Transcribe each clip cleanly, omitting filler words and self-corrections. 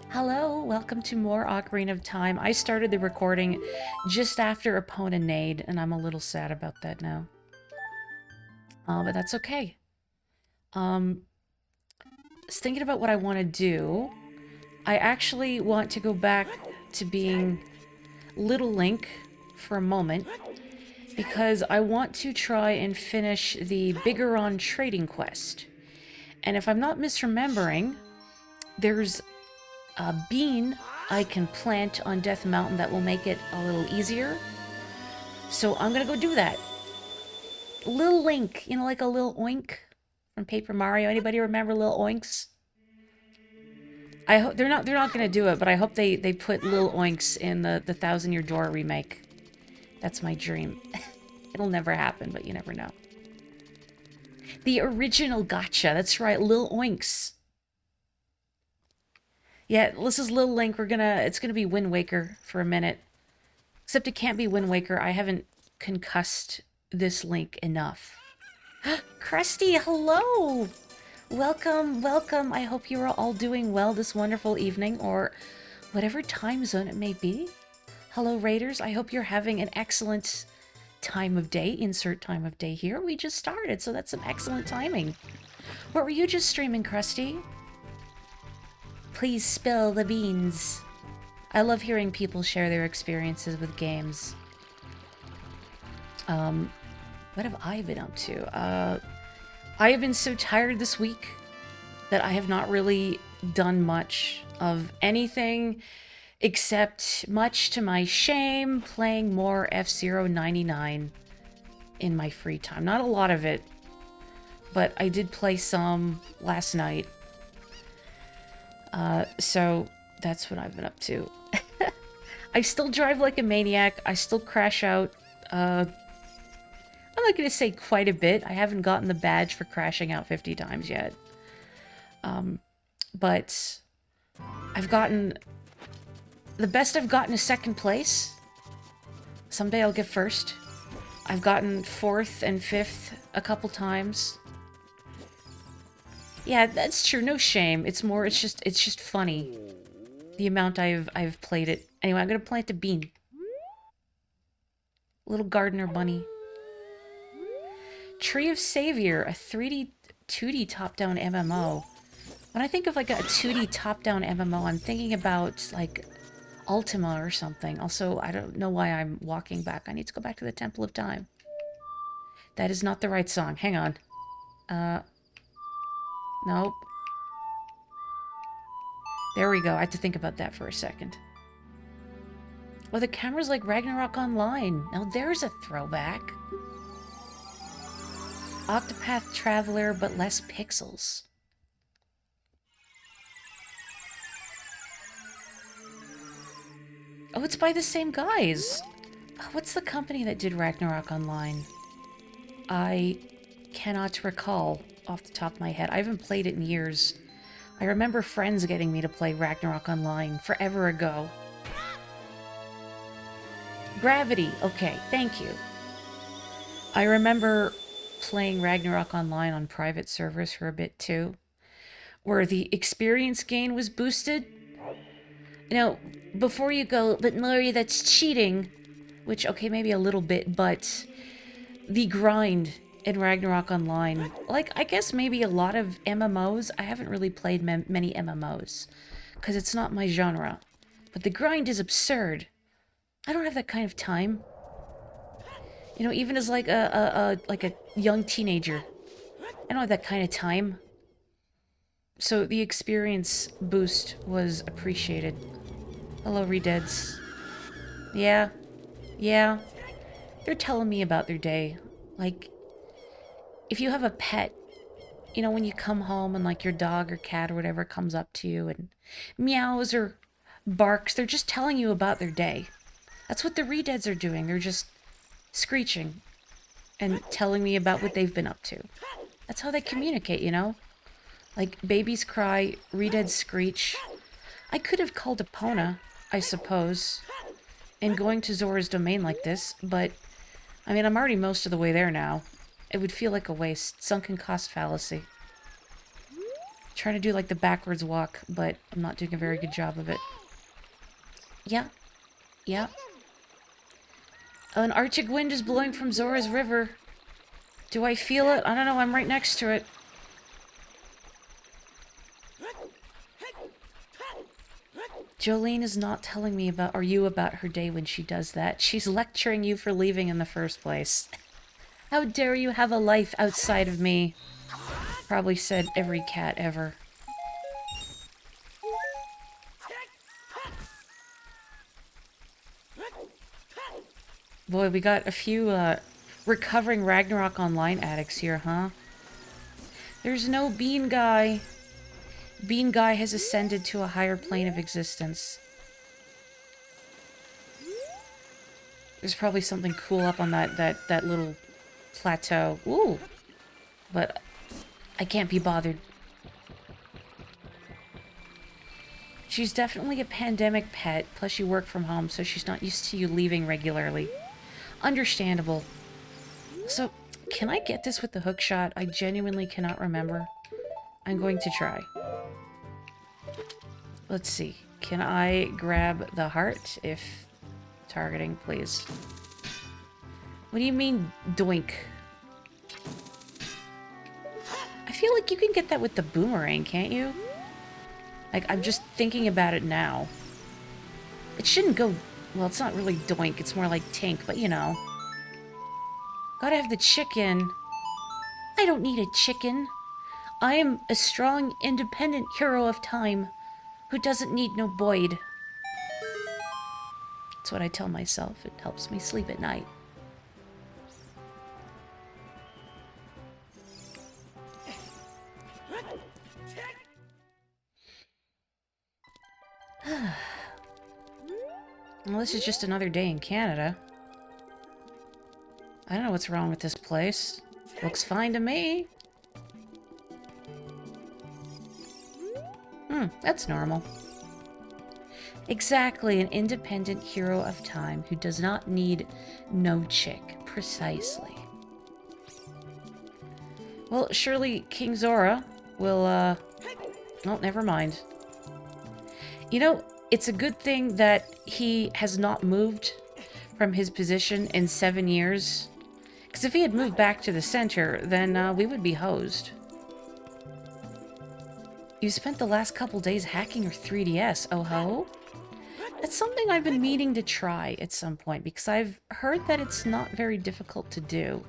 Hello, welcome to more Ocarina of Time. I started the recording just after Epona Nade, and I'm a little sad about that now. But that's okay. Um, I was thinking about what I want to do. I actually want to go back to being Little Link for a moment, because I want to try and finish the Bigoron trading quest. And if I'm not misremembering, there's a bean I can plant on Death Mountain that will make it a little easier. So I'm gonna go do that. Lil Link, you know, like a Lil Oink from Paper Mario. Anybody remember Lil Oinks? I hope they're not gonna do it, but I hope they put Lil Oinks in the Thousand Year Door remake. That's my dream. It'll never happen, but you never know. The original gotcha. That's right, Lil Oinks. Yeah, this is Lil Link. It's gonna be Wind Waker for a minute. Except it can't be Wind Waker. I haven't concussed this Link enough. Krusty, hello! Welcome, welcome. I hope you are all doing well this wonderful evening, or whatever time zone it may be. Hello, Raiders. I hope you're having an excellent time of day. Insert time of day here. We just started, so that's some excellent timing. What were you just streaming, Krusty? Please spill the beans. I love hearing people share their experiences with games. What have I been up to? I have been so tired this week that I have not really done much of anything except, much to my shame, playing more F-Zero 99 in my free time. Not a lot of it, but I did play some last night. So that's what I've been up to. I still drive like a maniac. I still crash out. I'm not going to say quite a bit. I haven't gotten the badge for crashing out 50 times yet. But I've gotten... The best I've gotten is second place. Someday I'll get first. I've gotten fourth and fifth a couple times. Yeah, that's true. No shame. It's just funny. The amount I've played it. Anyway, I'm gonna plant a bean. Little gardener bunny. Tree of Savior, a 3D, 2D top-down MMO. When I think of like a 2D top-down MMO, I'm thinking about like Ultima or something. Also, I don't know why I'm walking back. I need to go back to the Temple of Time. That is not the right song. Hang on. Nope. There we go. I had to think about that for a second. Oh, the camera's like Ragnarok Online. Now there's a throwback. Octopath Traveler, but less pixels. Oh, it's by the same guys. What's the company that did Ragnarok Online? I cannot recall off the top of my head. I haven't played it in years. I remember friends getting me to play Ragnarok Online forever ago. Gravity. Okay, thank you. I remember playing Ragnarok Online on private servers for a bit too, where the experience gain was boosted. Now, before you go, but Murray, that's cheating, which, okay, maybe a little bit, but the grind in Ragnarok Online, like, I guess maybe a lot of MMOs, I haven't really played many MMOs, because it's not my genre, but the grind is absurd. I don't have that kind of time. You know, even as like a young teenager, I don't have that kind of time. So the experience boost was appreciated. Hello, Redeads. Yeah. Yeah. They're telling me about their day. Like, if you have a pet, you know, when you come home and like your dog or cat or whatever comes up to you and meows or barks, they're just telling you about their day. That's what the Redeads are doing. They're just screeching and telling me about what they've been up to. That's how they communicate, you know? Like, babies cry, Redeads screech. I could have called Epona, I suppose, in going to Zora's domain like this, but, I mean, I'm already most of the way there now. It would feel like a waste. Sunken cost fallacy. Trying to do like the backwards walk, but I'm not doing a very good job of it. Yeah. Yeah. Oh, an Arctic wind is blowing from Zora's River. Do I feel it? I don't know, I'm right next to it. Jolene is not telling me about, or you about her day when she does that. She's lecturing you for leaving in the first place. How dare you have a life outside of me? Probably said every cat ever. Boy, we got a few, recovering Ragnarok Online addicts here, huh? There's no Bean Guy. Bean Guy has ascended to a higher plane of existence. There's probably something cool up on that little plateau. Ooh! But I can't be bothered. She's definitely a pandemic pet, plus you work from home, so she's not used to you leaving regularly. Understandable. So, can I get this with the hook shot? I genuinely cannot remember. I'm going to try. Let's see. Can I grab the heart if targeting, please? What do you mean, doink? I feel like you can get that with the boomerang, can't you? Like, I'm just thinking about it now. It shouldn't go... Well, it's not really doink, it's more like tink, but you know. Gotta have the chicken. I don't need a chicken. I am a strong, independent hero of time who doesn't need no Boyd. That's what I tell myself. It helps me sleep at night. Well, this is just another day in Canada. I don't know what's wrong with this place. Looks fine to me. That's normal. Exactly, an independent hero of time who does not need no chick. Precisely. Well, surely King Zora will, Oh, never mind. You know, it's a good thing that he has not moved from his position in 7 years. Because if he had moved back to the center, then we would be hosed. You spent the last couple days hacking your 3DS, oh ho? That's something I've been meaning to try at some point, because I've heard that it's not very difficult to do.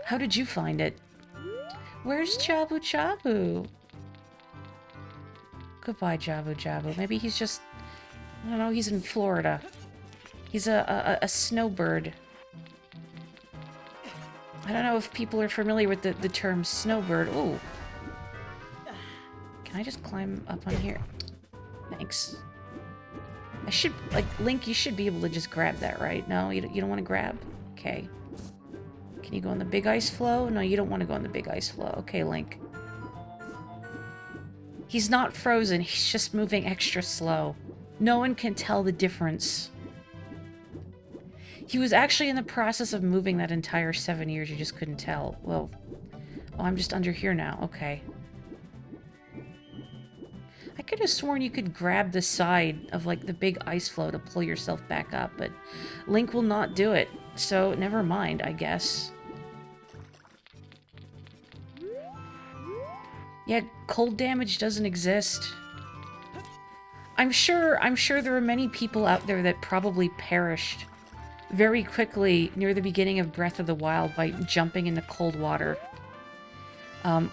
How did you find it? Where's Jabu Jabu? Goodbye, Jabu Jabu. Maybe he's just... I don't know, he's in Florida. He's a snowbird. I don't know if people are familiar with the term snowbird. Ooh. Can I just climb up on here? Thanks. I should... Like, Link, you should be able to just grab that, right? No? You don't want to grab? Okay. Can you go on the big ice floe? No, you don't want to go on the big ice floe. Okay, Link. He's not frozen. He's just moving extra slow. No one can tell the difference. He was actually in the process of moving that entire 7 years. You just couldn't tell. Well, oh, I'm just under here now. Okay. I could have sworn you could grab the side of, like, the big ice floe to pull yourself back up, but Link will not do it. So, never mind, I guess. Yeah, cold damage doesn't exist. I'm sure there are many people out there that probably perished very quickly near the beginning of Breath of the Wild by jumping into cold water.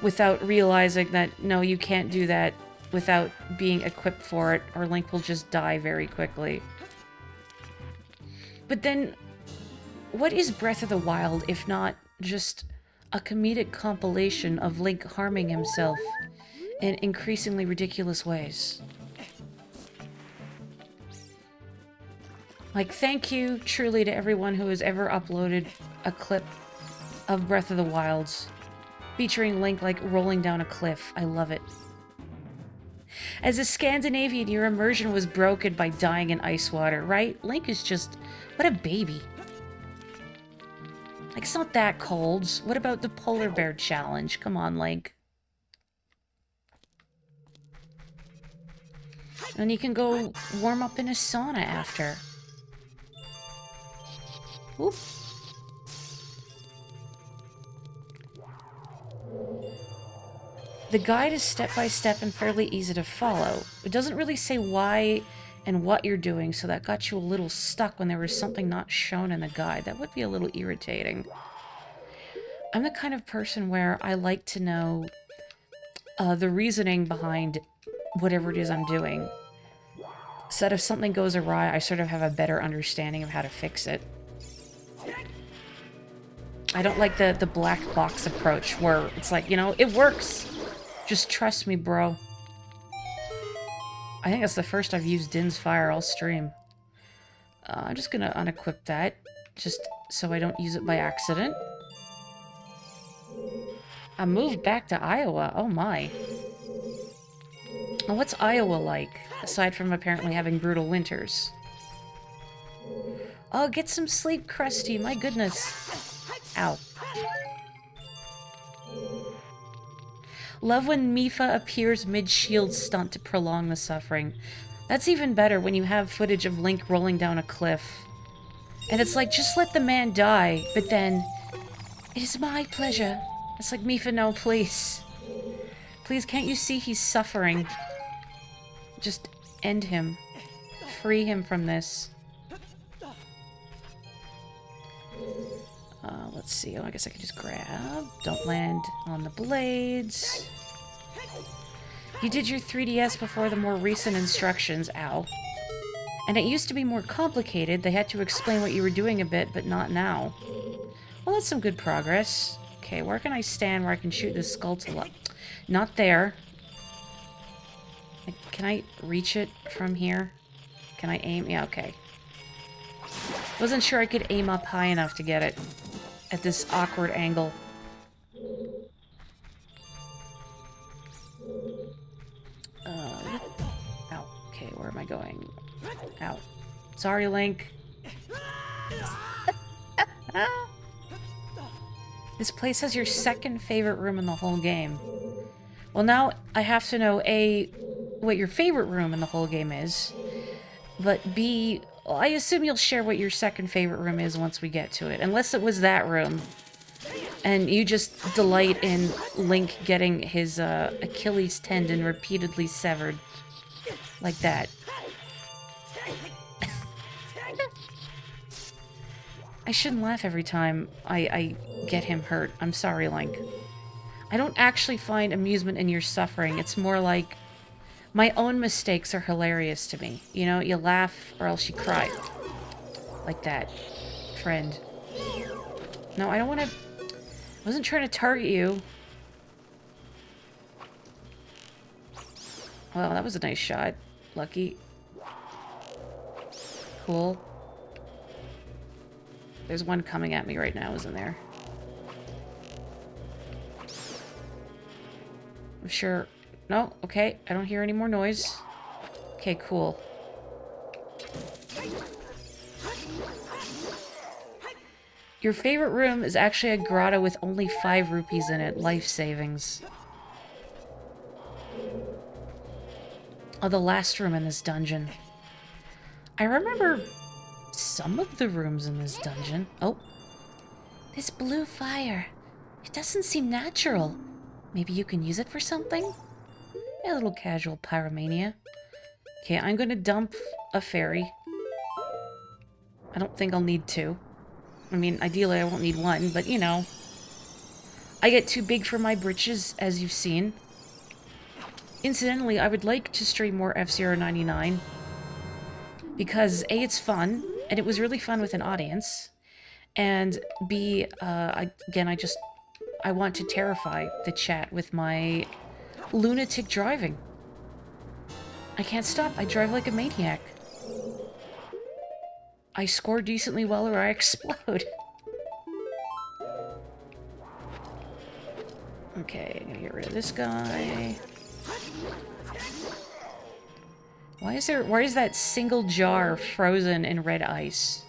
Without realizing that, no, you can't do that without being equipped for it, or Link will just die very quickly. But then, what is Breath of the Wild if not just a comedic compilation of Link harming himself in increasingly ridiculous ways? Like, thank you truly to everyone who has ever uploaded a clip of Breath of the Wilds featuring Link, like, rolling down a cliff. I love it. As a Scandinavian, your immersion was broken by dying in ice water, right? Link is just... what a baby. Like, it's not that cold. What about the polar bear challenge? Come on, Link. And you can go warm up in a sauna after. Oop. The guide is step-by-step and fairly easy to follow. It doesn't really say why and what you're doing, so that got you a little stuck when there was something not shown in the guide. That would be a little irritating. I'm the kind of person where I like to know the reasoning behind whatever it is I'm doing, so that if something goes awry, I sort of have a better understanding of how to fix it. I don't like the black box approach where it's like, you know, it works. Just trust me, bro. I think that's the first I've used Din's Fire all stream. I'm just gonna unequip that, just so I don't use it by accident. I moved back to Iowa. Oh my. What's Iowa like, aside from apparently having brutal winters? Oh, get some sleep, Krusty. My goodness. Ow. Love when Mifa appears mid-shield stunt to prolong the suffering. That's even better when you have footage of Link rolling down a cliff. And it's like, just let the man die, but then, it is my pleasure. It's like, Mifa, no, please. Please, can't you see he's suffering? Just end him. Free him from this. Let's see. Oh, I guess I could just grab. Don't land on the blades. You did your 3DS before the more recent instructions. Ow. And it used to be more complicated. They had to explain what you were doing a bit, but not now. Well, that's some good progress. Okay, where can I stand where I can shoot this skull to luck? Not there. Can I reach it from here? Can I aim? Yeah, okay. Wasn't sure I could aim up high enough to get it at this awkward angle. Ow. Okay, where am I going? Ow. Sorry, Link. This place has your second favorite room in the whole game. Well, now I have to know, A, what your favorite room in the whole game is, but B, I assume you'll share what your second favorite room is once we get to it. Unless it was that room, and you just delight in Link getting his Achilles tendon repeatedly severed. Like that. I shouldn't laugh every time I get him hurt. I'm sorry, Link. I don't actually find amusement in your suffering. It's more like my own mistakes are hilarious to me. You know, you laugh or else you cry. Like that. Friend. No, I don't want to... I wasn't trying to target you. Well, that was a nice shot. Lucky. Cool. There's one coming at me right now, isn't there? I'm sure... No, okay. I don't hear any more noise. Okay, cool. Your favorite room is actually a grotto with only 5 rupees in it. Life savings. Oh, the last room in this dungeon. I remember some of the rooms in this dungeon. Oh. This blue fire. It doesn't seem natural. Maybe you can use it for something? A little casual pyromania. Okay, I'm gonna dump a fairy. I don't think I'll need 2. I mean, ideally I won't need 1, but you know. I get too big for my britches, as you've seen. Incidentally, I would like to stream more F-Zero 99. Because A, it's fun, and it was really fun with an audience. And B, again, I want to terrify the chat with my lunatic driving. I can't stop. I drive like a maniac. I score decently well or I explode. Okay, I'm gonna get rid of this guy. Why is that single jar frozen in red ice?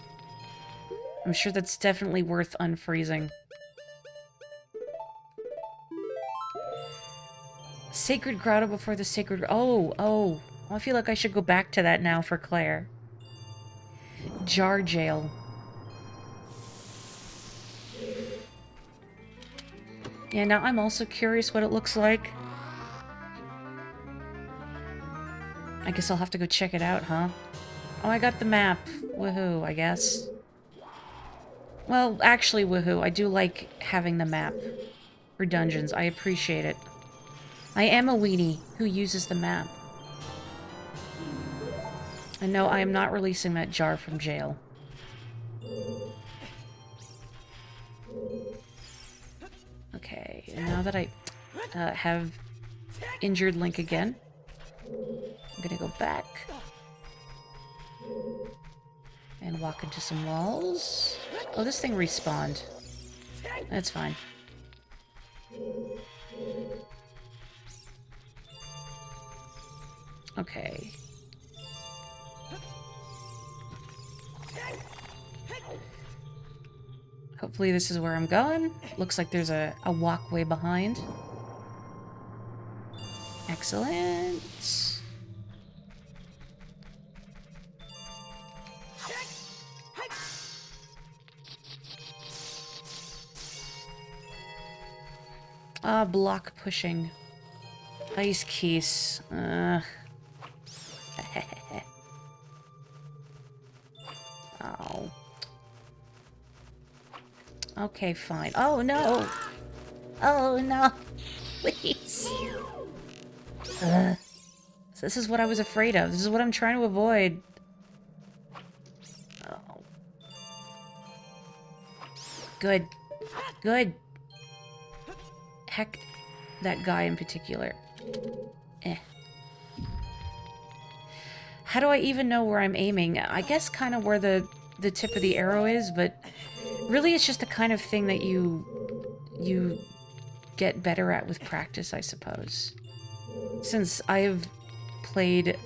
I'm sure that's definitely worth unfreezing. Sacred grotto before the sacred... Oh. I feel like I should go back to that now for Claire. Jar jail. Yeah, now I'm also curious what it looks like. I guess I'll have to go check it out, huh? Oh, I got the map. Woohoo, I guess. Well, actually, woohoo. I do like having the map for dungeons. I appreciate it. I am a weenie who uses the map. And no, I am not releasing that jar from jail. Okay, now that I have injured Link again, I'm gonna go back and walk into some walls. Oh, this thing respawned. That's fine. Okay. Hopefully this is where I'm going. Looks like there's a walkway behind. Excellent. Block pushing. Ice keys. Oh. Okay, fine. Oh, no! Oh, no! Please! So this is what I was afraid of. This is what I'm trying to avoid. Oh. Good. Good. Heck, that guy in particular. How do I even know where I'm aiming? I guess kind of where the tip of the arrow is, but really it's just the kind of thing that you get better at with practice, I suppose. Since I've played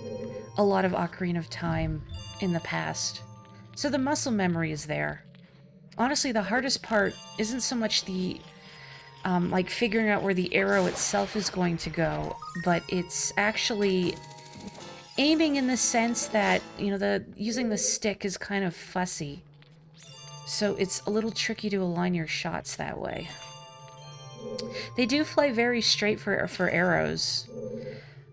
a lot of Ocarina of Time in the past. So the muscle memory is there. Honestly, the hardest part isn't so much the like figuring out where the arrow itself is going to go, but it's actually aiming in the sense that, you know, using the stick is kind of fussy. So it's a little tricky to align your shots that way. They do fly very straight for arrows.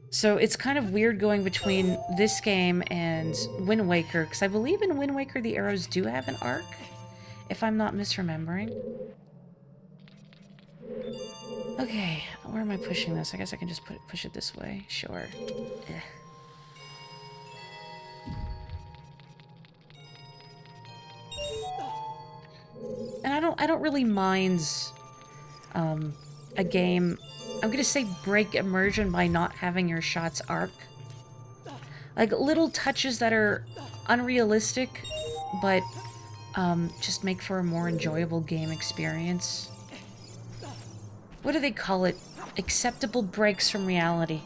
So it's kind of weird going between this game and Wind Waker, because I believe in Wind Waker the arrows do have an arc, if I'm not misremembering. Okay, where am I pushing this? I guess I can just push it this way. Sure. Ugh. And I don't really mind a game. I'm gonna say break immersion by not having your shots arc. Like little touches that are unrealistic, but just make for a more enjoyable game experience. What do they call it? Acceptable breaks from reality.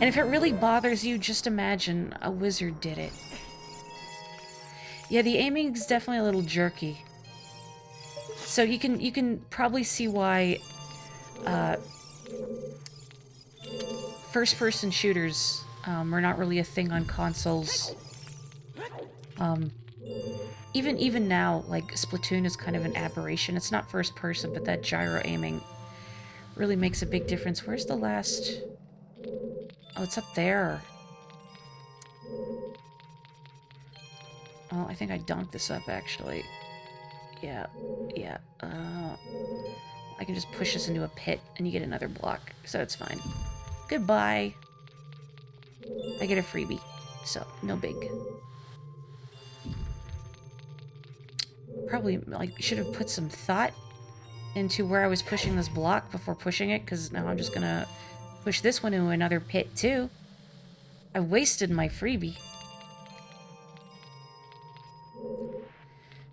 And if it really bothers you, just imagine a wizard did it. Yeah, the aiming is definitely a little jerky. So you can probably see why first-person shooters are not really a thing on consoles. Even now, like, Splatoon is kind of an aberration. It's not first person, but that gyro aiming really makes a big difference. Where's the last... Oh, it's up there. Oh, I think I donked this up, actually. Yeah. I can just push this into a pit, and you get another block, so it's fine. Goodbye. I get a freebie, so no big. Probably, like, should have put some thought into where I was pushing this block before pushing it, because now I'm just gonna push this one into another pit, too. I wasted my freebie.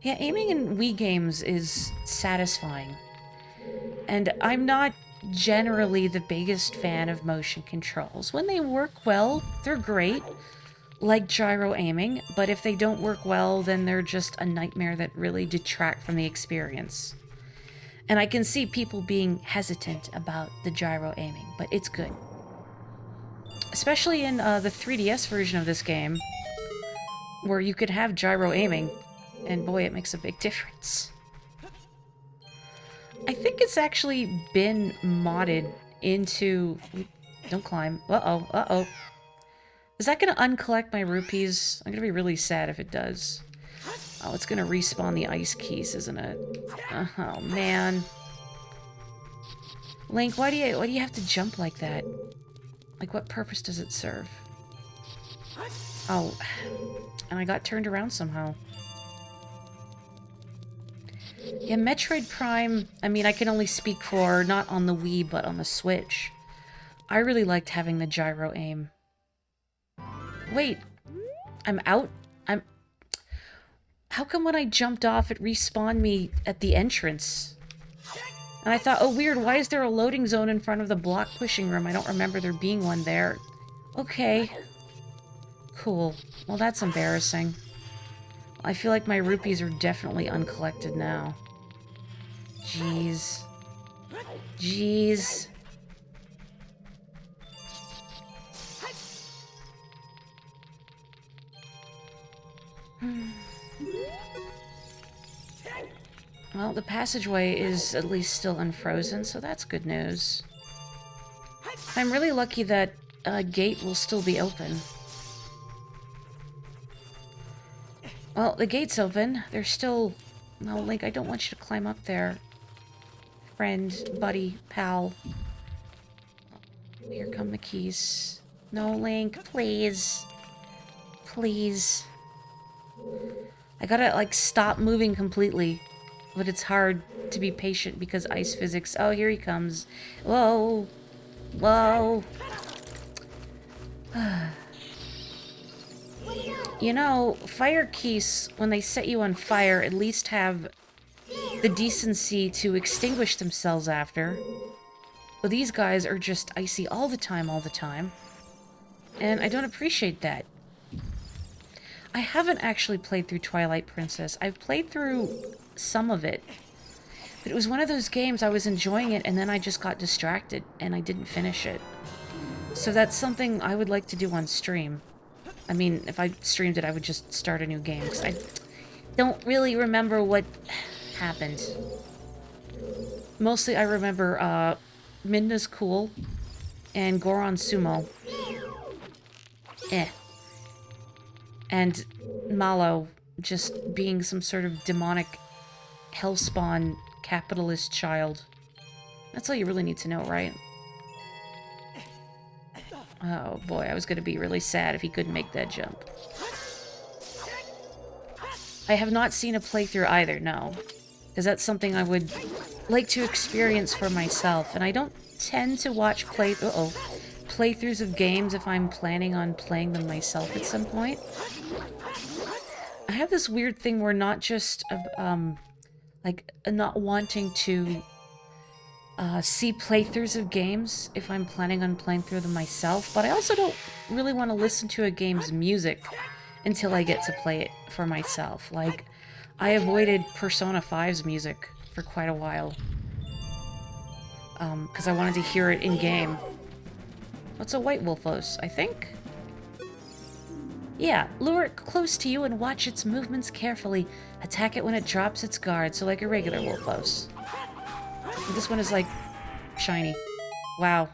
Yeah, aiming in Wii games is satisfying. And I'm not generally the biggest fan of motion controls. When they work well, they're great, like gyro aiming, but if they don't work well, then they're just a nightmare that really detract from the experience. And I can see people being hesitant about the gyro aiming, but it's good. Especially in the 3DS version of this game, where you could have gyro aiming, and boy, it makes a big difference. I think it's actually been modded into... Don't climb. Uh-oh, uh-oh. Is that gonna uncollect my rupees? I'm gonna be really sad if it does. Oh, it's gonna respawn the ice keys, isn't it? Oh, man. Link, why do you have to jump like that? Like, what purpose does it serve? Oh, and I got turned around somehow. Yeah, Metroid Prime, I mean, I can only speak for, not on the Wii, but on the Switch. I really liked having the gyro aim. Wait, I'm out? How come when I jumped off, it respawned me at the entrance? And I thought, oh weird, why is there a loading zone in front of the block pushing room? I don't remember there being one there. Okay. Cool. Well, that's embarrassing. I feel like my rupees are definitely uncollected now. Jeez. Jeez. Well, the passageway is at least still unfrozen, so that's good news. I'm really lucky that a gate will still be open. Well, the gate's open. There's still... No, Link, I don't want you to climb up there. Friend, buddy, pal. Here come the keys. No, Link, please. Please. I gotta, like, stop moving completely. But it's hard to be patient because ice physics... Oh, here he comes. Whoa. Whoa. You know, fire keys, when they set you on fire, at least have the decency to extinguish themselves after. But these guys are just icy all the time, all the time. And I don't appreciate that. I haven't actually played through Twilight Princess. I've played through some of it. But it was one of those games, I was enjoying it, and then I just got distracted, and I didn't finish it. So that's something I would like to do on stream. I mean, if I streamed it, I would just start a new game, because I don't really remember what happened. Mostly I remember, Midna's cool, and Goron Sumo. And Malo just being some sort of demonic hellspawn capitalist child. That's all you really need to know, right? Oh boy, I was gonna be really sad if he couldn't make that jump. I have not seen a playthrough either, no. Because that's something I would like to experience for myself. And I don't tend to watch playthroughs of games if I'm planning on playing them myself at some point. I have this weird thing where not just, like, not wanting to see playthroughs of games if I'm planning on playing through them myself, but I also don't really want to listen to a game's music until I get to play it for myself. Like, I avoided Persona 5's music for quite a while. Because I wanted to hear it in-game. What's a white Wolfos, I think? Yeah, lure it close to you and watch its movements carefully. Attack it when it drops its guard, so like a regular Wolfos. This one is like shiny. Wow.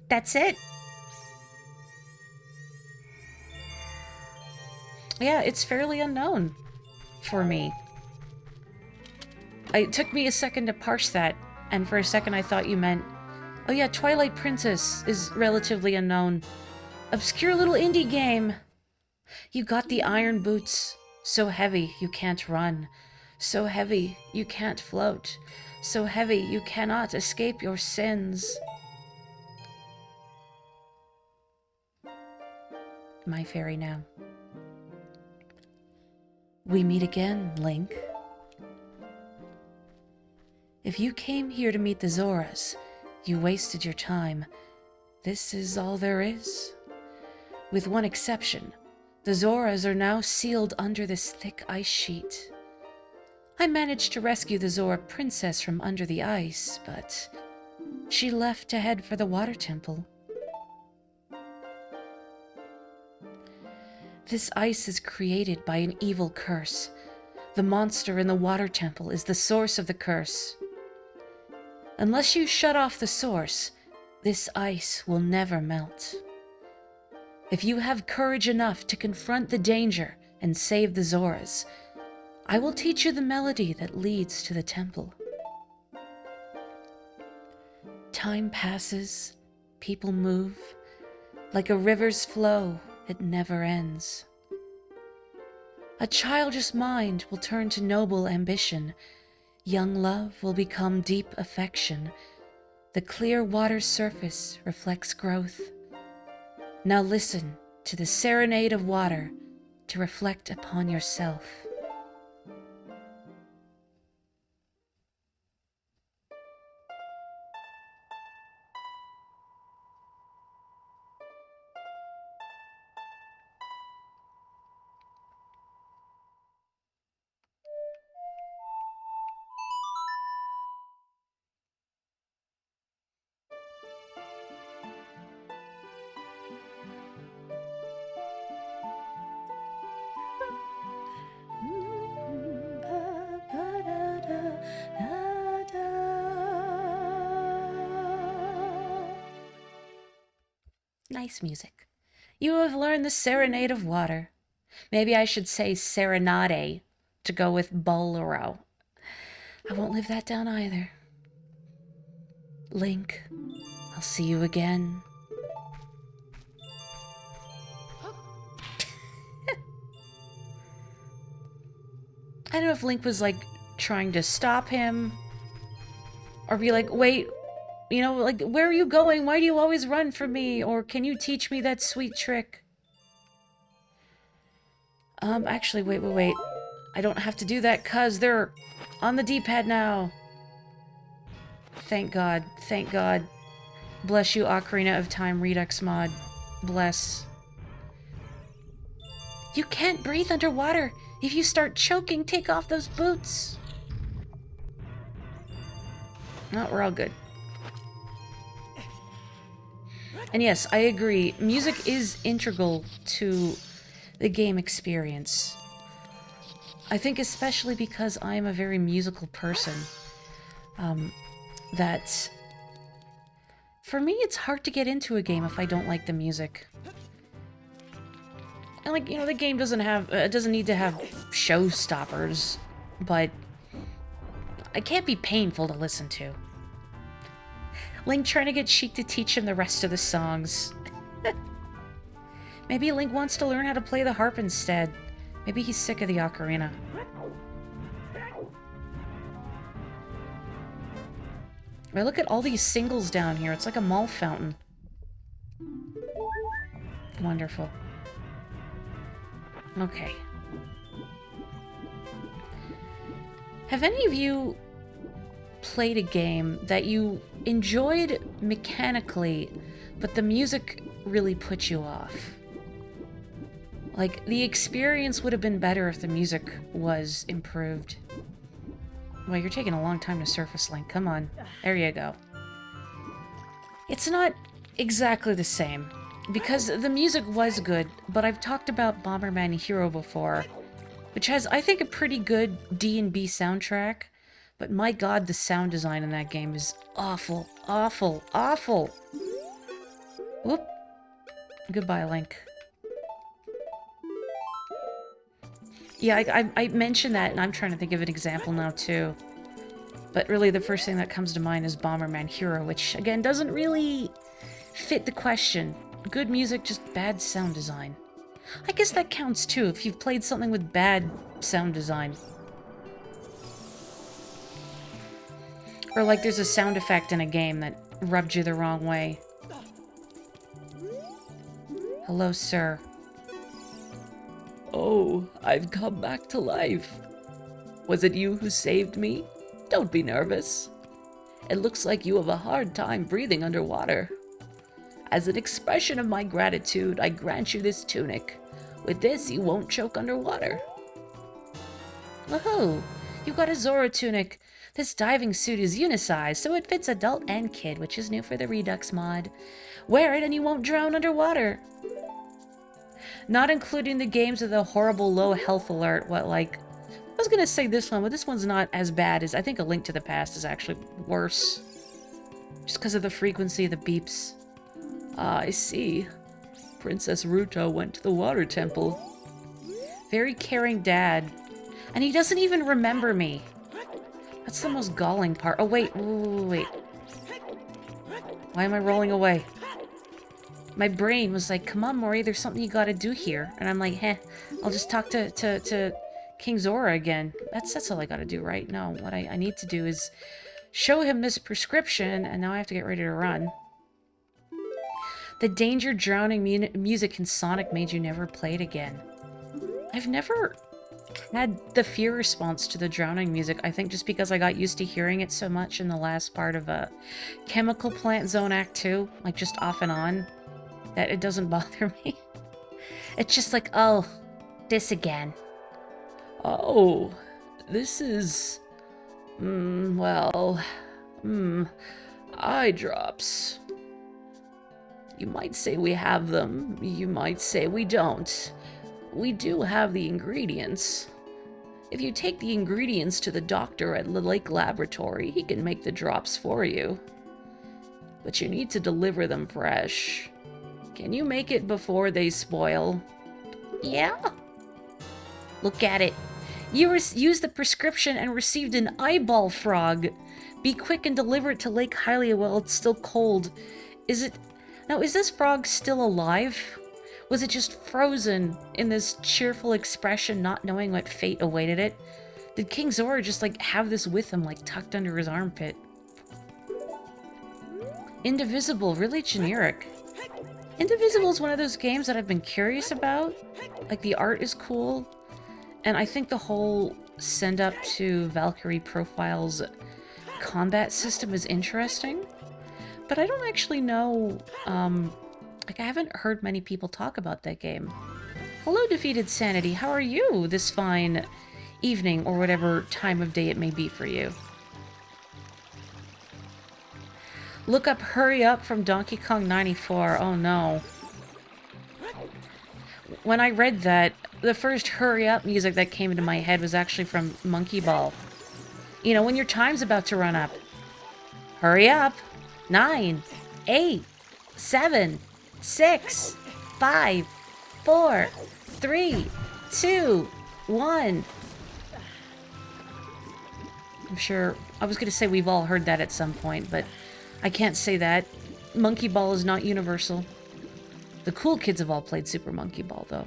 That's it? Yeah, it's fairly unknown for me. It took me a second to parse that, and for a second I thought you meant, oh yeah, Twilight Princess is relatively unknown. Obscure little indie game. You got the iron boots. So heavy you can't run. So heavy you can't float. So heavy you cannot escape your sins. My fairy now. We meet again, Link. If you came here to meet the Zoras, you wasted your time. This is all there is. With one exception, the Zoras are now sealed under this thick ice sheet. I managed to rescue the Zora princess from under the ice, but she left to head for the water temple. This ice is created by an evil curse. The monster in the water temple is the source of the curse. Unless you shut off the source, this ice will never melt. If you have courage enough to confront the danger and save the Zoras, I will teach you the melody that leads to the temple. Time passes, people move. Like a river's flow, it never ends. A childish mind will turn to noble ambition. Young love will become deep affection. The clear water's surface reflects growth. Now listen to the serenade of water to reflect upon yourself. Nice music. You have learned the serenade of water. Maybe I should say serenade to go with bolero. I won't live that down either. Link, I'll see you again. I don't know if Link was like trying to stop him or be like, wait, you know, like, where are you going? Why do you always run from me? Or can you teach me that sweet trick? Actually, wait. I don't have to do that, cuz they're on the D-pad now. Thank God. Bless you, Ocarina of Time Redux mod. Bless. You can't breathe underwater. If you start choking, take off those boots. No, we're all good. And yes, I agree. Music is integral to the game experience. I think especially because I am a very musical person, that for me it's hard to get into a game if I don't like the music. And like, you know, the game doesn't need to have showstoppers, but it can't be painful to listen to. Link trying to get Sheik to teach him the rest of the songs. Maybe Link wants to learn how to play the harp instead. Maybe he's sick of the ocarina. Right, look at all these singles down here. It's like a mall fountain. Wonderful. Okay. Have any of you played a game that you enjoyed mechanically, but the music really put you off? Like, the experience would have been better if the music was improved. Well, you're taking a long time to surface, Link. Come on. There you go. It's not exactly the same, because the music was good, but I've talked about Bomberman Hero before, which has, I think, a pretty good D&B soundtrack, but my god, the sound design in that game is awful, awful, awful. Whoop. Goodbye, Link. Yeah, I mentioned that, and I'm trying to think of an example now, too. But really, the first thing that comes to mind is Bomberman Hero, which, again, doesn't really fit the question. Good music, just bad sound design. I guess that counts, too, if you've played something with bad sound design. Or, like, there's a sound effect in a game that rubbed you the wrong way. Hello, sir. Oh, I've come back to life. Was it you who saved me? Don't be nervous. It looks like you have a hard time breathing underwater. As an expression of my gratitude, I grant you this tunic. With this, you won't choke underwater. Woohoo! You got a Zora tunic. This diving suit is unisized, so it fits adult and kid, which is new for the Redux mod. Wear it and you won't drown underwater. Not including the games with a horrible low health alert. What, like... I was gonna say this one, but this one's not as bad as... I think A Link to the Past is actually worse. Just because of the frequency of the beeps. Ah, I see. Princess Ruto went to the water temple. Very caring dad. And he doesn't even remember me. That's the most galling part. Oh, wait. Wait. Why am I rolling away? My brain was like, come on, Mori, there's something you gotta do here. And I'm like, heh, I'll just talk to King Zora again. That's all I gotta do, right? No, what I need to do is show him this prescription, and now I have to get ready to run. The danger drowning music in Sonic made you never play it again. I've never had the fear response to the drowning music. I think just because I got used to hearing it so much in the last part of Chemical Plant Zone Act 2, like just off and on, that it doesn't bother me. It's just like, oh, this again. Oh, this is... eye drops. You might say we have them, you might say we don't. We do have the ingredients. If you take the ingredients to the doctor at the Lake Laboratory, he can make the drops for you. But you need to deliver them fresh. Can you make it before they spoil? Yeah. Look at it. You used the prescription and received an eyeball frog. Be quick and deliver it to Lake Hylia while it's still cold. Is it... Now, is this frog still alive? Was it just frozen in this cheerful expression, not knowing what fate awaited it? Did King Zora just, like, have this with him, like, tucked under his armpit? Indivisible, really generic. Indivisible is one of those games that I've been curious about. Like, the art is cool. And I think the whole send-up to Valkyrie Profile's combat system is interesting. But I don't actually know, like, I haven't heard many people talk about that game. Hello, Defeated Sanity. How are you this fine evening, or whatever time of day it may be for you? Look up Hurry Up from Donkey Kong 94. Oh, no. When I read that, the first Hurry Up music that came into my head was actually from Monkey Ball. You know, when your time's about to run up. Hurry up! 9, 8, 7, 6, 5, 4, 3, 2, 1. I'm sure... I was going to say we've all heard that at some point, but I can't say that. Monkey Ball is not universal. The cool kids have all played Super Monkey Ball, though.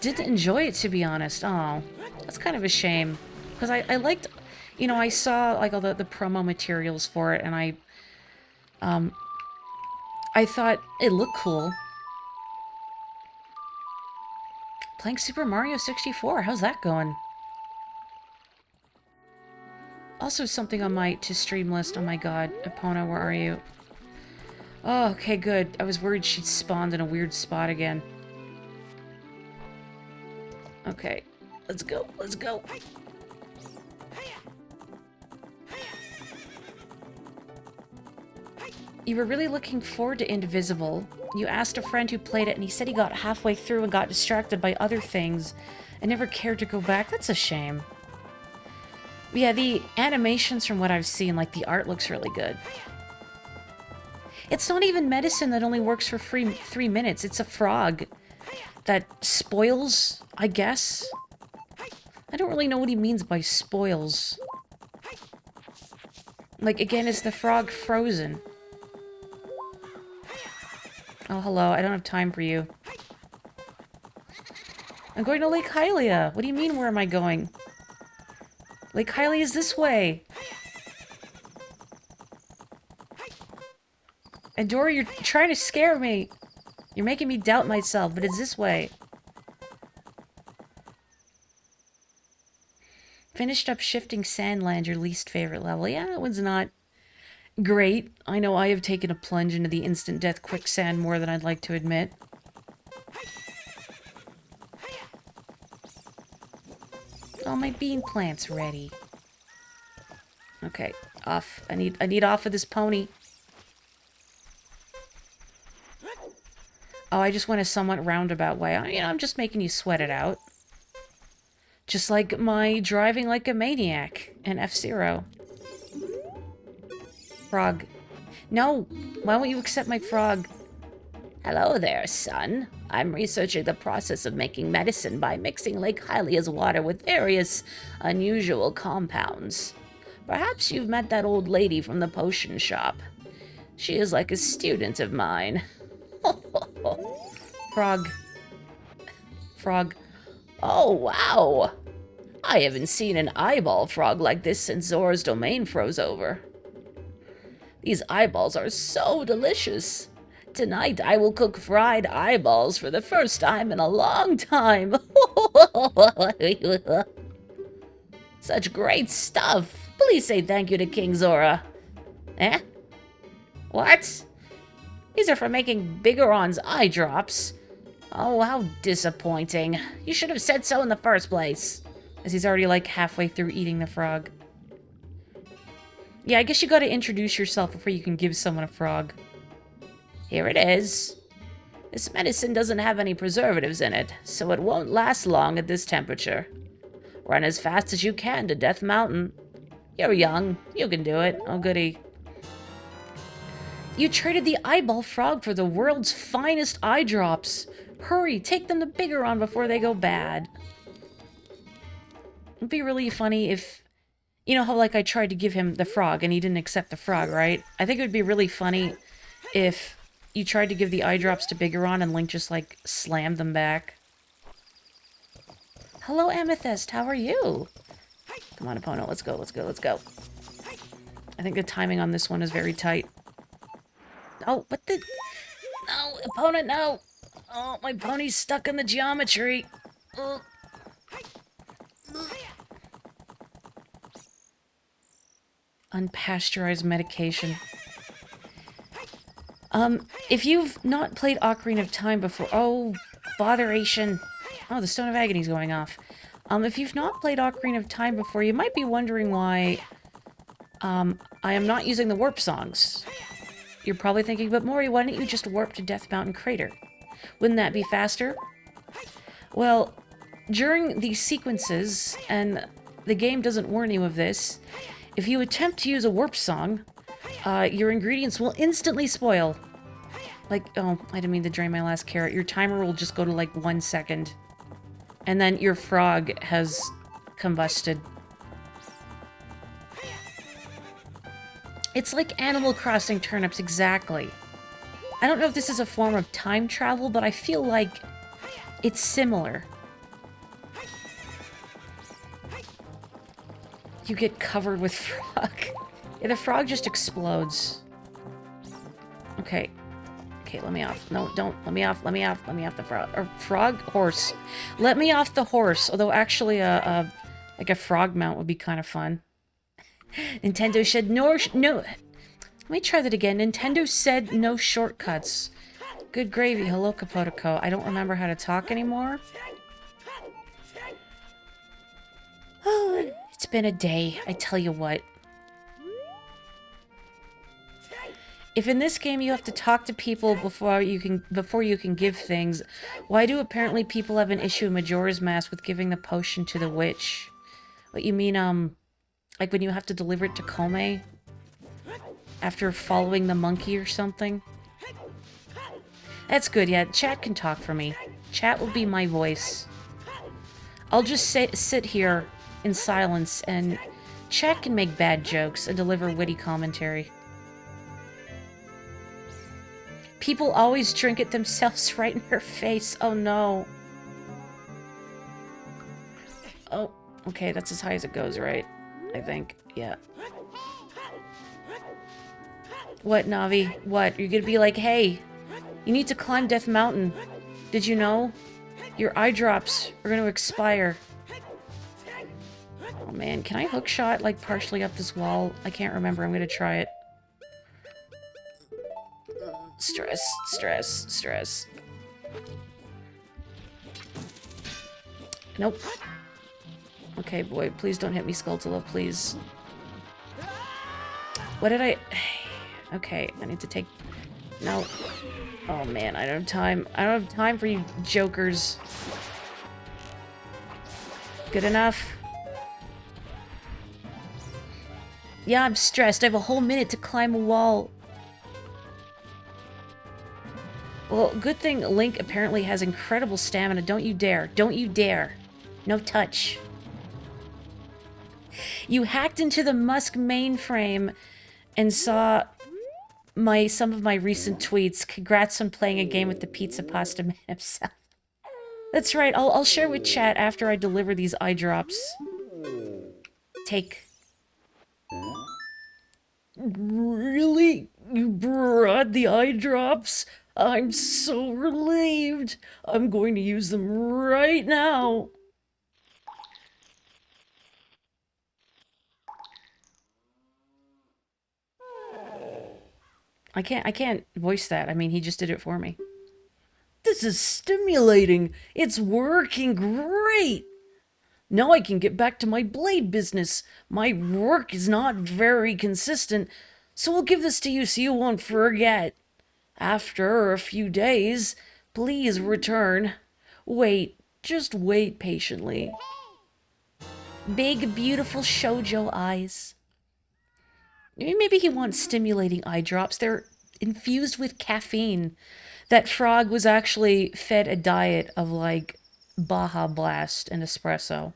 Didn't enjoy it, to be honest. Oh, that's kind of a shame. Because I liked... You know, I saw, like, all the promo materials for it, and I thought it looked cool. Playing Super Mario 64, how's that going? Also something on my to-stream list. Oh my god. Epona, where are you? Oh, okay, good. I was worried she'd spawned in a weird spot again. Okay, let's go, let's go. You were really looking forward to Indivisible. You asked a friend who played it, and he said he got halfway through and got distracted by other things and never cared to go back. That's a shame. But yeah, the animations from what I've seen, like, the art looks really good. It's not even medicine that only works for 3 minutes. It's a frog that spoils, I guess. I don't really know what he means by spoils. Like, again, is the frog frozen? Oh, hello. I don't have time for you. I'm going to Lake Hylia. What do you mean, where am I going? Lake Hylia is this way. And Dora, you're trying to scare me. You're making me doubt myself, but it's this way. Finished up Shifting Sandland, your least favorite level. Yeah, that one's not great. I know I have taken a plunge into the instant death quicksand more than I'd like to admit. Oh, my bean plant's ready. Okay, off. I need off of this pony. Oh, I just went a somewhat roundabout way. You know, I'm just making you sweat it out. Just like my driving like a maniac in F-Zero. Frog. No! Why won't you accept my frog? Hello there, son. I'm researching the process of making medicine by mixing Lake Hylia's water with various unusual compounds. Perhaps you've met that old lady from the potion shop. She is like a student of mine. Frog. Frog. Oh, wow! I haven't seen an eyeball frog like this since Zora's domain froze over. These eyeballs are so delicious. Tonight I will cook fried eyeballs for the first time in a long time. Such great stuff. Please say thank you to King Zora. Eh? What? These are for making Bigoron's eye drops. Oh, how disappointing. You should have said so in the first place. As he's already like halfway through eating the frog. Yeah, I guess you gotta introduce yourself before you can give someone a frog. Here it is. This medicine doesn't have any preservatives in it, so it won't last long at this temperature. Run as fast as you can to Death Mountain. You're young. You can do it. Oh, goody. You traded the eyeball frog for the world's finest eye drops. Hurry, take them to Bigoron before they go bad. It'd be really funny if... You know how, like, I tried to give him the frog and he didn't accept the frog, right? I think it would be really funny if you tried to give the eye drops to Bigoron and Link just, like, slammed them back. Hello, Amethyst. How are you? Come on, opponent. Let's go, let's go, let's go. I think the timing on this one is very tight. Oh, what the... No, opponent, no! Oh, my pony's stuck in the geometry. Oh. Unpasteurized medication. If you've not played Ocarina of Time before... Oh, botheration. Oh, the Stone of Agony's going off. If you've not played Ocarina of Time before, you might be wondering why, I am not using the warp songs. You're probably thinking, but Mori, why don't you just warp to Death Mountain Crater? Wouldn't that be faster? Well, during these sequences, and the game doesn't warn you of this, if you attempt to use a warp song, your ingredients will instantly spoil. Like, oh, I didn't mean to drain my last carrot. Your timer will just go to like 1 second. And then your frog has combusted. It's like Animal Crossing turnips, exactly. I don't know if this is a form of time travel, but I feel like it's similar. You get covered with frog. Yeah, the frog just explodes. Okay. Okay, let me off. No, don't. Let me off. Let me off. Let me off the frog. Or frog? Horse. Let me off the horse. Although actually like a frog mount would be kind of fun. Nintendo said no... Let me try that again. Nintendo said no shortcuts. Good gravy. Hello, Kapotoko. I don't remember how to talk anymore. Oh, it's been a day. I tell you what. If in this game you have to talk to people before you can give things, why do apparently people have an issue in Majora's Mask with giving the potion to the witch? What you mean, like when you have to deliver it to Kome? After following the monkey or something? That's good, yeah. Chat can talk for me. Chat will be my voice. I'll just sit here in silence, and chat can make bad jokes and deliver witty commentary. People always drink it themselves right in her face. Oh no. Oh, okay, that's as high as it goes, right? I think, yeah. What, Navi? What? You're gonna be like, hey, you need to climb Death Mountain. Did you know? Your eye drops are gonna expire. Oh man, can I hookshot, like, partially up this wall? I can't remember. I'm gonna try it. Stress, stress, stress. Nope. Okay, boy, please don't hit me, Skulltula, please. What did I... Okay, I need to take... No. Oh man, I don't have time. I don't have time for you jokers. Good enough? Yeah, I'm stressed. I have a whole minute to climb a wall. Well, good thing Link apparently has incredible stamina. Don't you dare. Don't you dare. No touch. You hacked into the Musk mainframe and saw some of my recent tweets. Congrats on playing a game with the pizza pasta man himself. That's right. I'll share with chat after I deliver these eye drops. Take. Really? You brought the eye drops? I'm so relieved. I'm going to use them right now. I can't voice that. I mean, he just did it for me. This is stimulating. It's working great. Now I can get back to my blade business. My work is not very consistent, so I'll give this to you so you won't forget. After a few days, please return. Wait, just wait patiently. Big, beautiful shoujo eyes. Maybe he wants stimulating eye drops. They're infused with caffeine. That frog was actually fed a diet of, like, Baja Blast and espresso.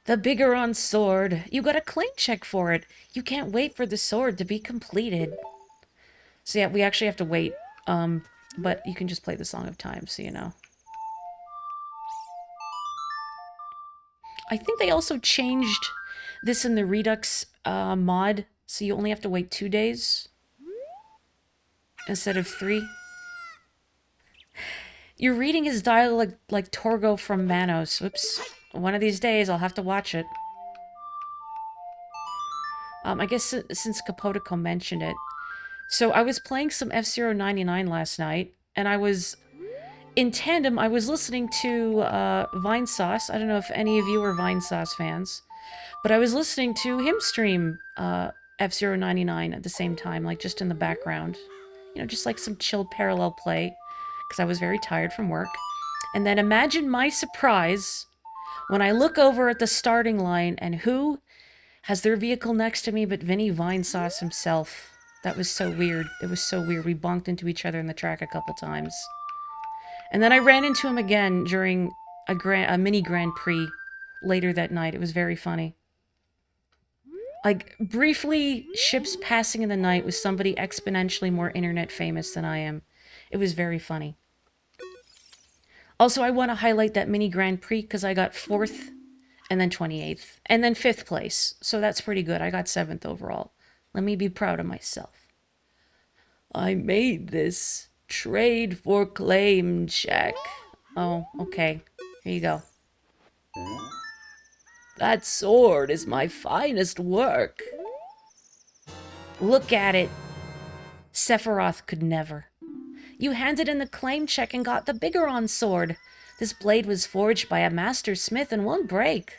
The Bigoron sword. You got a claim check for it. You can't wait for the sword to be completed. So yeah, we actually have to wait. But you can just play the Song of Time, so you know. I think they also changed this in the Redux mod, so you only have to wait 2 days instead of 3. You're reading his dialogue like Torgo from Manos. Oops. One of these days, I'll have to watch it. I guess since Capodico mentioned it. So I was playing some F-Zero 99 last night, and I was... in tandem, I was listening to Vine Sauce. I don't know if any of you are Vine Sauce fans, but I was listening to him stream F-Zero 99 at the same time, like just in the background. You know, just like some chill parallel play, because I was very tired from work. And then imagine my surprise when I look over at the starting line, and who has their vehicle next to me but Vinny Vine Sauce himself. That was so weird. It was so weird. We bonked into each other in the track a couple times. And then I ran into him again during a mini Grand Prix later that night. It was very funny. Like, briefly, ships passing in the night with somebody exponentially more internet famous than I am. It was very funny. Also, I want to highlight that mini Grand Prix because I got 4th and then 28th and then 5th place. So that's pretty good. I got 7th overall. Let me be proud of myself. I made this. Trade for claim check. Oh, okay. Here you go. That sword is my finest work. Look at it. Sephiroth could never. You handed in the claim check and got the Bigoron sword. This blade was forged by a master smith and won't break.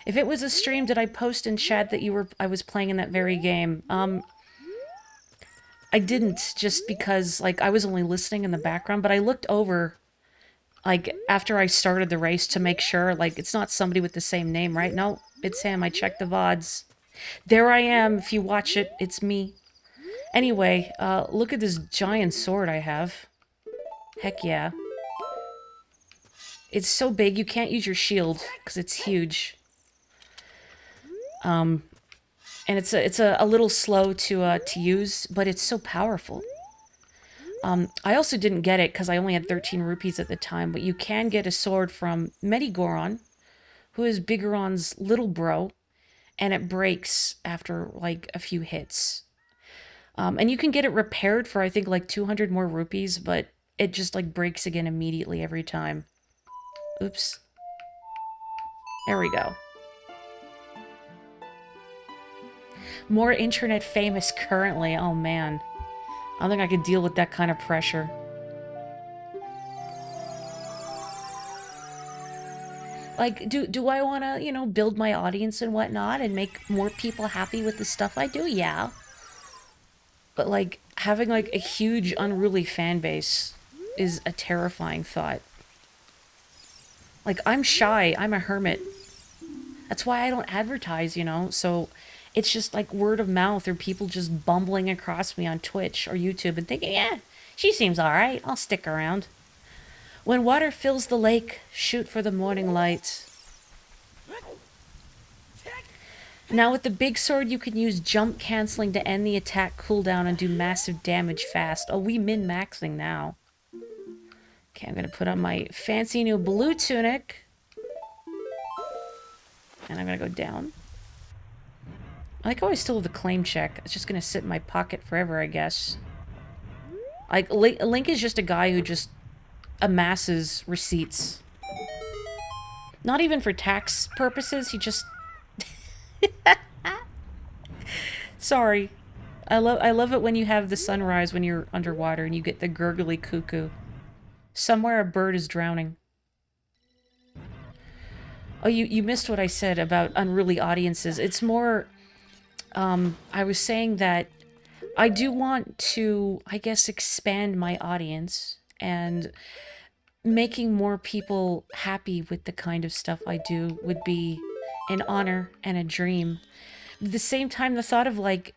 If it was a stream, did I post in chat that I was playing in that very game? I didn't, just because, like, I was only listening in the background, but I looked over, like, after I started the race to make sure, like, it's not somebody with the same name, right? No, it's him. I checked the VODs. There I am. If you watch it, it's me. Anyway, look at this giant sword I have. Heck yeah. It's so big, you can't use your shield, because it's huge. And it's a little slow to use, but it's so powerful. I also didn't get it because I only had 13 rupees at the time, but you can get a sword from Medigoron, who is Bigoron's little bro, and it breaks after, like, a few hits. And you can get it repaired for, I think, like 200 more rupees, but it just, like, breaks again immediately every time. Oops. There we go. More internet famous currently. Oh, man. I don't think I could deal with that kind of pressure. Like, do I want to, you know, build my audience and whatnot and make more people happy with the stuff I do? Yeah. But, like, having, like, a huge, unruly fan base is a terrifying thought. Like, I'm shy. I'm a hermit. That's why I don't advertise, you know? So it's just, like, word of mouth or people just bumbling across me on Twitch or YouTube and thinking, yeah, she seems alright. I'll stick around. When water fills the lake, shoot for the morning light. Now with the big sword, you can use jump canceling to end the attack cooldown and do massive damage fast. Oh, we min-maxing now. Okay, I'm gonna put on my fancy new blue tunic. And I'm gonna go down. I like how I still have the claim check. It's just gonna sit in my pocket forever, I guess. Like, Link is just a guy who just amasses receipts. Not even for tax purposes, he just... Sorry. I love it when you have the sunrise when you're underwater and you get the gurgly cuckoo. Somewhere a bird is drowning. Oh, you missed what I said about unruly audiences. It's more... I was saying that I do want to, I guess, expand my audience and making more people happy with the kind of stuff I do would be an honor and a dream. At the same time, the thought of, like,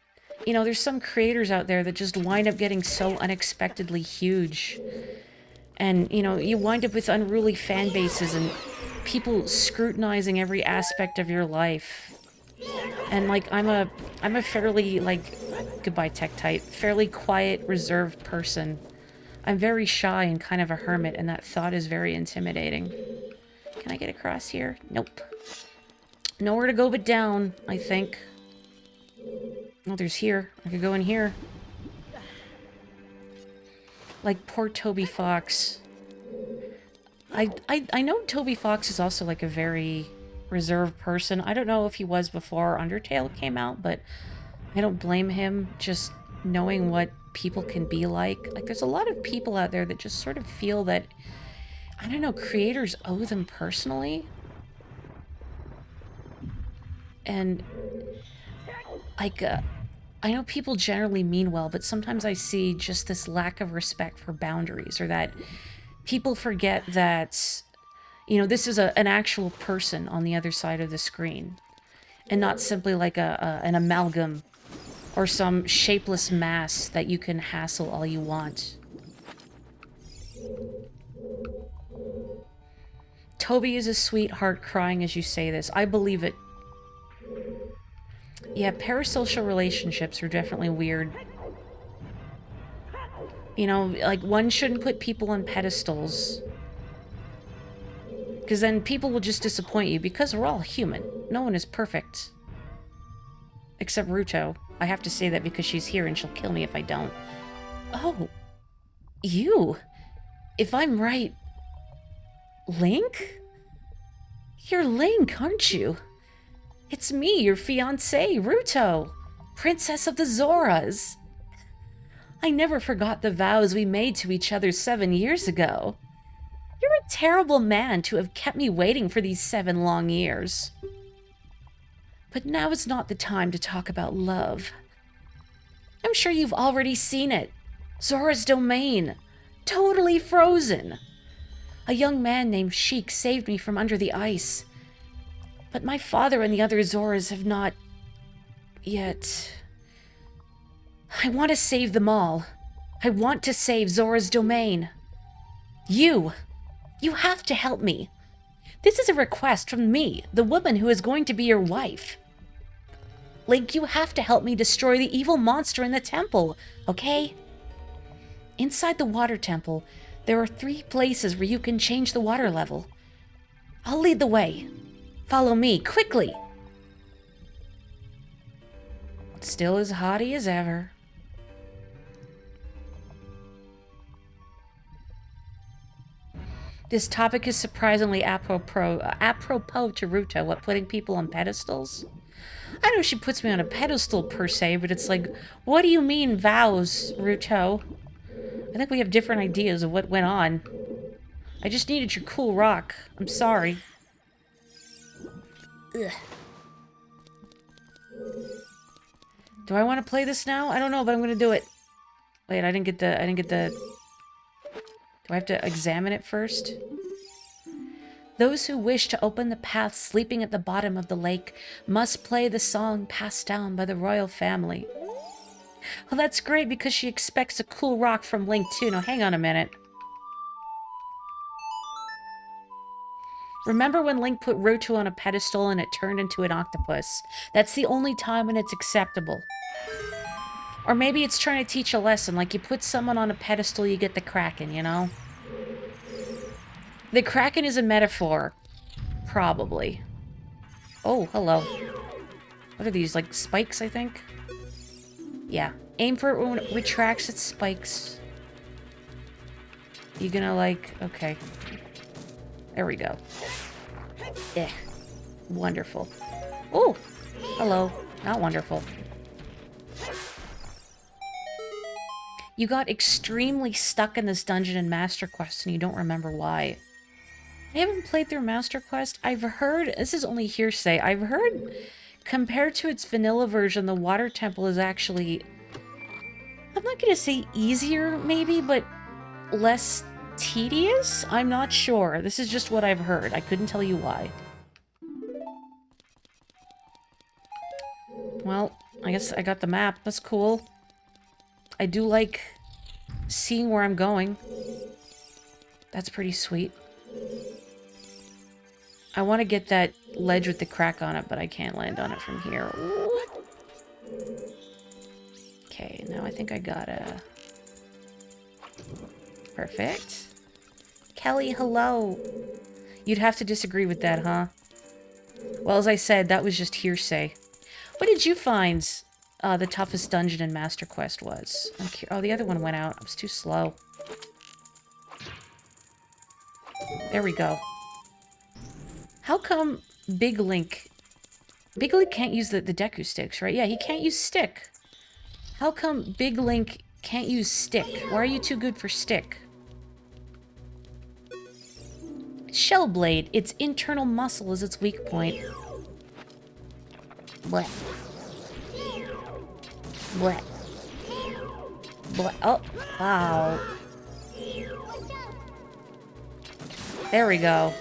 you know, there's some creators out there that just wind up getting so unexpectedly huge. And, you know, you wind up with unruly fan bases and people scrutinizing every aspect of your life. And, like, I'm a fairly, like, goodbye Tektite, fairly quiet, reserved person. I'm very shy and kind of a hermit, and that thought is very intimidating. Can I get across here? Nope. Nowhere to go but down, I think. Oh, there's here. I could go in here. Like, poor Toby Fox. I know Toby Fox is also, like, a very reserved person. I don't know if he was before Undertale came out, but I don't blame him just knowing what people can be like. Like, there's a lot of people out there that just sort of feel that, I don't know, creators owe them personally. And, like, I know people generally mean well, but sometimes I see just this lack of respect for boundaries, or that people forget that, you know, this is an actual person on the other side of the screen, and not simply like an amalgam or some shapeless mass that you can hassle all you want. Toby is a sweetheart crying as you say this. I believe it. Yeah, parasocial relationships are definitely weird. You know, like, one shouldn't put people on pedestals. Because then people will just disappoint you, because we're all human. No one is perfect. Except Ruto. I have to say that because she's here and she'll kill me if I don't. Oh. You. If I'm right... Link? You're Link, aren't you? It's me, your fiancé, Ruto. Princess of the Zoras. I never forgot the vows we made to each other 7 years ago. You're a terrible man to have kept me waiting for these 7 long years. But now is not the time to talk about love. I'm sure you've already seen it. Zora's domain. Totally frozen. A young man named Sheik saved me from under the ice. But my father and the other Zoras have not... yet. I want to save them all. I want to save Zora's domain. You have to help me. This is a request from me, the woman who is going to be your wife. Link, you have to help me destroy the evil monster in the temple, okay? Inside the water temple, there are 3 places where you can change the water level. I'll lead the way. Follow me, quickly. Still as haughty as ever. This topic is surprisingly apropos to Ruto, what, putting people on pedestals? I know she puts me on a pedestal per se, but it's like, what do you mean vows, Ruto? I think we have different ideas of what went on. I just needed your cool rock. I'm sorry. Ugh. Do I want to play this now? I don't know, but I'm going to do it. Wait, I didn't get the... Do I have to examine it first? Those who wish to open the path sleeping at the bottom of the lake must play the song passed down by the royal family. Well, that's great because she expects a cool rock from Link too. Now, hang on a minute. Remember when Link put Roto on a pedestal and it turned into an octopus? That's the only time when it's acceptable. Or maybe it's trying to teach a lesson, like you put someone on a pedestal, you get the Kraken, you know? The Kraken is a metaphor. Probably. Oh, hello. What are these, like spikes, I think? Yeah. Aim for it when it retracts its spikes. You gonna, like... Okay. There we go. Eh. Wonderful. Oh! Hello. Not wonderful. You got extremely stuck in this dungeon in Master Quest and you don't remember why. I haven't played through Master Quest. I've heard... This is only hearsay. I've heard... Compared to its vanilla version, the Water Temple is actually... I'm not going to say easier, maybe, but less tedious? I'm not sure. This is just what I've heard. I couldn't tell you why. Well, I guess I got the map. That's cool. I do like seeing where I'm going. That's pretty sweet. I want to get that ledge with the crack on it, but I can't land on it from here. Ooh. Okay, now I think I gotta... Perfect. Kelly, hello. You'd have to disagree with that, huh? Well, as I said, that was just hearsay. What did you find the toughest dungeon in Master Quest was? Oh, the other one went out. I was too slow. There we go. How come Big Link... Big Link can't use the Deku sticks, right? Yeah, he can't use stick. How come Big Link can't use stick? Why are you too good for stick? Shell Blade. Its internal muscle is its weak point. Blech. Blech. Blech. Oh, wow. There we go.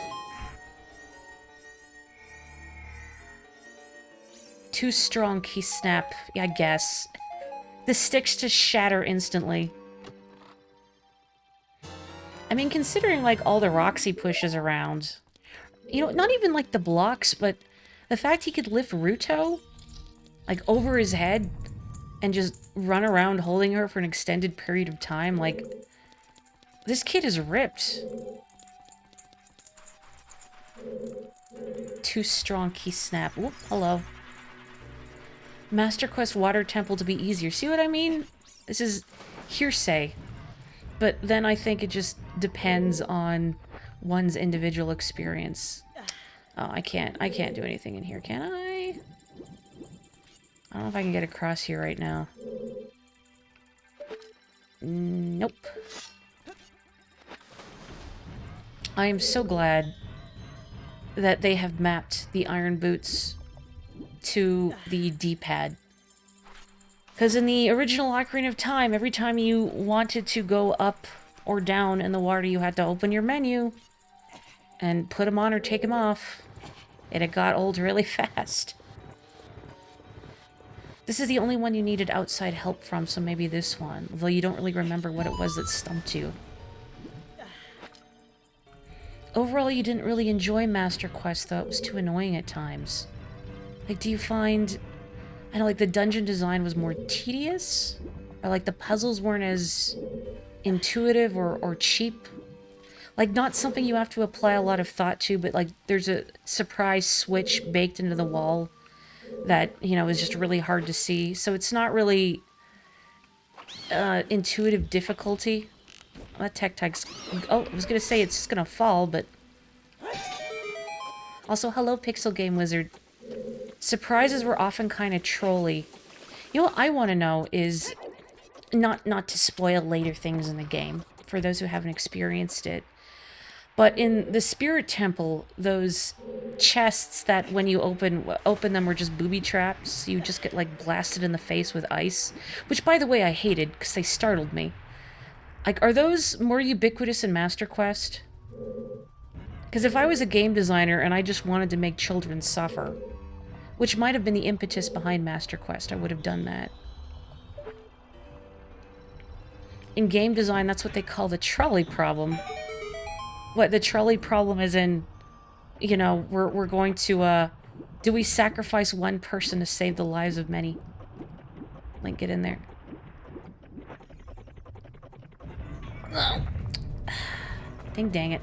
Too strong key snap, I guess. The sticks just shatter instantly. I mean, considering, like, all the rocks he pushes around. You know, not even, like, the blocks, but the fact he could lift Ruto, like, over his head and just run around holding her for an extended period of time, like, this kid is ripped. Too strong key snap. Whoop, hello. Master Quest Water Temple to be easier. See what I mean? This is hearsay. But then I think it just depends on one's individual experience. Oh, I can't do anything in here, can I? I don't know if I can get across here right now. Nope. I am so glad that they have mapped the iron boots to the D-pad. Because in the original Ocarina of Time, every time you wanted to go up or down in the water, you had to open your menu and put them on or take them off. And it got old really fast. This is the only one you needed outside help from, so maybe this one. Although you don't really remember what it was that stumped you. Overall, you didn't really enjoy Master Quest, though. It was too annoying at times. Like, do you find... I know, like, the dungeon design was more tedious? Or, like, the puzzles weren't as intuitive or cheap? Like, not something you have to apply a lot of thought to, but, like, there's a surprise switch baked into the wall that, you know, is just really hard to see. So it's not really intuitive difficulty. That tech-tag's... Oh, I was gonna say it's just gonna fall, but... Also, hello, Pixel Game Wizard. Surprises were often kind of trolly. You know what I want to know is, not to spoil later things in the game, for those who haven't experienced it, But in the Spirit Temple, those chests that when you open them were just booby traps, you just get like blasted in the face with ice, which by the way I hated because they startled me. Like, are those more ubiquitous in Master Quest? Because if I was a game designer and I just wanted to make children suffer, which might have been the impetus behind Master Quest, I would have done that. In game design, that's what they call the trolley problem. What, the trolley problem is in, you know, we're going to, do we sacrifice one person to save the lives of many? Link, get in there. Oh. Dang it.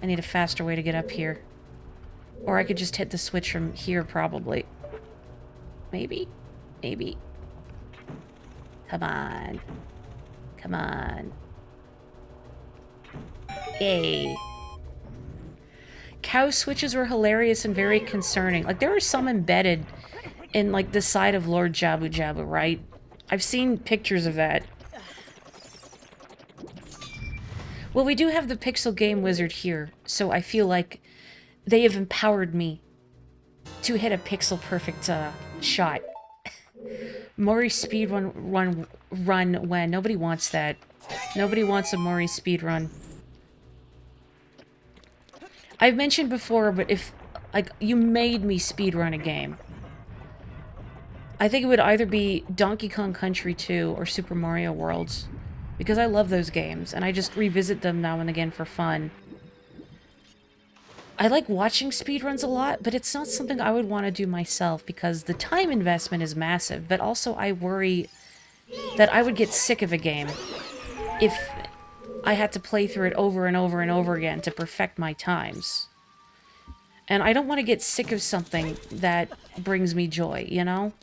I need a faster way to get up here. Or I could just hit the switch from here, probably. Maybe? Maybe. Come on. Come on. Yay. Cow switches were hilarious and very concerning. Like, there are some embedded in, like, the side of Lord Jabu Jabu, right? I've seen pictures of that. Well, we do have the Pixel Game Wizard here, so I feel like they have empowered me to hit a pixel-perfect shot. Mori speedrun run when? Nobody wants that. Nobody wants a Mori speedrun. I've mentioned before, but if, like, you made me speedrun a game, I think it would either be Donkey Kong Country 2 or Super Mario World, because I love those games, and I just revisit them now and again for fun. I like watching speedruns a lot, but it's not something I would want to do myself, because the time investment is massive, but also I worry that I would get sick of a game if I had to play through it over and over and over again to perfect my times. And I don't want to get sick of something that brings me joy, you know?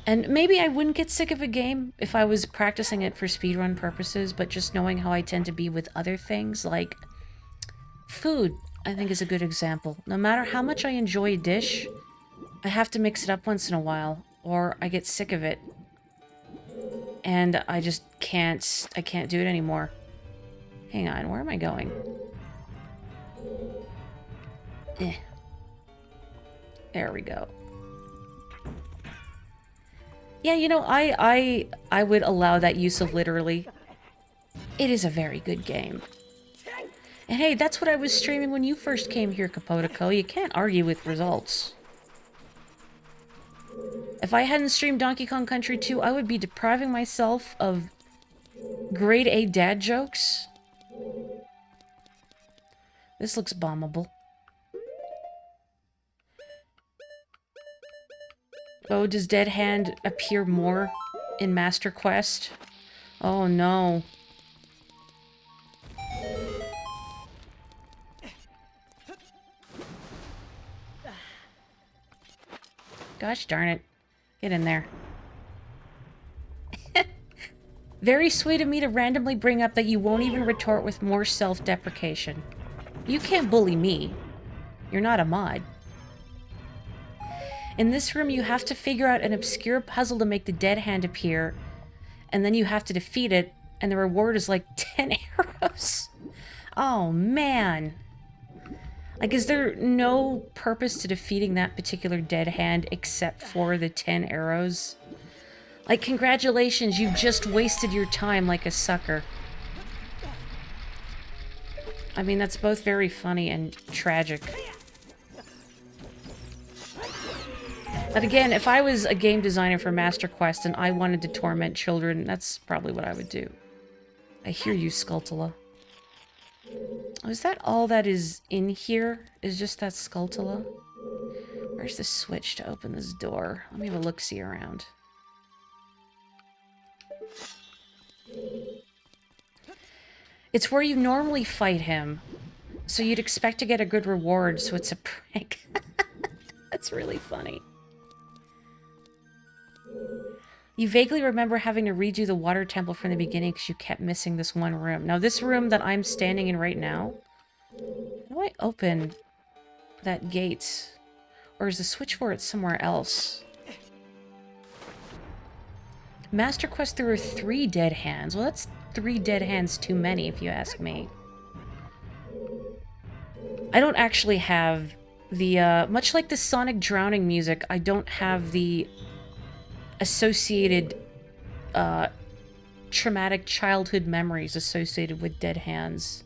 And maybe I wouldn't get sick of a game if I was practicing it for speedrun purposes, but just knowing how I tend to be with other things, like food, I think is a good example. No matter how much I enjoy a dish, I have to mix it up once in a while, or I get sick of it. And I just can't, I can't do it anymore. Hang on, where am I going? There we go. Yeah, you know, I would allow that use of literally. It is a very good game. And hey, that's what I was streaming when you first came here, Capotico. You can't argue with results. If I hadn't streamed Donkey Kong Country 2, I would be depriving myself of grade A dad jokes. This looks bombable. Oh, does Dead Hand appear more in Master Quest? Oh no. Gosh darn it. Get in there. Very sweet of me to randomly bring up that you won't even retort with more self-deprecation. You can't bully me. You're not a mod. In this room, you have to figure out an obscure puzzle to make the dead hand appear, and then you have to defeat it, and the reward is like 10 arrows. Oh, man. Like, is there no purpose to defeating that particular dead hand except for the 10 arrows? Like, congratulations, you've just wasted your time like a sucker. I mean, that's both very funny and tragic. But again, if I was a game designer for Master Quest and I wanted to torment children, that's probably what I would do. I hear you, Skulltula. Oh, is that all that is in here? Is just that Skulltula? Where's the switch to open this door? Let me have a look-see around. It's where you normally fight him, so you'd expect to get a good reward, so it's a prank. That's really funny. You vaguely remember having to redo the water temple from the beginning because you kept missing this one room. Now, this room that I'm standing in right now, how do I open that gate? Or is the switch for it somewhere else? Master Quest, there were 3 dead hands. Well, 3 dead hands too many, if you ask me. I don't actually have the, much like the Sonic drowning music, I don't have the associated, traumatic childhood memories associated with dead hands.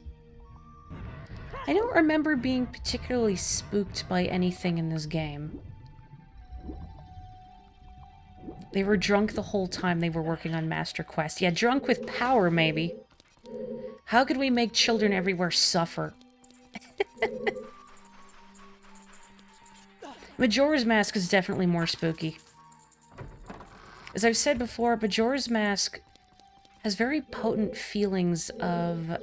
I don't remember being particularly spooked by anything in this game. They were drunk the whole time they were working on Master Quest. Yeah, drunk with power, maybe. How could we make children everywhere suffer? Majora's Mask is definitely more spooky. As I've said before, Majora's Mask has very potent feelings of...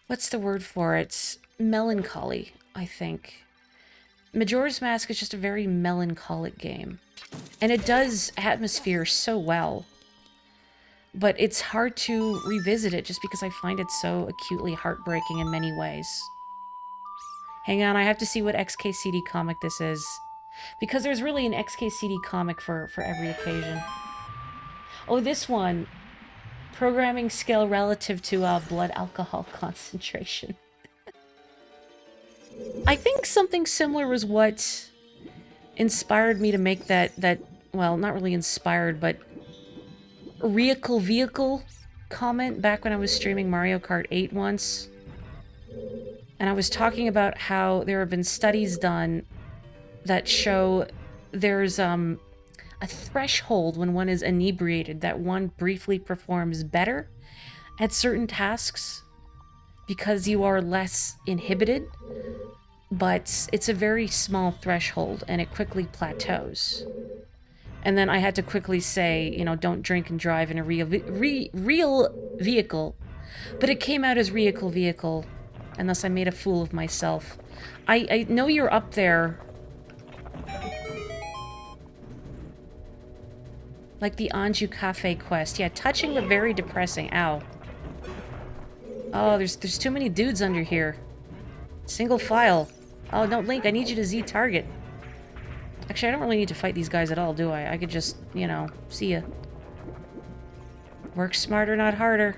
what's the word for it? Melancholy, I think. Majora's Mask is just a very melancholic game. And it does atmosphere so well. But it's hard to revisit it just because I find it so acutely heartbreaking in many ways. Hang on, I have to see what XKCD comic this is. Because there's really an XKCD comic for every occasion. Oh, this one. Programming scale relative to blood alcohol concentration. I think something similar was what inspired me to make that, well, not really inspired, but vehicle comment back when I was streaming Mario Kart 8 once. And I was talking about how there have been studies done that show there's a threshold when one is inebriated that one briefly performs better at certain tasks because you are less inhibited, but it's a very small threshold and it quickly plateaus. And then I had to quickly say, you know, don't drink and drive in a real vehicle. But it came out as vehicle, and thus I made a fool of myself. I know you're up there. Like the Anju Cafe quest. Yeah, touching but very depressing. Ow. Oh, there's too many dudes under here. Single file. Oh, no, Link, I need you to Z target. Actually, I don't really need to fight these guys at all, do I? I could just, you know, see ya. Work smarter, not harder.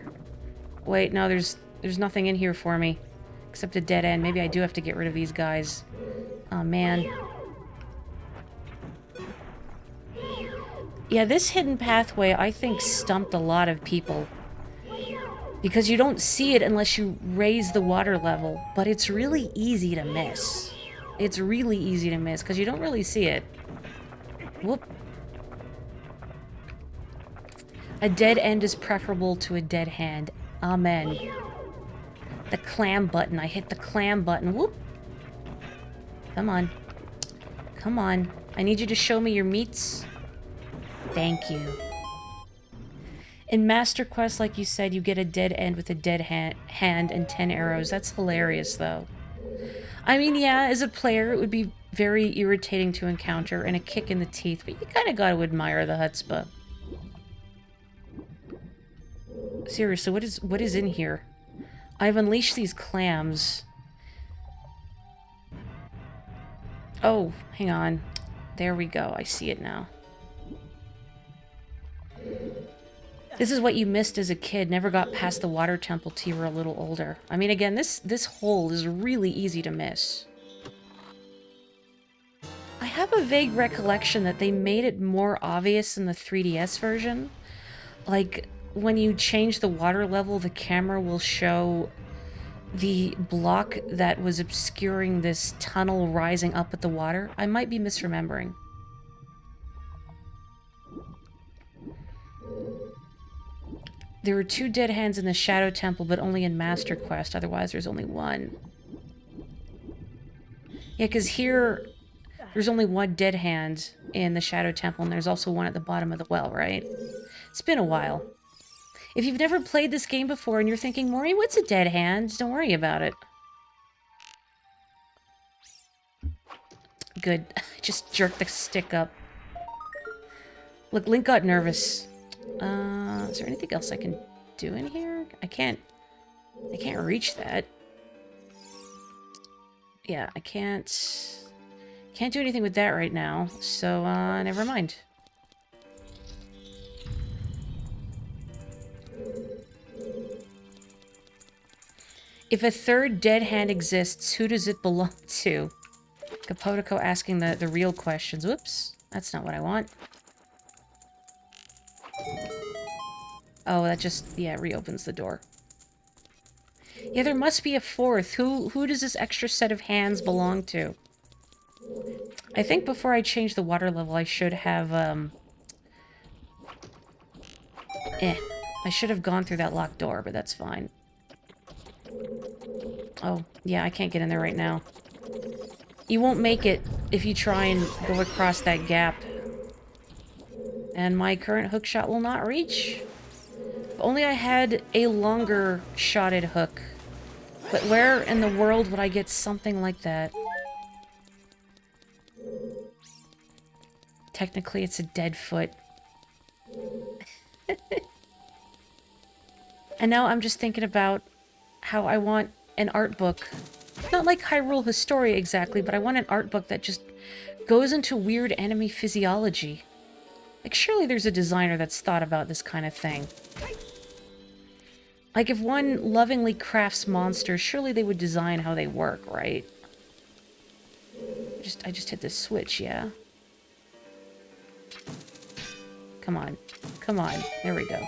Wait, no, there's nothing in here for me. Except a dead end. Maybe I do have to get rid of these guys. Oh, man. Yeah, this hidden pathway, I think, stumped a lot of people. Because you don't see it unless you raise the water level. But it's really easy to miss. It's really easy to miss, because you don't really see it. Whoop. A dead end is preferable to a dead hand. Amen. The clam button. I hit the clam button. Whoop. Come on. Come on. I need you to show me your meats. Thank you. In Master Quest, like you said, you get a dead end with a dead hand and 10 arrows. That's hilarious, though. I mean, yeah, as a player, it would be very irritating to encounter and a kick in the teeth, but you kind of got to admire the chutzpah. Seriously, what is in here? I've unleashed these clams. Oh, hang on. There we go. I see it now. This is what you missed as a kid. Never got past the water temple till you were a little older. I mean, again, this hole is really easy to miss. I have a vague recollection that they made it more obvious in the 3DS version. Like, when you change the water level, the camera will show the block that was obscuring this tunnel rising up at the water. I might be misremembering. There were 2 dead hands in the Shadow Temple, but only in Master Quest. Otherwise, there's only 1. Yeah, because here, there's only 1 dead hand in the Shadow Temple, and there's also 1 at the bottom of the well, right? It's been a while. If you've never played this game before and you're thinking, Maury, what's a dead hand? Don't worry about it. Good. Just jerk the stick up. Look, Link got nervous. Is there anything else I can do in here? I can't reach that. Yeah, I can't do anything with that right now, so, never mind. If a third dead hand exists, who does it belong to? Kapotiko asking the real questions. Whoops. That's not what I want. Oh, that just, yeah, reopens the door. Yeah, there must be a fourth. Who does this extra set of hands belong to? I think before I change the water level, I should have, I should have gone through that locked door, but that's fine. Oh, yeah, I can't get in there right now. You won't make it if you try and go across that gap. And my current hook shot will not reach. If only I had a longer shotted hook. But where in the world would I get something like that? Technically, it's a dead foot. And now I'm just thinking about how I want an art book. Not like Hyrule Historia exactly, but I want an art book that just goes into weird enemy physiology. Like, surely there's a designer that's thought about this kind of thing. Like, if one lovingly crafts monsters, surely they would design how they work, right? I just hit this switch, yeah? Come on. Come on. There we go.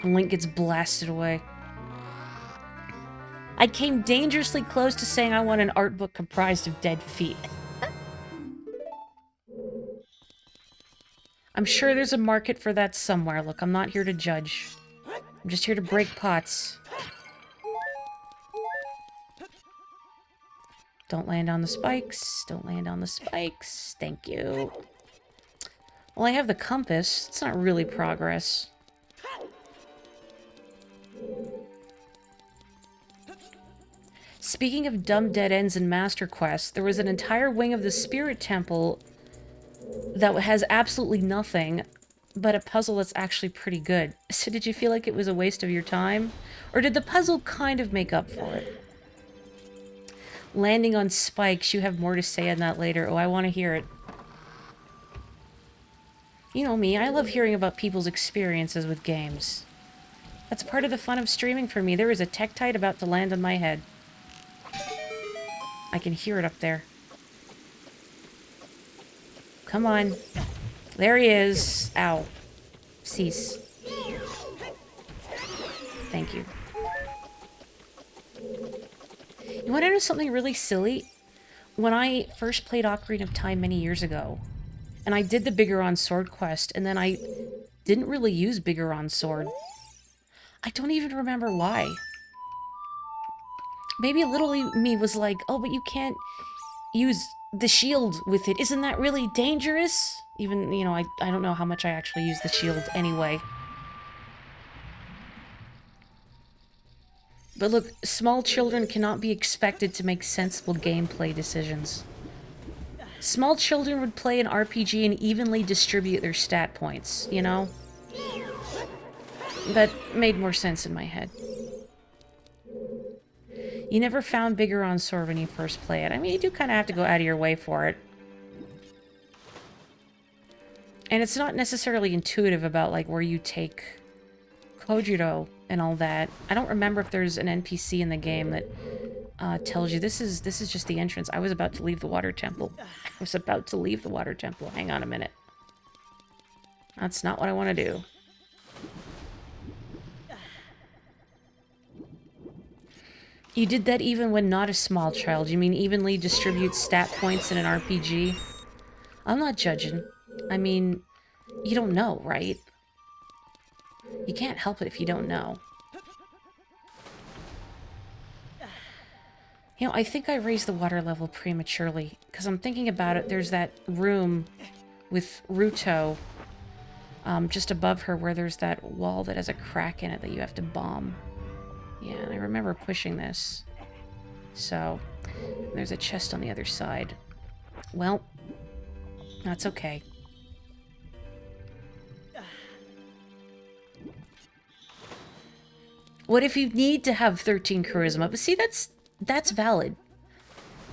And Link gets blasted away. I came dangerously close to saying I want an art book comprised of dead feet. I'm sure there's a market for that somewhere. Look, I'm not here to judge. I'm just here to break pots. Don't land on the spikes. Don't land on the spikes. Thank you. Well, I have the compass. It's not really progress. Speaking of dumb dead ends and master quests, there was an entire wing of the Spirit Temple that has absolutely nothing, but a puzzle that's actually pretty good. So did you feel like it was a waste of your time? Or did the puzzle kind of make up for it? Landing on spikes, you have more to say on that later. Oh, I want to hear it. You know me, I love hearing about people's experiences with games. That's part of the fun of streaming for me. There is a Tektite about to land on my head. I can hear it up there. Come on. There he is. Ow. Cease. Thank you. You want to know something really silly? When I first played Ocarina of Time many years ago, and I did the Bigoron Sword quest, and then I didn't really use Bigoron Sword. I don't even remember why. Maybe a little me was like, oh, but you can't use the shield with it. Isn't that really dangerous? Even, you know, I don't know how much I actually use the shield anyway. But look, small children cannot be expected to make sensible gameplay decisions. Small children would play an RPG and evenly distribute their stat points, you know? That made more sense in my head. You never found Bigoron Sword when you first play it. I mean, you do kind of have to go out of your way for it. And it's not necessarily intuitive about, like, where you take Kojiro and all that. I don't remember if there's an NPC in the game that tells you this is just the entrance. I was about to leave the water temple. I was about to leave the water temple. Hang on a minute. That's not what I want to do. You did that even when not a small child. You mean evenly distribute stat points in an RPG? I'm not judging. I mean, you don't know, right? You can't help it if you don't know. You know, I think I raised the water level prematurely, because I'm thinking about it, there's that room with Ruto just above her where there's that wall that has a crack in it that you have to bomb. Yeah, and I remember pushing this. So, there's a chest on the other side. Well, that's okay. What if you need to have 13 charisma? But see, that's valid.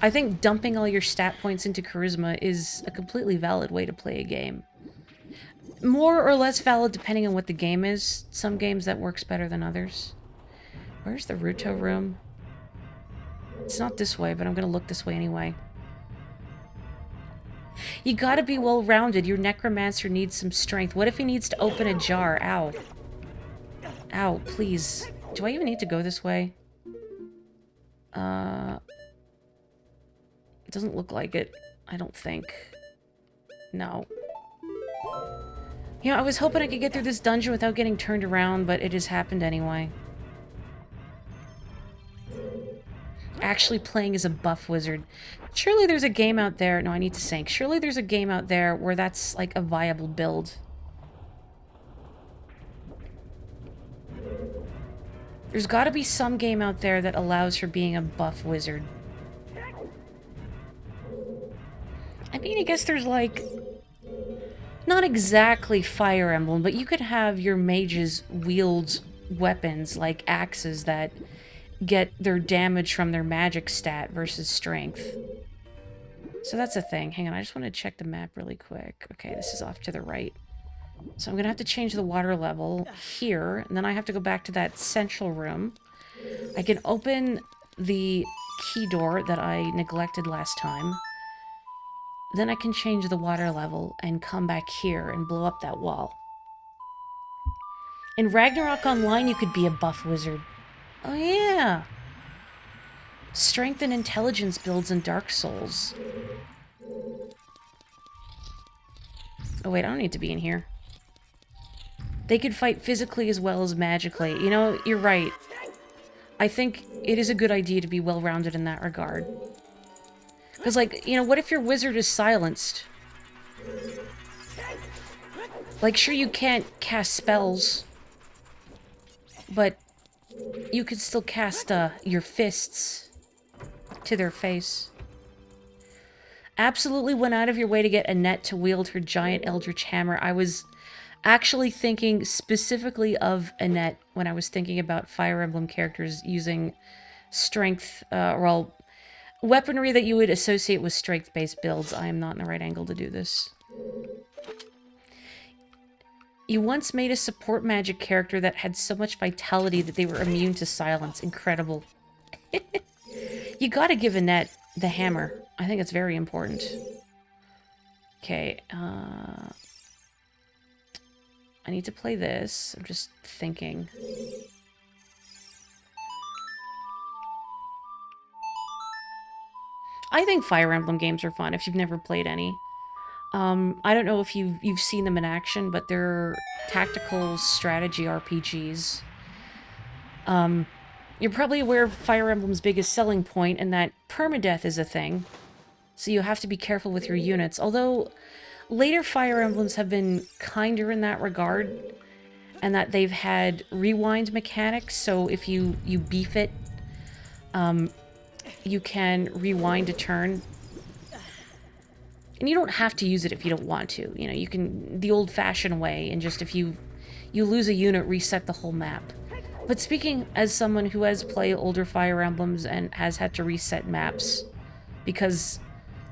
I think dumping all your stat points into charisma is a completely valid way to play a game. more or less valid depending on what the game is. Some games that works better than others. Where's the Ruto room? It's not this way, but I'm gonna look this way anyway. You gotta be well-rounded. Your necromancer needs some strength. What if he needs to open a jar? Ow. Ow, please. Do I even need to go this way? It doesn't look like it. I don't think. No. You know, I was hoping I could get through this dungeon without getting turned around, but it has happened anyway. Actually playing as a buff wizard. Surely there's a game out there... No, I need to sink. Surely there's a game out there where that's, like, a viable build. There's gotta be some game out there that allows for being a buff wizard. I mean, I guess there's, like... Not exactly Fire Emblem, but you could have your mages wield weapons, like axes, that get their damage from their magic stat versus strength. So that's a thing. Hang on, I just want to check the map really quick. Okay, this is off to the right. So I'm going to have to change the water level here, and then I have to go back to that central room. I can open the key door that I neglected last time. Then I can change the water level and come back here and blow up that wall. In Ragnarok Online, you could be a buff wizard. Oh yeah! Strength and intelligence builds in Dark Souls. Oh wait, I don't need to be in here. They could fight physically as well as magically. You know, you're right. I think it is a good idea to be well-rounded in that regard. Because, like, you know, what if your wizard is silenced? Like, sure, you can't cast spells, but you could still cast your fists to their face. Absolutely went out of your way to get Annette to wield her giant eldritch hammer. I was actually thinking specifically of Annette when I was thinking about Fire Emblem characters using strength, well, weaponry that you would associate with strength-based builds. I am not in the right angle to do this. You once made a support magic character that had so much vitality that they were immune to silence. Incredible. You gotta give Annette the hammer. I think it's very important. Okay, I need to play this. I'm just thinking. I think Fire Emblem games are fun if you've never played any. I don't know if you've seen them in action, but they're tactical strategy RPGs. You're probably aware of Fire Emblem's biggest selling point, and that permadeath is a thing. So you have to be careful with your units. Although later Fire Emblems have been kinder in that regard, and that they've had rewind mechanics. So if you beef it, you can rewind a turn. And you don't have to use it if you don't want to. You know, you can the old-fashioned way, and just if you lose a unit, reset the whole map. But speaking as someone who has played older Fire Emblems and has had to reset maps, because,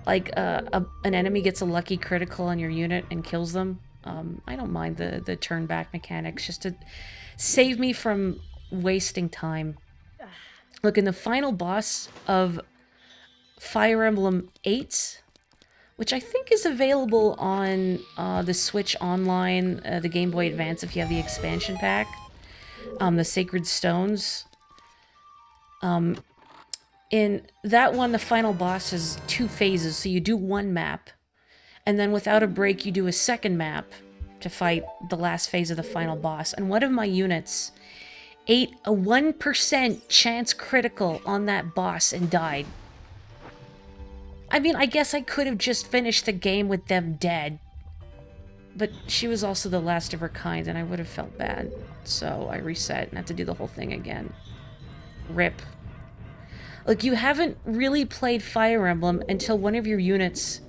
like, an enemy gets a lucky critical on your unit and kills them, I don't mind the turn-back mechanics, just to save me from wasting time. Look, in the final boss of Fire Emblem 8... which I think is available on the Switch Online, the Game Boy Advance if you have the expansion pack. The Sacred Stones. In that one, the final boss has 2 phases, so you do one map, and then without a break you do a second map to fight the last phase of the final boss. And one of my units ate a 1% chance critical on that boss and died. I mean, I guess I could have just finished the game with them dead. But she was also the last of her kind, and I would have felt bad. So I reset and had to do the whole thing again. RIP. Look, you haven't really played Fire Emblem until one of your units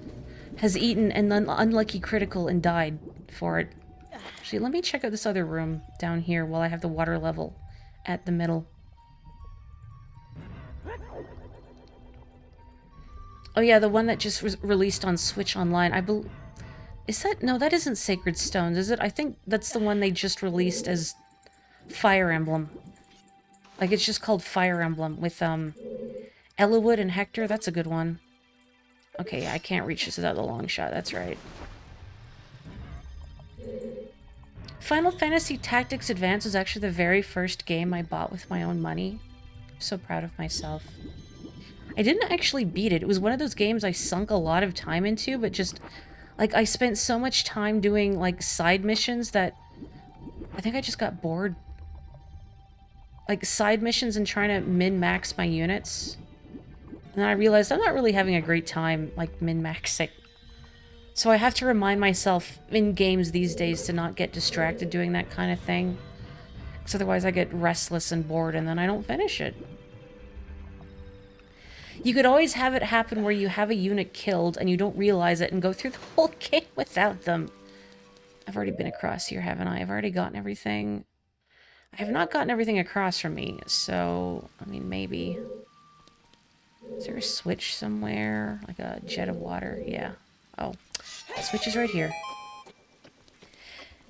has eaten an unlucky critical and died for it. Actually, let me check out this other room down here while I have the water level at the middle. Oh yeah, the one that just was released on Switch Online. Is that... No, that isn't Sacred Stones, is it? I think that's the one they just released as Fire Emblem. Like, it's just called Fire Emblem with, Eliwood and Hector. That's a good one. Okay, I can't reach this without the long shot. That's right. Final Fantasy Tactics Advance was actually the very first game I bought with my own money. I'm so proud of myself. I didn't actually beat it. It was one of those games I sunk a lot of time into, but just, like, I spent so much time doing, like, side missions that I think I just got bored. Like, side missions and trying to min-max my units. And then I realized I'm not really having a great time, like, min-maxing. So I have to remind myself in games these days to not get distracted doing that kind of thing. Because otherwise I get restless and bored and then I don't finish it. You could always have it happen where you have a unit killed and you don't realize it and go through the whole game without them. I've already been across here, haven't I? I've already gotten everything. I have not gotten everything across from me, so, I mean, maybe. Is there a switch somewhere? Like a jet of water? Yeah. Oh. The switch is right here.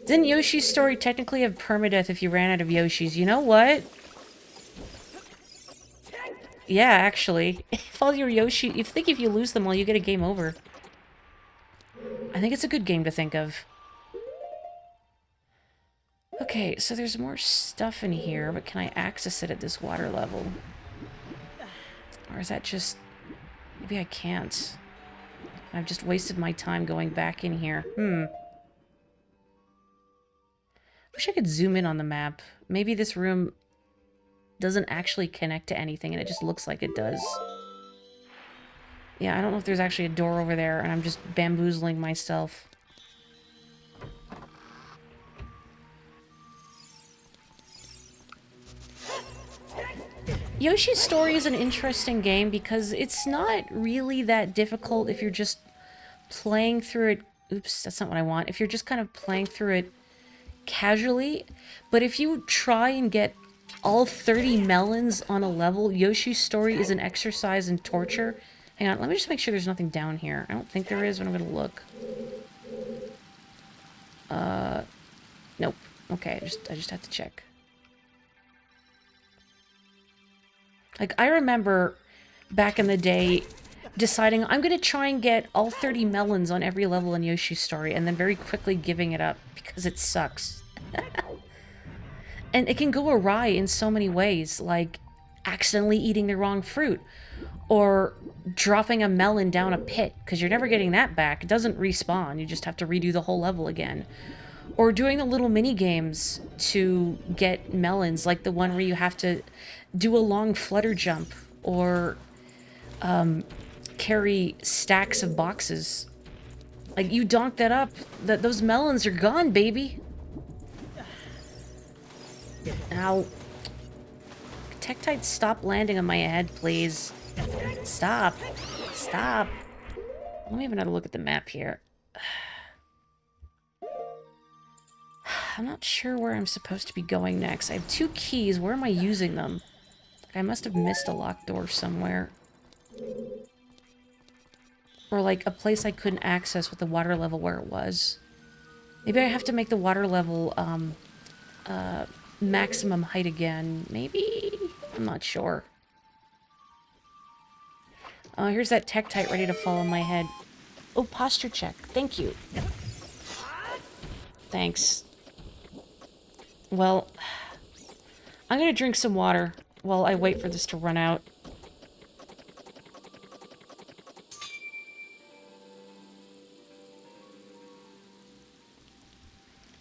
Didn't Yoshi's story technically have permadeath if you ran out of Yoshis? You know what? Yeah, actually. If all your Yoshi... if you lose them all, you get a game over. I think it's a good game to think of. Okay, so there's more stuff in here, but can I access it at this water level? Or is that just... maybe I can't. I've just wasted my time going back in here. Wish I could zoom in on the map. Maybe this room doesn't actually connect to anything and it just looks like it does. Yeah, I don't know if there's actually a door over there and I'm just bamboozling myself. Yoshi's Story is an interesting game because it's not really that difficult if you're just playing through it... Oops, that's not what I want. If you're just kind of playing through it casually, but if you try and get all 30 melons on a level, Yoshi's Story is an exercise in torture. Hang on, let me just make sure there's nothing down here. I don't think there is, but I'm gonna look. Nope. Okay, I just have to check. Like, I remember back in the day deciding I'm gonna try and get all 30 melons on every level in Yoshi's Story, and then very quickly giving it up because it sucks. And it can go awry in so many ways, like accidentally eating the wrong fruit, or dropping a melon down a pit, because you're never getting that back. It doesn't respawn, you just have to redo the whole level again. Or doing the little mini games to get melons, like the one where you have to do a long flutter jump, or carry stacks of boxes. Like, you donk that up, those melons are gone, baby. Ow. Tektite, stop landing on my head, please. Stop. Stop. Let me have another look at the map here. I'm not sure where I'm supposed to be going next. I have 2 keys. Where am I using them? I must have missed a locked door somewhere. Or like a place I couldn't access with the water level where it was. Maybe I have to make the water level maximum height again. Maybe? I'm not sure. Oh, here's that Tektite ready to fall on my head. Oh, posture check. Thank you. Thanks. Well, I'm gonna drink some water while I wait for this to run out.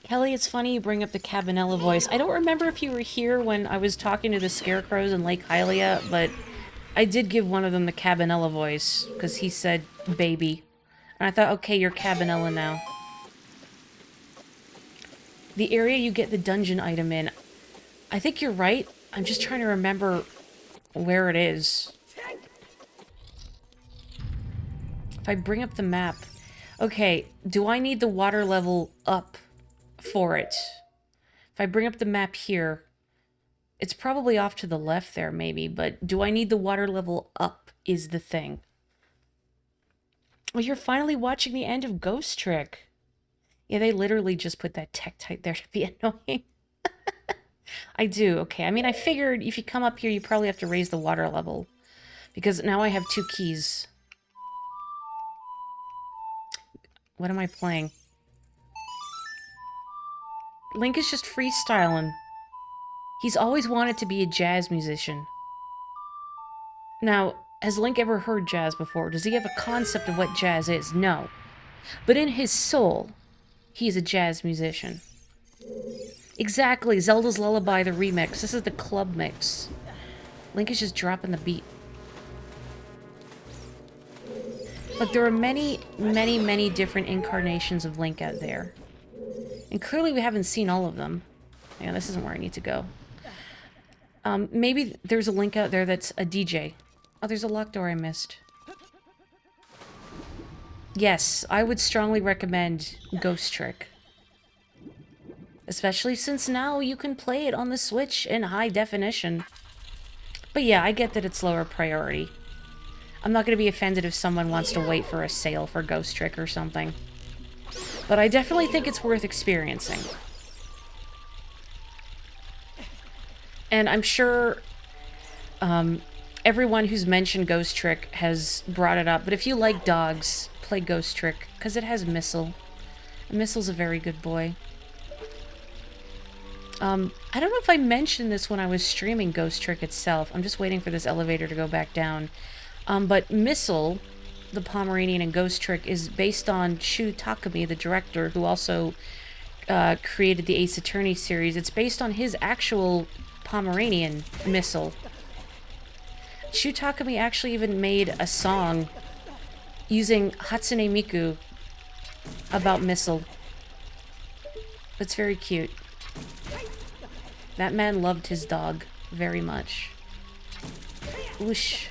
Kelly, it's funny you bring up the Cabanela voice. I don't remember if you were here when I was talking to the scarecrows in Lake Hylia, but I did give one of them the Cabanela voice, because he said, baby. And I thought, okay, you're Cabanela now. The area you get the dungeon item in. I think you're right. I'm just trying to remember where it is. If I bring up the map... Okay, do I need the water level up for it? If I bring up the map here, it's probably off to the left there, maybe, but do I need the water level up is the thing. Well, you're finally watching the end of Ghost Trick. Yeah, they literally just put that Tektite there to be annoying. I do, okay. I mean, I figured if you come up here, you probably have to raise the water level. Because now I have 2 keys. What am I playing? Link is just freestyling. He's always wanted to be a jazz musician. Now, has Link ever heard jazz before? Does he have a concept of what jazz is? No. But in his soul, he's a jazz musician. Exactly, Zelda's Lullaby, the remix. This is the club mix. Link is just dropping the beat. Look, there are many, many, many different incarnations of Link out there. And clearly we haven't seen all of them. Yeah, this isn't where I need to go. Maybe there's a Link out there that's a DJ. Oh, there's a locked door I missed. Yes, I would strongly recommend Ghost Trick. Especially since now you can play it on the Switch in high definition. But yeah, I get that it's lower priority. I'm not going to be offended if someone wants to wait for a sale for Ghost Trick or something. But I definitely think it's worth experiencing. And I'm sure everyone who's mentioned Ghost Trick has brought it up. But if you like dogs, play Ghost Trick, because it has Missile. And Missile's a very good boy. I don't know if I mentioned this when I was streaming Ghost Trick itself. I'm just waiting for this elevator to go back down. But Missile, the Pomeranian in Ghost Trick, is based on Shu Takumi, the director, who also created the Ace Attorney series. It's based on his actual Pomeranian, Missile. Shu Takumi actually even made a song using Hatsune Miku about Missile. It's very cute. That man loved his dog very much. Whoosh.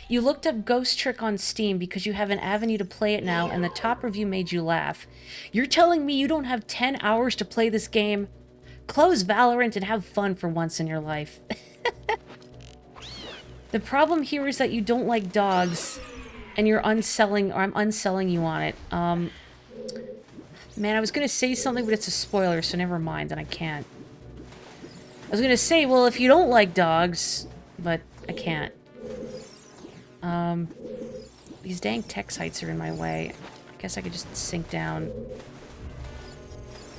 You looked up Ghost Trick on Steam because you have an avenue to play it now, and the top review made you laugh. You're telling me you don't have 10 hours to play this game? Close Valorant and have fun for once in your life. The problem here is that you don't like dogs, and you're unselling, or I'm unselling you on it. Man, I was gonna say something, but it's a spoiler, so never mind, and I can't. I was gonna say, well, if you don't like dogs, but I can't. These dang Texites are in my way. I guess I could just sink down.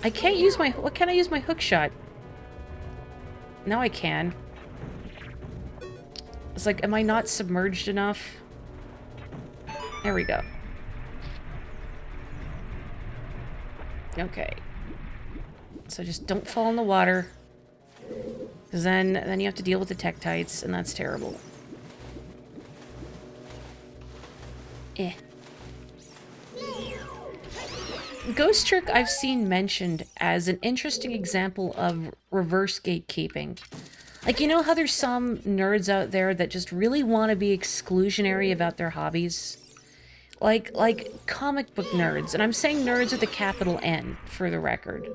I can't use my... What can I use my hook shot? Now I can. It's like, am I not submerged enough? There we go. Okay. So just don't fall in the water. Because then you have to deal with the Tektites, and that's terrible. Eh. Ghost Trick I've seen mentioned as an interesting example of reverse gatekeeping. Like, you know how there's some nerds out there that just really want to be exclusionary about their hobbies? Like comic book nerds. And I'm saying nerds with a capital N, for the record.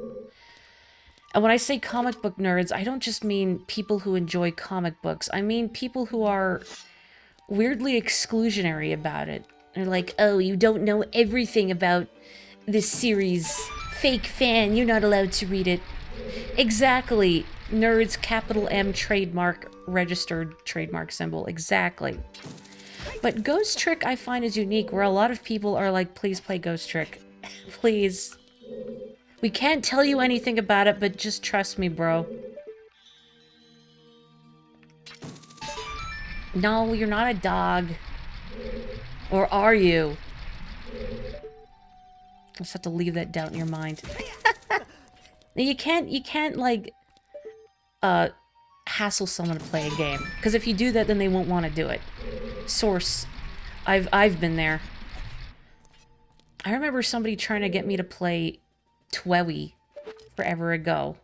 And when I say comic book nerds, I don't just mean people who enjoy comic books. I mean people who are weirdly exclusionary about it. They're like, oh, you don't know everything about this series. Fake fan, you're not allowed to read it. Exactly. Nerds, capital M, trademark, registered trademark symbol. Exactly. But Ghost Trick I find is unique, where a lot of people are like, please play Ghost Trick. Please. We can't tell you anything about it, but just trust me, bro. No, you're not a dog. Or are you? I just have to leave that doubt in your mind. You can't, like, hassle someone to play a game. Because if you do that, then they won't want to do it. Source. I've been there. I remember somebody trying to get me to play Twewy forever ago.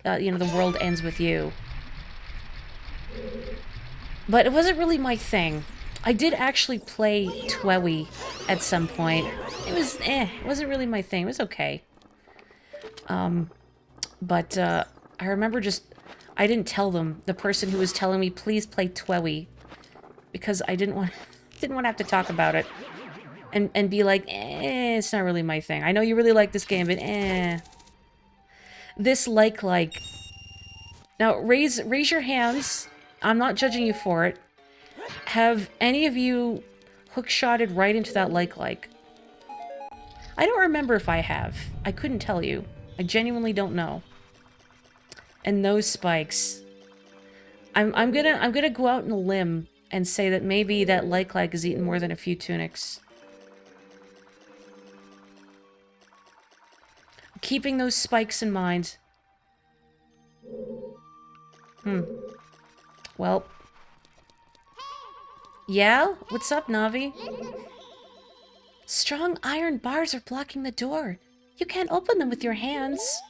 You know, The World Ends With You. But it wasn't really my thing. I did actually play Twewy at some point. It was, it wasn't really my thing. It was okay. But I remember I didn't tell them, the person who was telling me, please play Twewy, because I didn't want didn't want to have to talk about it. And be like, it's not really my thing. I know you really like this game, but This like. Now, raise your hands. I'm not judging you for it. Have any of you hook-shotted right into that like? I don't remember if I have. I couldn't tell you. I genuinely don't know. And those spikes. I'm gonna go out on a limb and say that maybe that like has eaten more than a few tunics. Keeping those spikes in mind. Well. Yeah? What's up, Navi? Strong iron bars are blocking the door. You can't open them with your hands.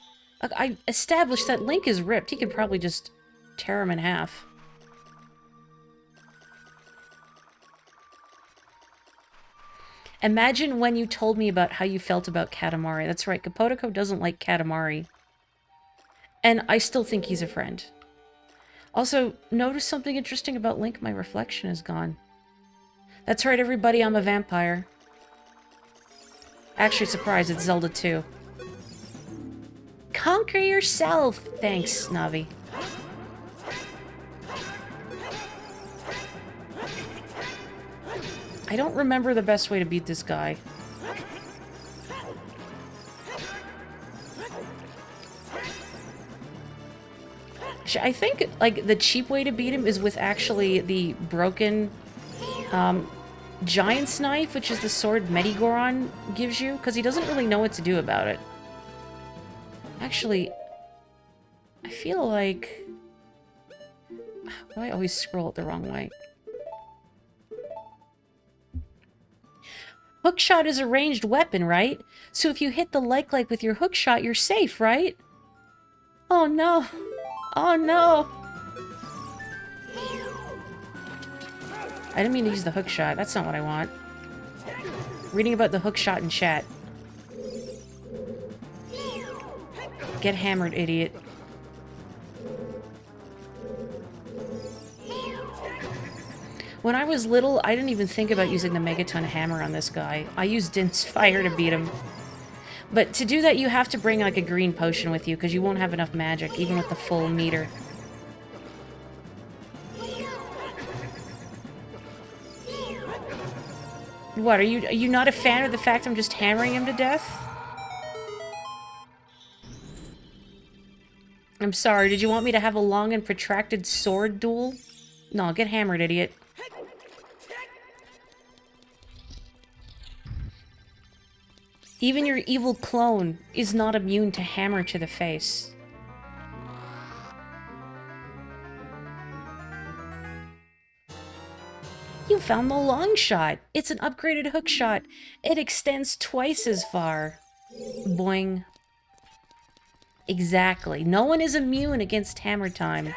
I established that Link is ripped. He could probably just tear him in half. Imagine when you told me about how you felt about Katamari. That's right, Kapotoko doesn't like Katamari. And I still think he's a friend. Also, notice something interesting about Link. My reflection is gone. That's right, everybody, I'm a vampire. Actually, surprise, it's Zelda 2. Conquer yourself! Thanks, Navi. I don't remember the best way to beat this guy. I think, like, the cheap way to beat him is with actually the broken Giant's Knife, which is the sword Medigoron gives you, because he doesn't really know what to do about it. Actually, I feel like... I always scroll it the wrong way. Hookshot is a ranged weapon, right? So if you hit the like with your hookshot, you're safe, right? Oh no. Oh no. I didn't mean to use the hookshot. That's not what I want. Reading about the hookshot in chat. Get hammered, idiot. When I was little, I didn't even think about using the Megaton hammer on this guy. I used Din's Fire to beat him. But to do that, you have to bring, like, a green potion with you, because you won't have enough magic, even with the full meter. What, are you not a fan of the fact I'm just hammering him to death? I'm sorry, did you want me to have a long and protracted sword duel? No, get hammered, idiot. Even your evil clone is not immune to hammer to the face. You found the long shot. It's an upgraded hook shot. It extends twice as far. Boing. Exactly. No one is immune against hammer time.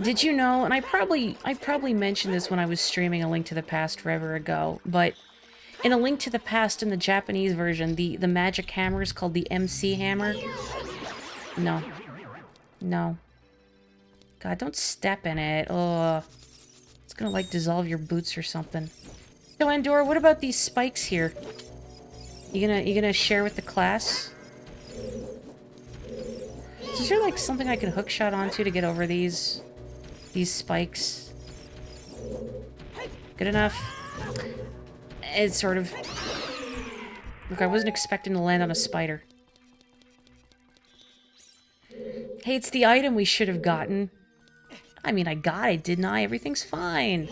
Did you know, and I probably mentioned this when I was streaming A Link to the Past forever ago, but in A Link to the Past in the Japanese version, the magic hammer is called the MC hammer. No. No. God, don't step in it. Oh. It's gonna, like, dissolve your boots or something. So, Andorra, what about these spikes here? You gonna share with the class? Is there, like, something I can hookshot onto to get over these spikes? Good enough. It's sort of... Look, I wasn't expecting to land on a spider. Hey, it's the item we should have gotten. I mean, I got it, didn't I? Everything's fine.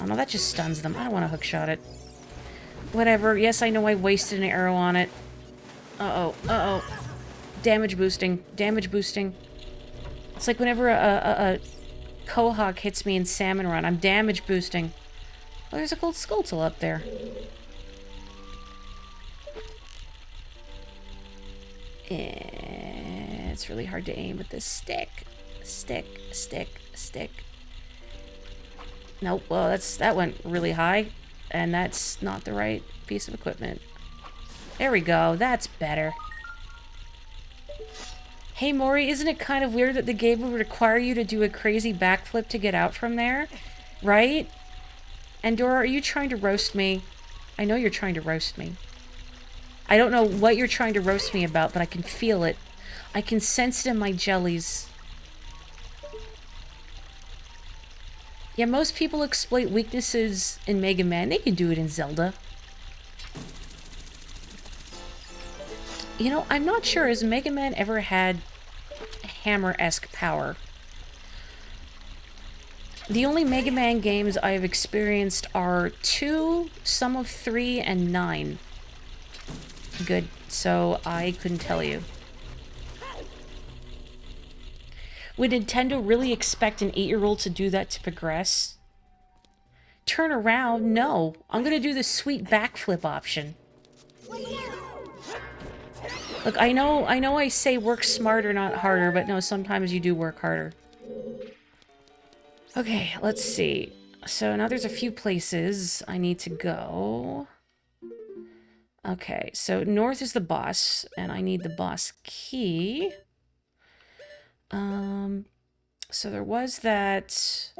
Oh no, that just stuns them. I don't want to hookshot it. Whatever. Yes, I know I wasted an arrow on it. Uh-oh. Uh-oh. Damage boosting. Damage boosting. It's like whenever a Quahog hits me in Salmon Run, I'm damage boosting. Oh, there's a gold Skulltula up there. It's really hard to aim with this stick. Stick. Nope. Well, that went really high, and that's not the right piece of equipment. There we go. That's better. Hey, Maury, isn't it kind of weird that the game would require you to do a crazy backflip to get out from there? Right? And Dora, are you trying to roast me? I know you're trying to roast me. I don't know what you're trying to roast me about, but I can feel it. I can sense it in my jellies. Yeah, most people exploit weaknesses in Mega Man. They can do it in Zelda. You know, I'm not sure. Has Mega Man ever had hammer-esque power? The only Mega Man games I've experienced are 2, some of 3, and 9. Good. So I couldn't tell you. Would Nintendo really expect an 8-year-old to do that to progress? Turn around? No. I'm gonna do the sweet backflip option. Look, I know I say work smarter, not harder, but no, sometimes you do work harder. Okay, let's see. So now there's a few places I need to go. Okay, so north is the boss, and I need the boss key. So there was that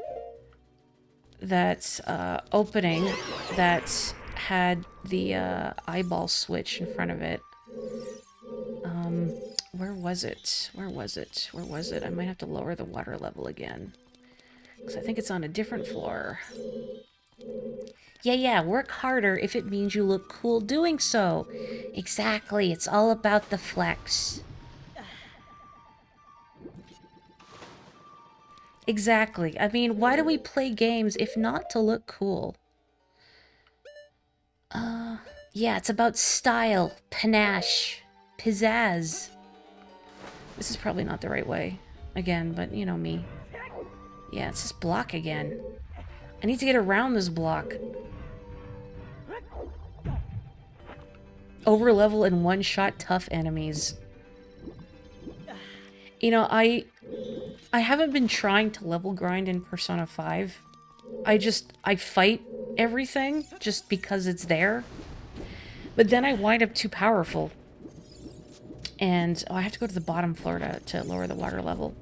opening that had the eyeball switch in front of it. Where was it? Where was it? Where was it? I might have to lower the water level again. Because I think it's on a different floor. Yeah, work harder if it means you look cool doing so. Exactly, it's all about the flex. Exactly. I mean, why do we play games if not to look cool? Yeah, it's about style, panache, pizzazz. This is probably not the right way. Again, but you know me. Yeah, it's this block again. I need to get around this block. Over level and one-shot tough enemies. You know, I haven't been trying to level grind in Persona 5. I fight everything just because it's there. But then I wind up too powerful. And, oh, I have to go to the bottom floor to lower the water level.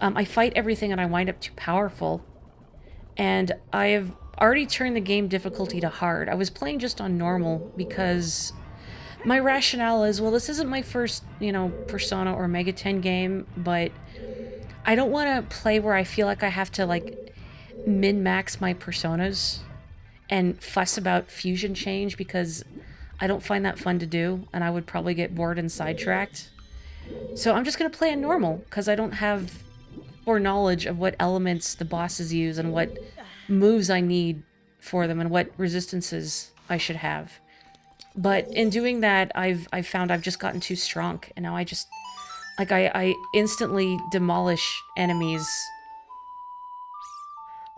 I fight everything and I wind up too powerful. And I have already turned the game difficulty to hard. I was playing just on normal because my rationale is, well, this isn't my first, you know, Persona or Mega 10 game, but I don't want to play where I feel like I have to, like, min-max my Personas and fuss about fusion change because I don't find that fun to do, and I would probably get bored and sidetracked. So I'm just going to play on normal, because I don't have foreknowledge of what elements the bosses use and what moves I need for them and what resistances I should have. But in doing that, I've found I've just gotten too strong, and now I just... Like, I instantly demolish enemies.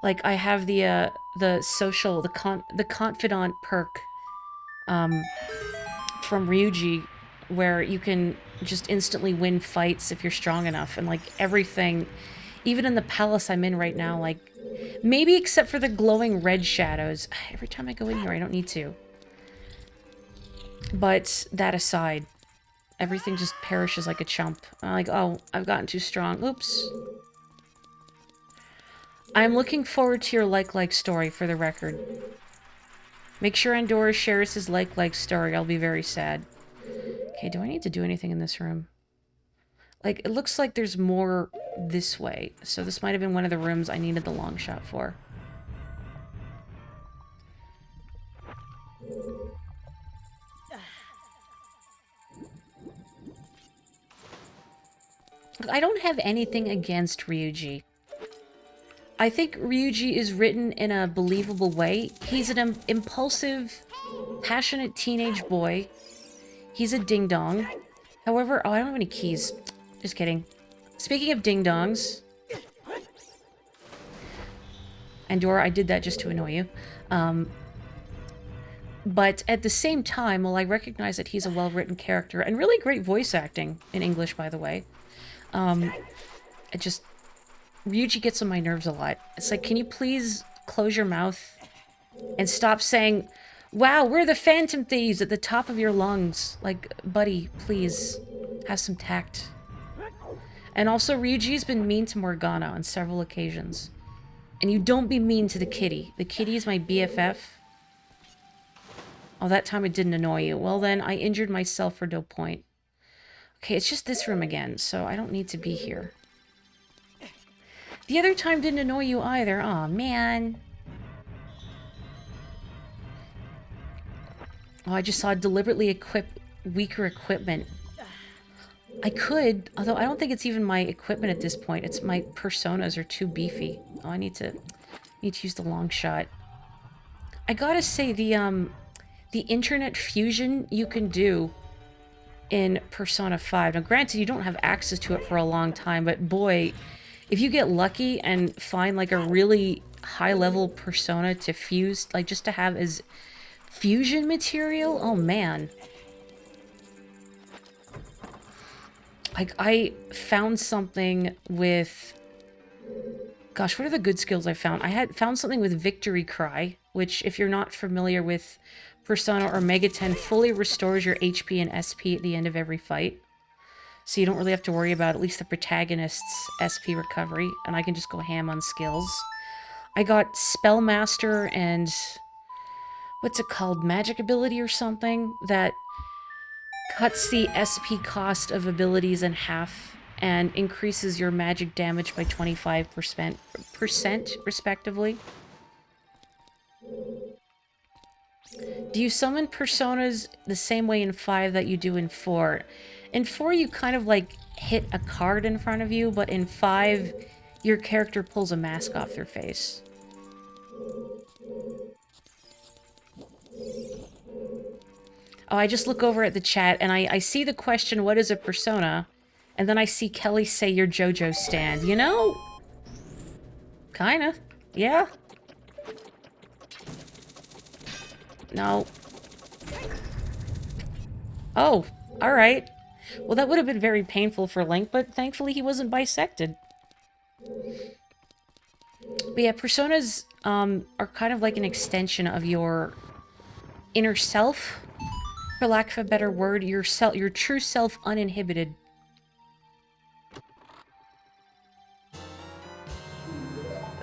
Like, I have the social, the confidant perk, from Ryuji, where you can just instantly win fights if you're strong enough, and, like, everything, even in the palace I'm in right now, like, maybe except for the glowing red shadows. Every time I go in here, I don't need to. But that aside, everything just perishes like a chump. I'm like, oh, I've gotten too strong. Oops. I'm looking forward to your like story, for the record. Make sure Andorra shares his like story. I'll be very sad. Okay, do I need to do anything in this room? Like, it looks like there's more this way. So this might have been one of the rooms I needed the long shot for. Look, I don't have anything against Ryuji. I think Ryuji is written in a believable way. He's an impulsive, passionate teenage boy. He's a ding-dong. However, oh, I don't have any keys. Just kidding. Speaking of ding-dongs... Andorra, I did that just to annoy you. But at the same time, while I recognize that he's a well-written character, and really great voice acting in English, by the way, it just... Ryuji gets on my nerves a lot. It's like, can you please close your mouth and stop saying, wow, we're the Phantom Thieves at the top of your lungs. Like, buddy, please, have some tact. And also, Ryuji's been mean to Morgana on several occasions. And you don't be mean to the kitty. The kitty is my BFF. Oh, that time it didn't annoy you. Well then, I injured myself for no point. Okay, it's just this room again, so I don't need to be here. The other time didn't annoy you either. Aw, man. Oh, I just saw deliberately equip weaker equipment. I could, although I don't think it's even my equipment at this point. It's my personas are too beefy. Oh, I need to use the long shot. I gotta say, the internet fusion you can do in Persona 5. Now, granted, you don't have access to it for a long time, but boy, if you get lucky and find, like, a really high-level persona to fuse, like, just to have as fusion material, oh, man. Like, I found something with... Gosh, what are the good skills I found? I had found something with Victory Cry, which, if you're not familiar with Persona or Mega 10, fully restores your HP and SP at the end of every fight. So you don't really have to worry about at least the protagonist's SP recovery, and I can just go ham on skills. I got Spellmaster and... what's it called? Magic ability or something? That cuts the SP cost of abilities in half and increases your magic damage by 25% respectively. Do you summon personas the same way in 5 that you do in 4? In 4, you kind of, like, hit a card in front of you, but in 5, your character pulls a mask off their face. Oh, I just look over at the chat, and I see the question, what is a persona? And then I see Kelly say your JoJo stand. You know? Kinda. Yeah. No. Oh, alright. Well, that would have been very painful for Link, but thankfully he wasn't bisected. But yeah, personas are kind of like an extension of your inner self, for lack of a better word, your true self uninhibited.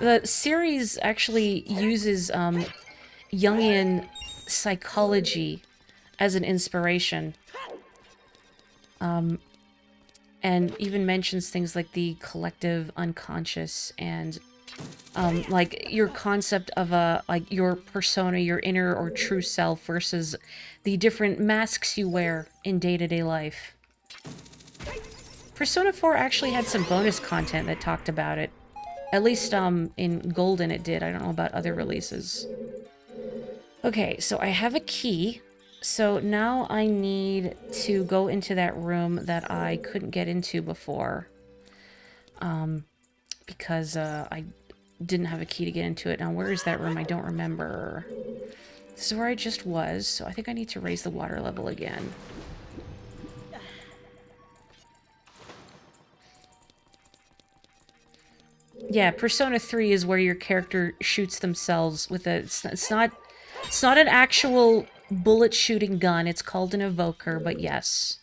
The series actually uses Jungian psychology as an inspiration. And even mentions things like the collective unconscious and like your concept of like your persona, your inner or true self versus the different masks you wear in day-to-day life. Persona 4 actually had some bonus content that talked about it. At least in Golden it did. I don't know about other releases. Okay, so I have a key. So now I need to go into that room that I couldn't get into before. Because I didn't have a key to get into it. Now, where is that room? I don't remember. This is where I just was, so I think I need to raise the water level again. Yeah, Persona 3 is where your character shoots themselves with a... It's not an actual bullet-shooting gun. It's called an evoker, but yes.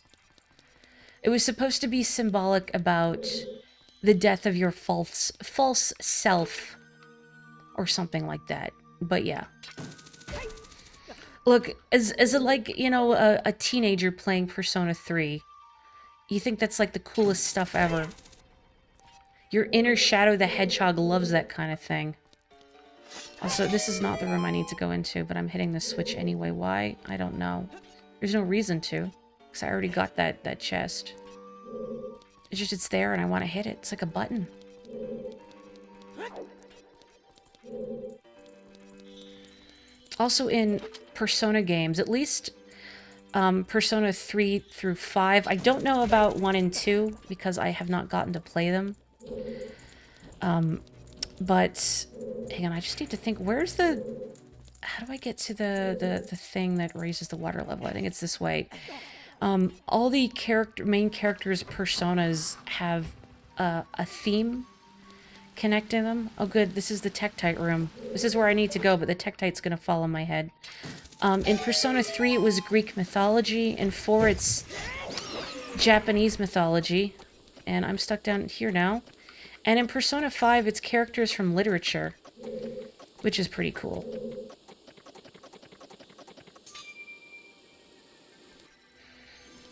It was supposed to be symbolic about the death of your false self. Or something like that. But yeah. Look, as a, like, you know, a teenager playing Persona 3, you think that's, like, the coolest stuff ever. Your inner Shadow the Hedgehog loves that kind of thing. Also, this is not the room I need to go into, but I'm hitting the switch anyway. Why? I don't know. There's no reason to, because I already got that chest. It's just, it's there and I want to hit it. It's like a button. Also in Persona games, at least Persona 3 through 5. I don't know about 1 and 2 because I have not gotten to play them. But hang on, I just need to think, where's the... How do I get to the thing that raises the water level? I think it's this way. All the main characters' personas have a theme connecting them. Oh good, this is the Tektite room. This is where I need to go, but the Tektite's gonna fall on my head. In Persona 3 it was Greek mythology, in 4 it's Japanese mythology. and I'm stuck down here now. And in Persona 5, it's characters from literature, which is pretty cool.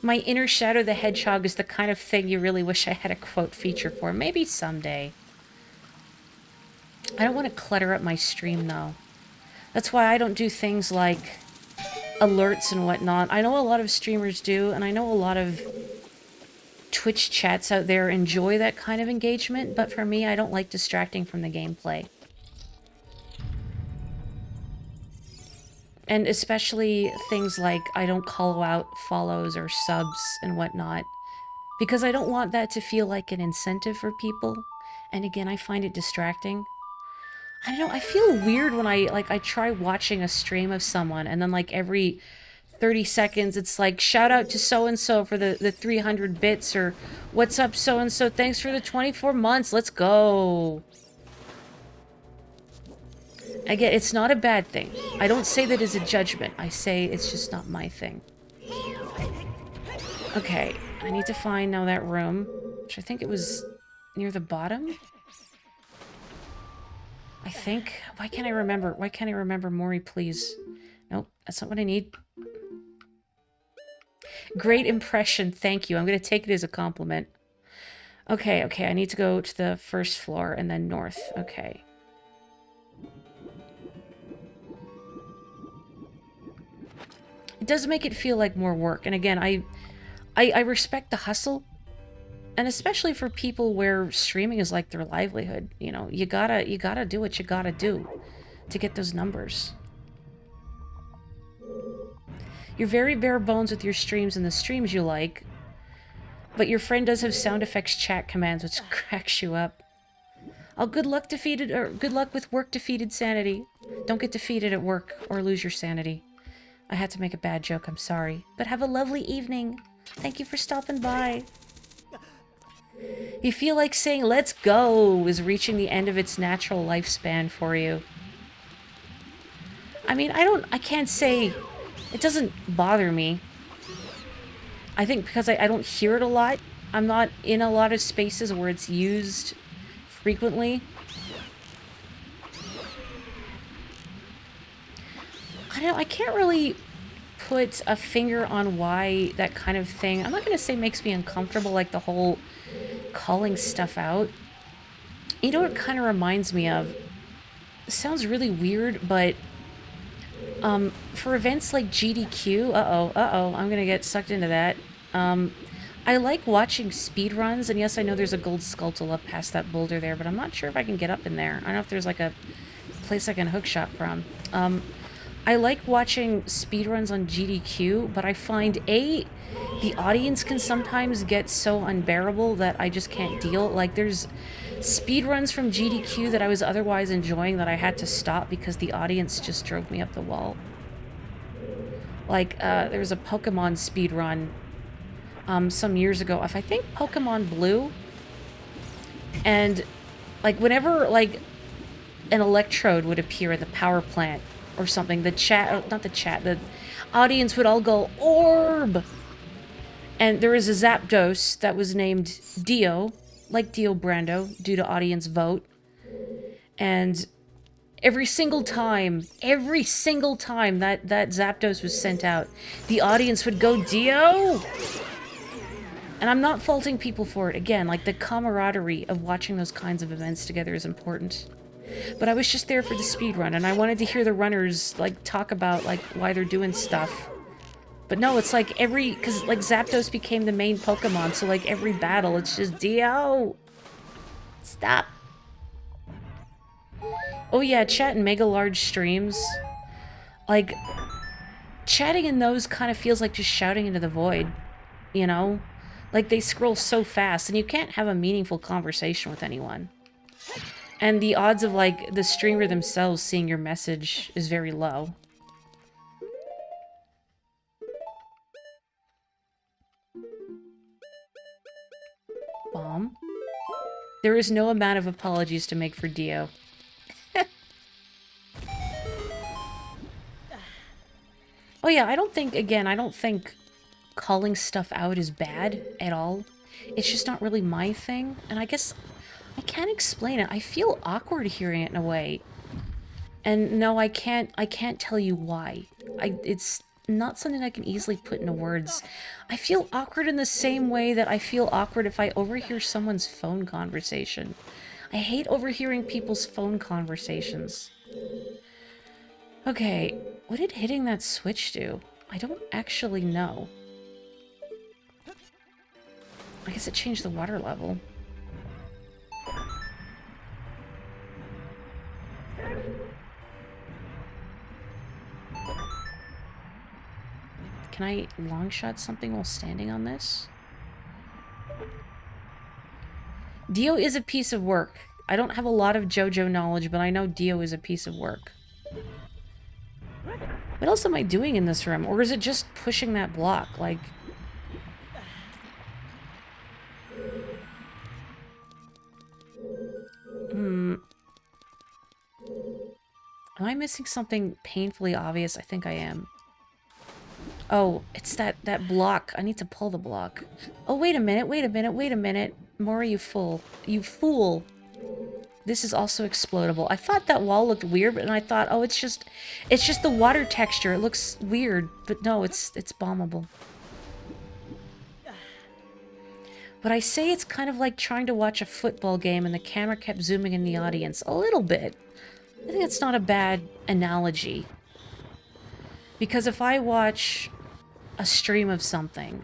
My inner Shadow the Hedgehog is the kind of thing you really wish I had a quote feature for. Maybe someday. I don't want to clutter up my stream, though. That's why I don't do things like alerts and whatnot. I know a lot of streamers do, and I know a lot of Twitch chats out there enjoy that kind of engagement, but for me, I don't like distracting from the gameplay. And especially things like I don't call out follows or subs and whatnot, because I don't want that to feel like an incentive for people. And again, I find it distracting. I don't know, I feel weird when I try watching a stream of someone and then like every 30 seconds it's like shout out to so-and-so for the 300 bits, or what's up so-and-so, thanks for the 24 months, let's go. Again, it's not a bad thing. I don't say that as a judgment. I say it's just not my thing. Okay, I need to find now that room, which I think it was near the bottom. I think. Why can't I remember? Why can't I remember? Mori, please. Nope, that's not what I need. Great impression, thank you. I'm going to take it as a compliment. Okay, I need to go to the first floor and then north. Okay. It does make it feel like more work. And again, I respect the hustle. And especially for people where streaming is like their livelihood, you know, you gotta do what you gotta do to get those numbers. You're very bare bones with your streams and the streams you like, but your friend does have sound effects chat commands, which cracks you up. Oh, good luck with work defeated sanity. Don't get defeated at work or lose your sanity. I had to make a bad joke, I'm sorry. But have a lovely evening. Thank you for stopping by. You feel like saying, let's go, is reaching the end of its natural lifespan for you. I mean, I can't say, it doesn't bother me. I think because I don't hear it a lot. I'm not in a lot of spaces where it's used frequently. I don't know, I can't really put a finger on why that kind of thing, I'm not going to say makes me uncomfortable, like the whole calling stuff out. You know what it kind of reminds me of? It sounds really weird, but for events like GDQ, I'm gonna get sucked into that. I like watching speedruns, and yes, I know there's a gold skull up past that boulder there, but I'm not sure if I can get up in there. I don't know if there's like a place I can hookshot from. I like watching speedruns on GDQ, but I find the audience can sometimes get so unbearable that I just can't deal. Like, there's speedruns from GDQ that I was otherwise enjoying that I had to stop because the audience just drove me up the wall. Like, there was a Pokemon speedrun some years ago. If I think Pokemon Blue, and like whenever like an electrode would appear at the power plant or something, the audience would all go, orb! And there was a Zapdos that was named Dio, like Dio Brando, due to audience vote. And every single time that Zapdos was sent out, the audience would go, Dio! And I'm not faulting people for it. Again, like, the camaraderie of watching those kinds of events together is important. But I was just there for the speedrun, and I wanted to hear the runners, like, talk about, like, why they're doing stuff. But no, it's like because, like, Zapdos became the main Pokemon, so, like, every battle, it's just, Dio! Stop! Oh yeah, chat in mega large streams. Like, chatting in those kind of feels like just shouting into the void, you know? Like, they scroll so fast, and you can't have a meaningful conversation with anyone. And the odds of, like, the streamer themselves seeing your message is very low. Bomb. There is no amount of apologies to make for Dio. Oh yeah, I don't think calling stuff out is bad at all. It's just not really my thing. And I guess I can't explain it. I feel awkward hearing it in a way. And no, I can't tell you why. It's not something I can easily put into words. I feel awkward in the same way that I feel awkward if I overhear someone's phone conversation. I hate overhearing people's phone conversations. Okay, what did hitting that switch do? I don't actually know. I guess it changed the water level. Can I long shot something while standing on this? Dio is a piece of work. I don't have a lot of JoJo knowledge, but I know Dio is a piece of work. What else am I doing in this room? Or is it just pushing that block? Like... Am I missing something painfully obvious? I think I am. Oh, it's that block. I need to pull the block. Oh, wait a minute, wait a minute, wait a minute. Mori, you fool. You fool. This is also explodable. I thought that wall looked weird, but then I thought, oh, it's just the water texture. It looks weird, but no, it's bombable. But I say it's kind of like trying to watch a football game and the camera kept zooming in the audience. A little bit. I think it's not a bad analogy. Because if I watch a stream of something,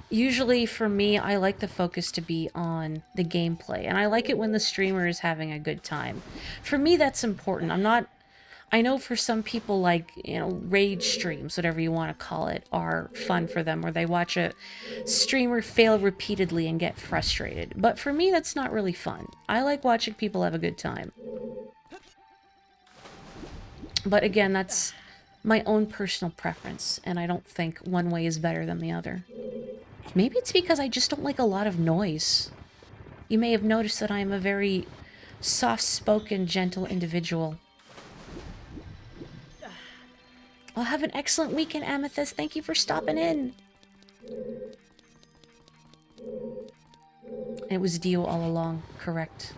usually for me, I like the focus to be on the gameplay. And I like it when the streamer is having a good time. For me, that's important. I know for some people, like, you know, rage streams, whatever you want to call it, are fun for them, where they watch a streamer fail repeatedly and get frustrated. But for me, that's not really fun. I like watching people have a good time. But again, that's my own personal preference, and I don't think one way is better than the other. Maybe it's because I just don't like a lot of noise. You may have noticed that I am a very soft-spoken, gentle individual. Well, have an excellent weekend, Amethyst. Thank you for stopping in. It was Dio all along, correct.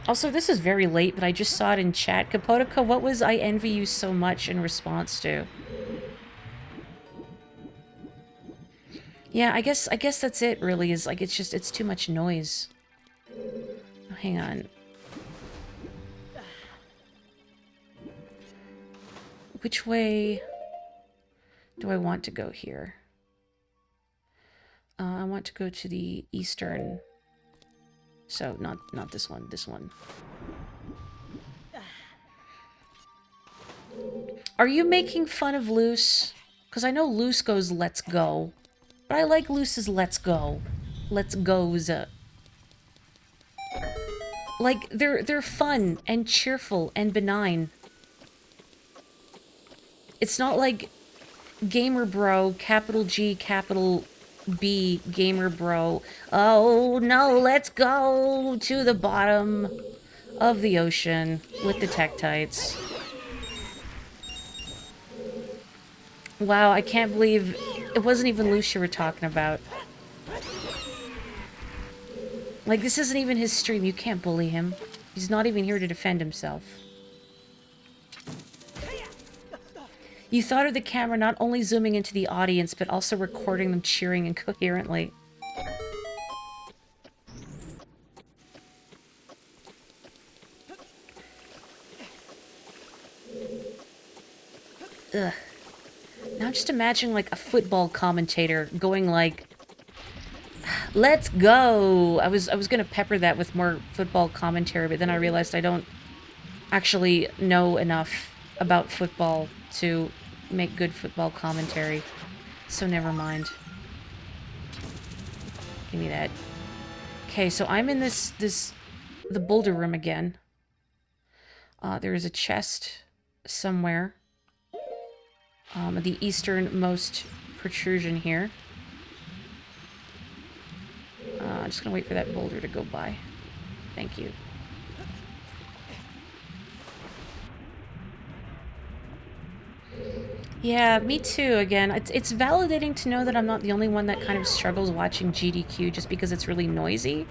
Also, this is very late, but I just saw it in chat. Kapotica, what was I envy you so much in response to? Yeah, I guess that's it, really, is like, it's too much noise. Oh, hang on. Which way do I want to go here? I want to go to the eastern... So, not this one, this one. Are you making fun of Luce? Because I know Luce goes, let's go. But I like Luce's let's go. Let's goes. Like, they're fun and cheerful and benign. It's not like Gamer Bro, capital G, capital B, Gamer Bro. Oh no, let's go to the bottom of the ocean with the Tektites. Wow, I can't believe it wasn't even Luce you were talking about. Like, this isn't even his stream. You can't bully him. He's not even here to defend himself. You thought of the camera not only zooming into the audience, but also recording them cheering incoherently. Ugh. Now just imagine, like, a football commentator going like, let's go! I was gonna pepper that with more football commentary, but then I realized I don't actually know enough about football to make good football commentary. So never mind. Give me that. Okay, so I'm in the boulder room again. There is a chest somewhere. The easternmost protrusion here. I'm just gonna wait for that boulder to go by. Thank you. Yeah, me too. Again, it's validating to know that I'm not the only one that kind of struggles watching GDQ just because it's really noisy.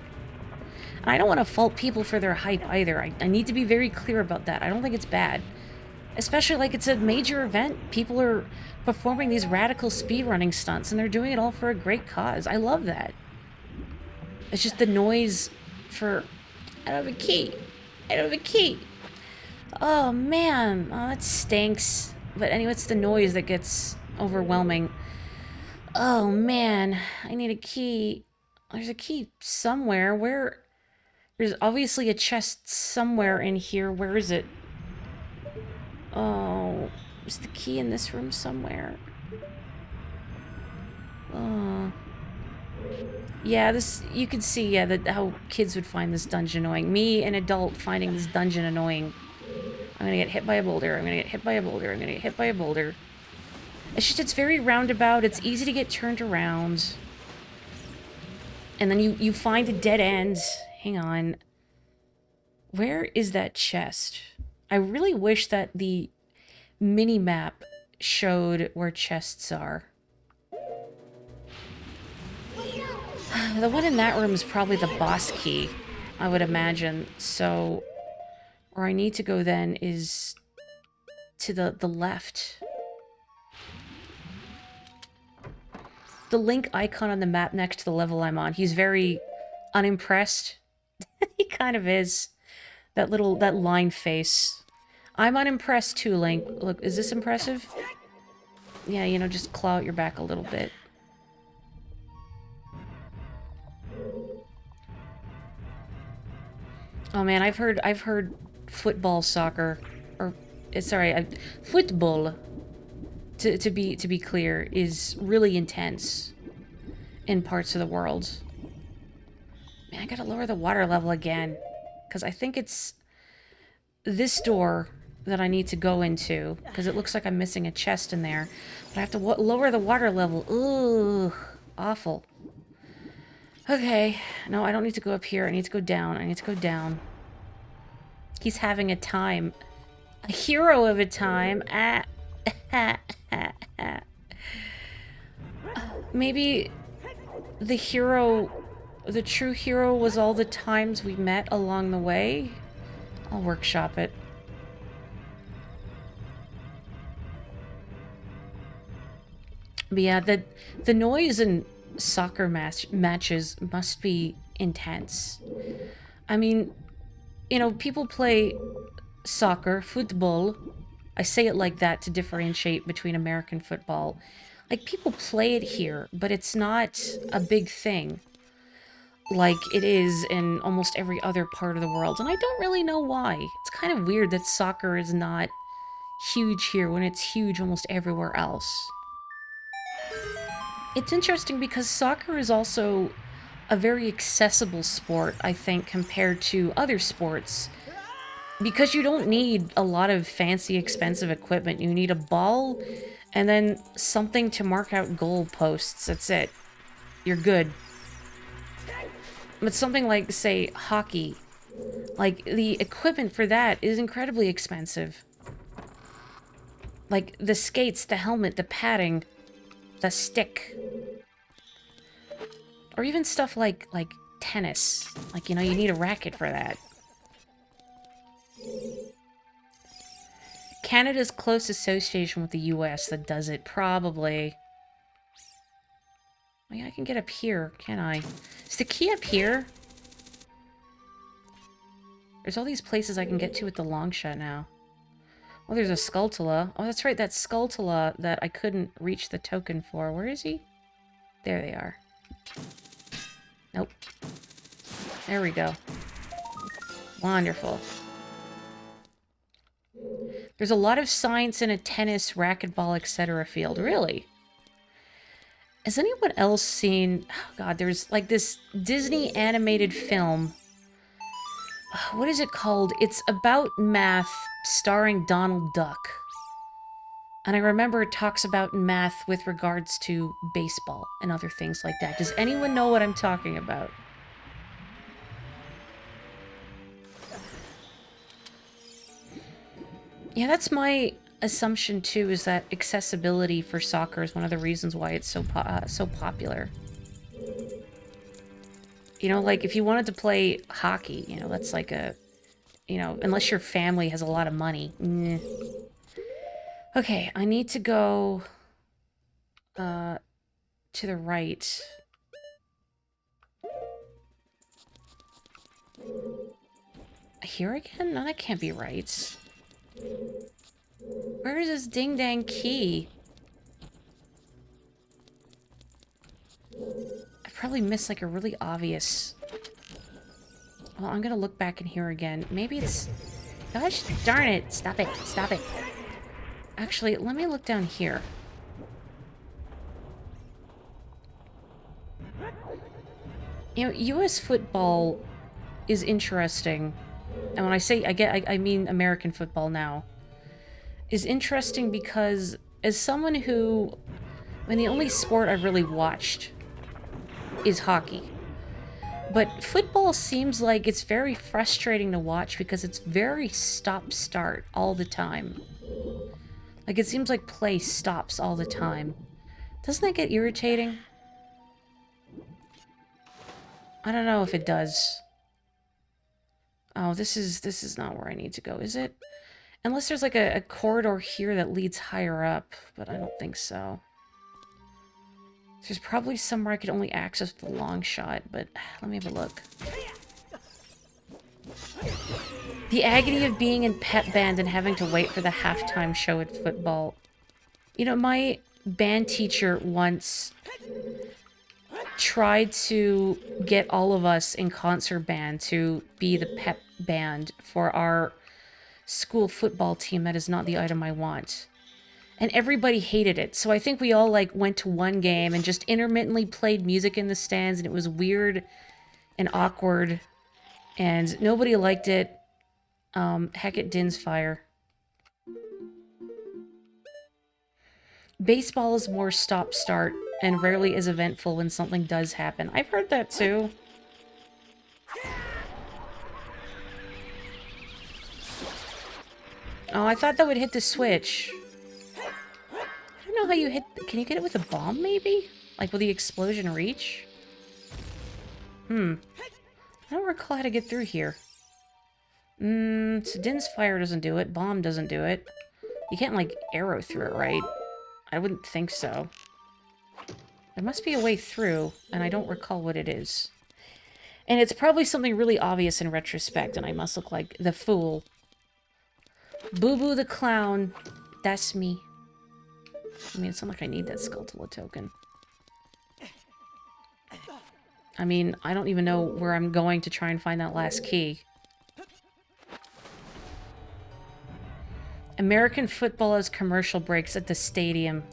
And I don't want to fault people for their hype either. I need to be very clear about that. I don't think it's bad. Especially like it's a major event. People are performing these radical speedrunning stunts and they're doing it all for a great cause. I love that. It's just the noise for... I don't have a key. I don't have a key. Oh, man. Oh, that stinks. But anyway, it's the noise that gets overwhelming. Oh, man. I need a key. There's a key somewhere. Where... There's obviously a chest somewhere in here. Where is it? Oh, is the key in this room somewhere? Oh. Yeah, this, you can see, yeah, that how kids would find this dungeon annoying. Me, an adult, finding this dungeon annoying. I'm gonna get hit by a boulder. I'm gonna get hit by a boulder. I'm gonna get hit by a boulder. It's just, it's very roundabout. It's easy to get turned around. And then you find a dead end. Hang on. Where is that chest? I really wish that the mini-map showed where chests are. The one in that room is probably the boss key, I would imagine. So, where I need to go then is to the left. The Link icon on the map next to the level I'm on. He's very unimpressed. He kind of is. That line face. I'm unimpressed too, Link. Look, is this impressive? Yeah, you know, just claw at your back a little bit. Oh man, I've heard football soccer, or sorry, football. To be clear, is really intense in parts of the world. Man, I gotta lower the water level again, because I think it's this door that I need to go into, because it looks like I'm missing a chest in there. But I have to lower the water level. Ugh, awful. Okay, no, I don't need to go up here. I need to go down. I need to go down. He's having a time. A hero of a time. Ah. Maybe the hero, the true hero, was all the times we met along the way. I'll workshop it. But yeah, the noise in soccer matches must be intense. I mean, you know, people play soccer, football. I say it like that to differentiate between American football. Like, people play it here, but it's not a big thing like it is in almost every other part of the world. And I don't really know why. It's kind of weird that soccer is not huge here when it's huge almost everywhere else. It's interesting because soccer is also a very accessible sport, I think, compared to other sports. Because you don't need a lot of fancy, expensive equipment. You need a ball and then something to mark out goal posts. That's it. You're good. But something like, say, hockey, like, the equipment for that is incredibly expensive. Like, the skates, the helmet, the padding, the stick. Or even stuff like tennis. Like, you know, you need a racket for that. Canada's close association with the US that does it, probably. Oh yeah, I can get up here, can I? Is the key up here? There's all these places I can get to with the long shot now. Oh, there's a Skulltula. Oh, that's right, that Skulltula that I couldn't reach the token for. Where is he? There they are. Nope. There we go. Wonderful. There's a lot of science in a tennis, racquetball, etc. field. Really? Has anyone else seen... Oh god, there's like this Disney animated film. What is it called? It's about math, starring Donald Duck. And I remember it talks about math with regards to baseball and other things like that. Does anyone know what I'm talking about? Yeah, that's my assumption too is that accessibility for soccer is one of the reasons why it's so popular. You know, like if you wanted to play hockey, you know, that's like a, you know, unless your family has a lot of money. Okay, I need to go to the right. Here again? No, that can't be right. Where is this ding-dang key? I probably missed like a really obvious... Well, I'm gonna look back in here again. Maybe it's... Gosh darn it! Stop it! Stop it! Actually, let me look down here. You know, U.S. football is interesting. And when I say I mean American football now. Is interesting because as someone who... I mean, the only sport I've really watched is hockey. But football seems like it's very frustrating to watch because it's very stop-start all the time. Like, it seems like play stops all the time. Doesn't that get irritating? I don't know if it does. Oh, this is not where I need to go, is it? Unless there's like a corridor here that leads higher up, but I don't think so. There's probably somewhere I could only access with a long shot, but let me have a look. The agony of being in pep band and having to wait for the halftime show at football. You know, my band teacher once tried to get all of us in concert band to be the pep band for our school football team. That is not the item I want. And everybody hated it. So I think we all, like, went to one game and just intermittently played music in the stands, and it was weird and awkward, and nobody liked it. Heck, it dins fire. Baseball is more stop-start and rarely is eventful when something does happen. I've heard that too. Oh, I thought that would hit the switch. I don't know how you hit... Can you get it with a bomb, maybe? Like, will the explosion reach? I don't recall how to get through here. So Din's fire doesn't do it. Bomb doesn't do it. You can't, like, arrow through it, right? I wouldn't think so. There must be a way through, and I don't recall what it is. And it's probably something really obvious in retrospect, and I must look like the fool. Boo Boo the Clown. That's me. I mean, it's not like I need that Skulltula token. I mean, I don't even know where I'm going to try and find that last key. American football has commercial breaks at the stadium.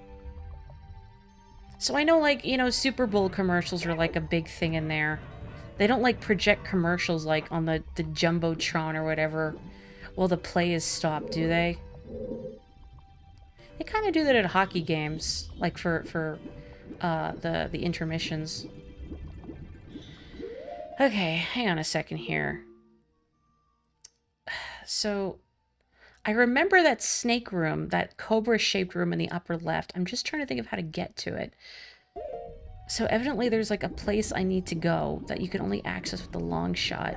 So I know, like, you know, Super Bowl commercials are, like, a big thing in there. They don't, like, project commercials, like, on the Jumbotron or whatever while the play is stopped, do they? They kind of do that at hockey games, like, for the intermissions. Okay, hang on a second here. So... I remember that snake room, that cobra-shaped room in the upper left. I'm just trying to think of how to get to it. So evidently there's like a place I need to go that you can only access with the long shot.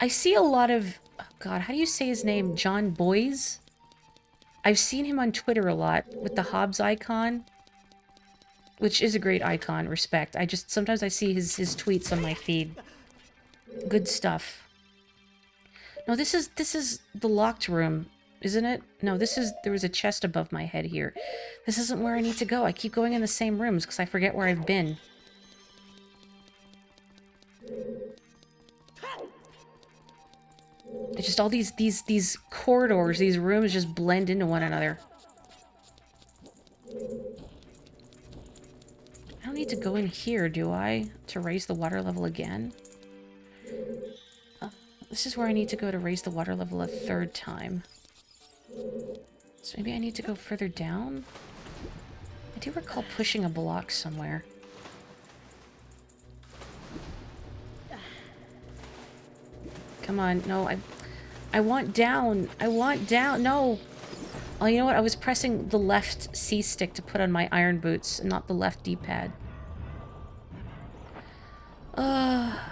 I see a lot of... Oh God, how do you say his name? John Boyes? I've seen him on Twitter a lot with the Hobbs icon. Which is a great icon, respect. Sometimes I see his tweets on my feed. Good stuff. No, this is the locked room, isn't it? No, there was a chest above my head here. This isn't where I need to go. I keep going in the same rooms because I forget where I've been. It's just all these corridors, these rooms just blend into one another. I don't need to go in here, do I? To raise the water level again? This is where I need to go to raise the water level a third time. So maybe I need to go further down? I do recall pushing a block somewhere. Come on, no, I want down. I want down. No. Oh, you know what? I was pressing the left C stick to put on my iron boots, and not the left D-pad.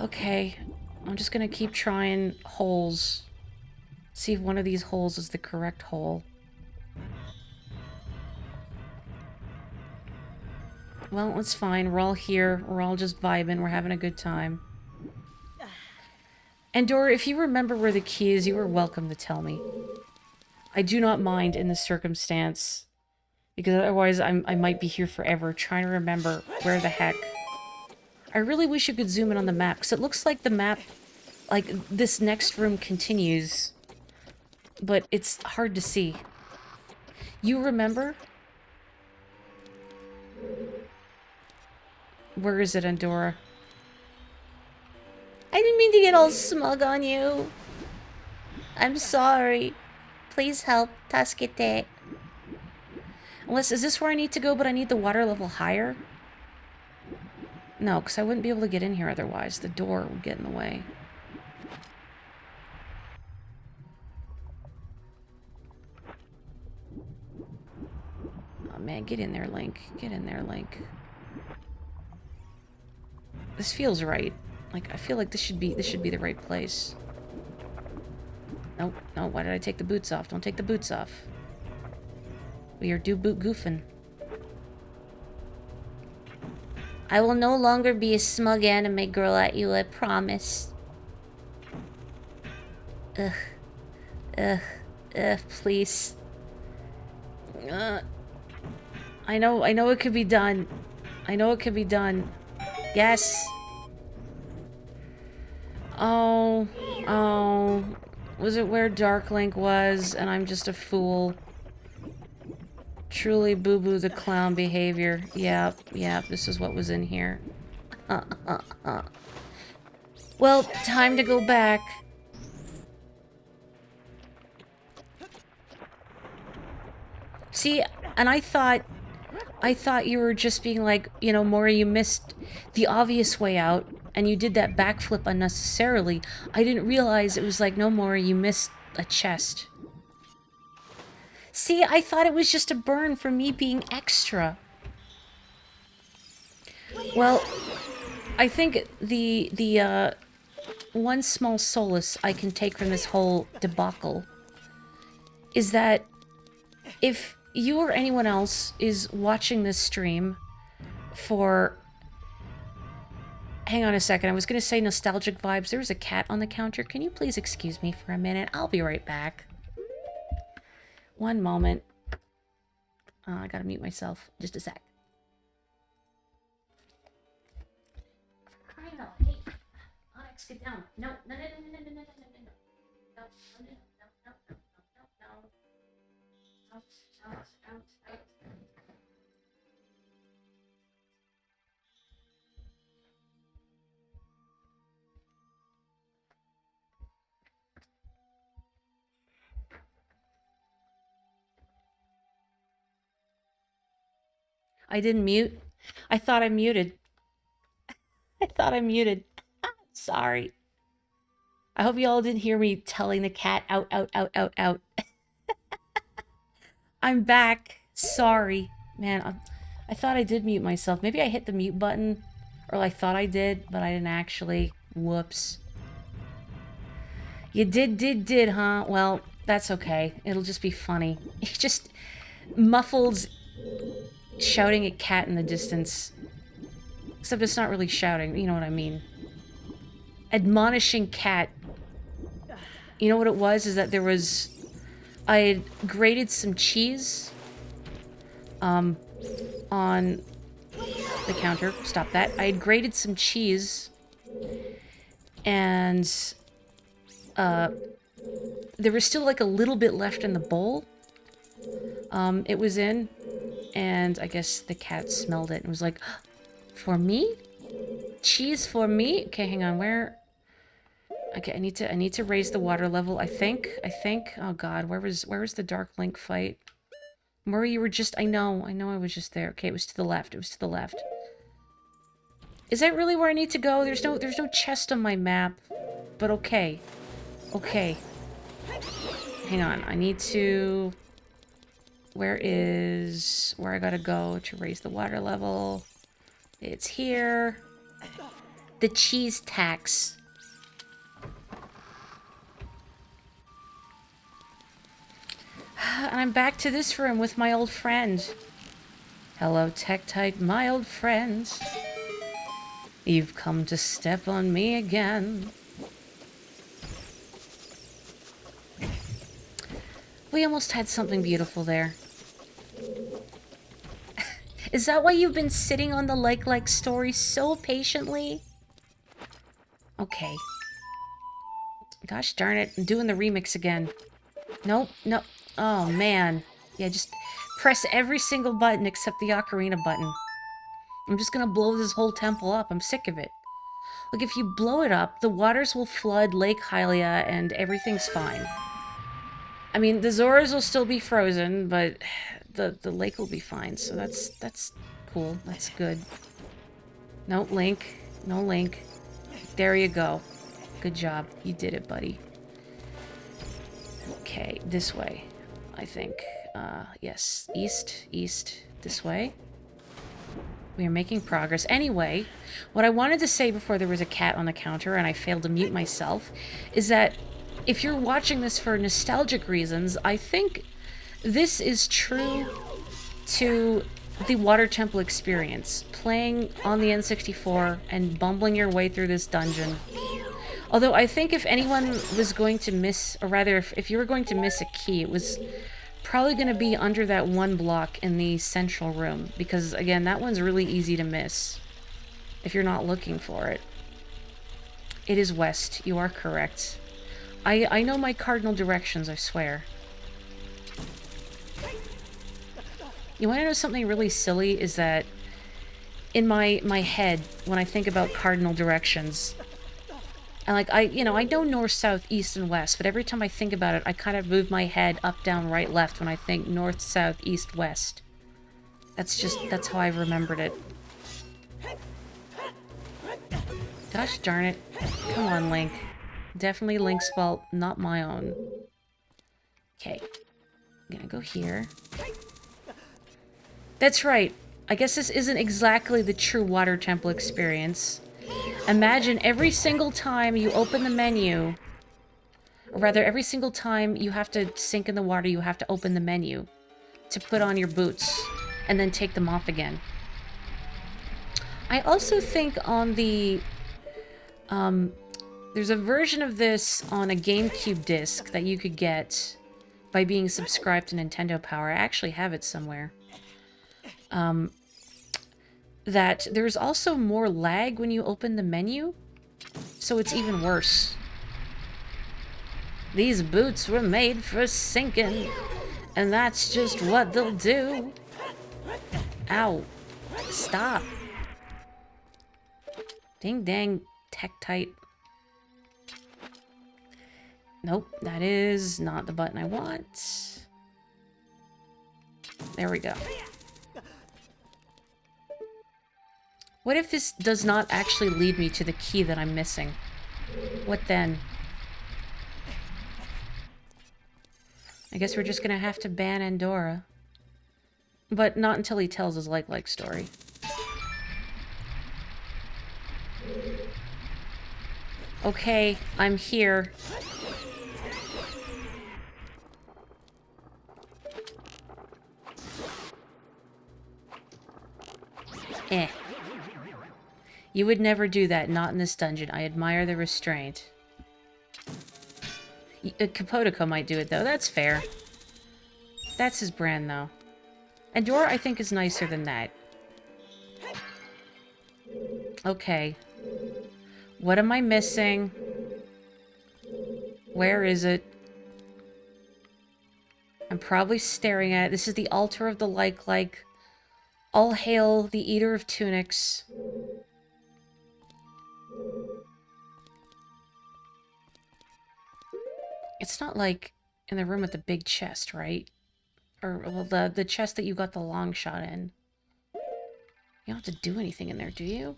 Okay. I'm just gonna keep trying holes. See if one of these holes is the correct hole. Well, it's fine. We're all here. We're all just vibing. We're having a good time. And Dora, if you remember where the key is, you are welcome to tell me. I do not mind in this circumstance. Because otherwise I might be here forever trying to remember where the heck. I really wish you could zoom in on the map, because it looks like the map, like, this next room continues. But it's hard to see. You remember? Where is it, Andorra? I didn't mean to get all smug on you. I'm sorry. Please help, Tasquete. Unless, is this where I need to go, but I need the water level higher? No, because I wouldn't be able to get in here otherwise. The door would get in the way. Oh man, get in there, Link. Get in there, Link. This feels right. Like, I feel like this should be the right place. Nope, no, why did I take the boots off? Don't take the boots off. We are boot goofing. I will no longer be a smug anime girl at you, I promise. Ugh. Ugh. Ugh, please. I know it could be done. I know it could be done. Yes. Oh. Oh. Was it where Dark Link was, and I'm just a fool? Truly boo-boo the clown behavior. Yep, this is what was in here. Well, time to go back. See, and I thought you were just being like, you know, Mori, you missed the obvious way out, and you did that backflip unnecessarily. I didn't realize it was like, no, Mori, you missed a chest. See, I thought it was just a burn for me being extra. Well, I think the one small solace I can take from this whole debacle is that if you or anyone else is watching this stream for... Hang on a second, I was going to say nostalgic vibes. There was a cat on the counter. Can you please excuse me for a minute? I'll be right back. One moment. I gotta mute myself. Just a sec. Crying out. Hey, Onyx, get down. No, no, no, no, no, no, no, no, no, no, no, no, no, no, no, no. Out. I didn't mute. I thought I muted. Sorry. I hope you all didn't hear me telling the cat out. I'm back. Sorry. Man, I thought I did mute myself. Maybe I hit the mute button. Or I thought I did, but I didn't actually. Whoops. You did, huh? Well, that's okay. It'll just be funny. It just muffled shouting at cat in the distance. Except it's not really shouting, you know what I mean. Admonishing cat. You know what it was? Is that there was... I had grated some cheese on the counter. Stop that. I had grated some cheese and there was still like a little bit left in the bowl. It was in, and I guess the cat smelled it and was like, for me? Cheese for me? Okay, hang on, where? Okay, I need to raise the water level, I think. Oh god, where was the Dark Link fight? Murray, you were just, I know I was just there. Okay, it was to the left, Is that really where I need to go? There's no chest on my map. But okay. Okay. Hang on, I need to... Where I gotta go to raise the water level? It's here. The cheese tax. And I'm back to this room with my old friend. Hello, Tektite, my old friend. You've come to step on me again. We almost had something beautiful there. Is that why you've been sitting on the like story so patiently? Okay. Gosh darn it, I'm doing the remix again. Nope, no. Oh, man. Yeah, just press every single button except the Ocarina button. I'm just gonna blow this whole temple up. I'm sick of it. Look, if you blow it up, the waters will flood Lake Hylia and everything's fine. I mean, the Zoras will still be frozen, but the lake will be fine, so that's cool. That's good. No Link. No Link. There you go. Good job. You did it, buddy. Okay, this way, I think. Yes. East, this way. We are making progress. Anyway, what I wanted to say before there was a cat on the counter and I failed to mute myself is that if you're watching this for nostalgic reasons, I think this is true to the Water Temple experience. Playing on the N64 and bumbling your way through this dungeon. Although I think if anyone was going to miss, or rather if you were going to miss a key, it was probably going to be under that one block in the central room. Because, again, that one's really easy to miss if you're not looking for it. It is west. You are correct. I know my cardinal directions, I swear. You want to know something really silly? Is that in my head, when I think about cardinal directions, and like, I know north, south, east, and west, but every time I think about it, I kind of move my head up, down, right, left when I think north, south, east, west. That's how I've remembered it. Gosh darn it. Come on, Link. Definitely Link's fault, not my own. Okay. I'm gonna go here. That's right. I guess this isn't exactly the true Water Temple experience. Imagine every single time you open the menu, or rather every single time you have to sink in the water, you have to open the menu to put on your boots and then take them off again. I also think on the... there's a version of this on a GameCube disc that you could get by being subscribed to Nintendo Power. I actually have it somewhere. That there's also more lag when you open the menu, so it's even worse. These boots were made for sinking, and that's just what they'll do. Ow. Stop. Ding dang, Tektite. Nope, that is not the button I want. There we go. What if this does not actually lead me to the key that I'm missing? What then? I guess we're just gonna have to ban Andorra. But not until he tells his like story. Okay, I'm here. Eh. You would never do that, not in this dungeon. I admire the restraint. Kapotiko might do it, though. That's fair. That's his brand, though. Andorra, I think, is nicer than that. Okay. What am I missing? Where is it? I'm probably staring at it. This is the altar of the like. All hail the Eater of Tunics. It's not like in the room with the big chest, right? Or, well, the chest that you got the long shot in. You don't have to do anything in there, do you?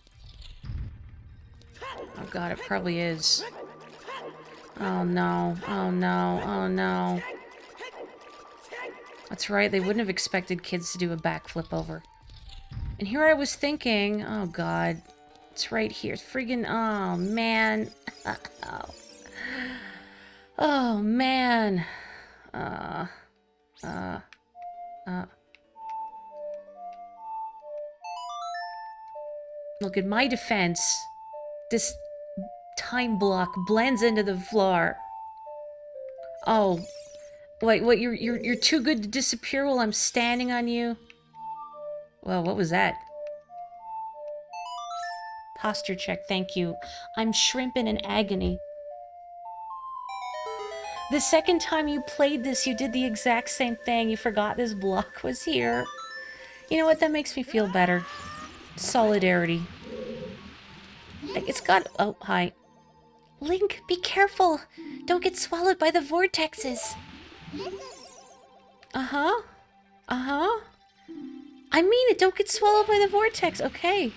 Oh god, it probably is. Oh no, oh no, oh no. That's right, they wouldn't have expected kids to do a backflip over. And here I was thinking, oh god, it's right here. It's friggin', oh man. Oh, oh man. Uh, uh, uh. Look, in my defense, this time block blends into the floor. Oh, wait, what? You're too good to disappear while I'm standing on you. Well, what was that? Posture check, thank you. I'm shrimping in agony. The second time you played this, you did the exact same thing. You forgot this block was here. You know what? That makes me feel better. Solidarity. It's got... Oh, hi. Link, be careful. Don't get swallowed by the vortexes. Uh-huh. Uh-huh. I mean it. Don't get swallowed by the vortex. Okay.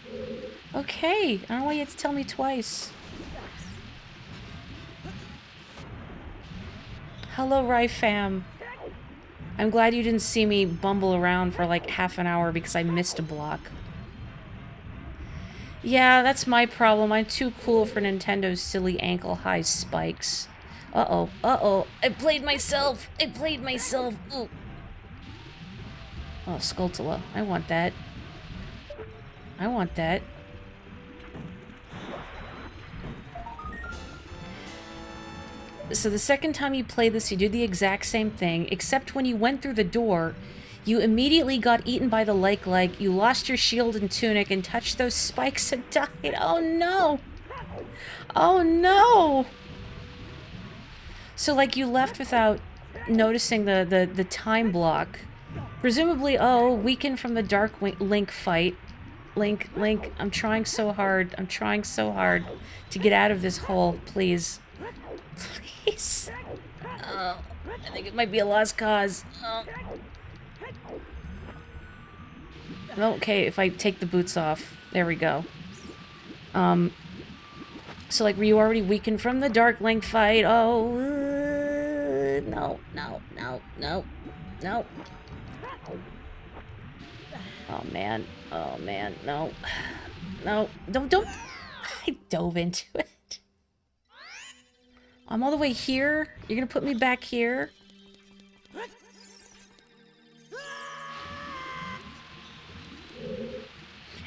Okay. I don't know why you had to tell me twice. Hello, Ryfam. I'm glad you didn't see me bumble around for like half an hour because I missed a block. Yeah, that's my problem. I'm too cool for Nintendo's silly ankle-high spikes. Uh-oh. Uh-oh. I played myself. I played myself. Ooh. Oh, Skulltula. I want that. I want that. So the second time you played this, you did the exact same thing, except when you went through the door, you immediately got eaten by the like, you lost your shield and tunic and touched those spikes and died. Oh no! Oh no! So like you left without noticing the time block. Presumably, oh, weakened from the Dark Link fight. Link, I'm trying so hard. I'm trying so hard to get out of this hole, please. Please. Oh, I think it might be a lost cause. Oh. Okay, if I take the boots off. There we go. So like, were you already weakened from the Dark Link fight? Oh, no. Oh man, no. No, don't. I dove into it. I'm all the way here? You're gonna put me back here?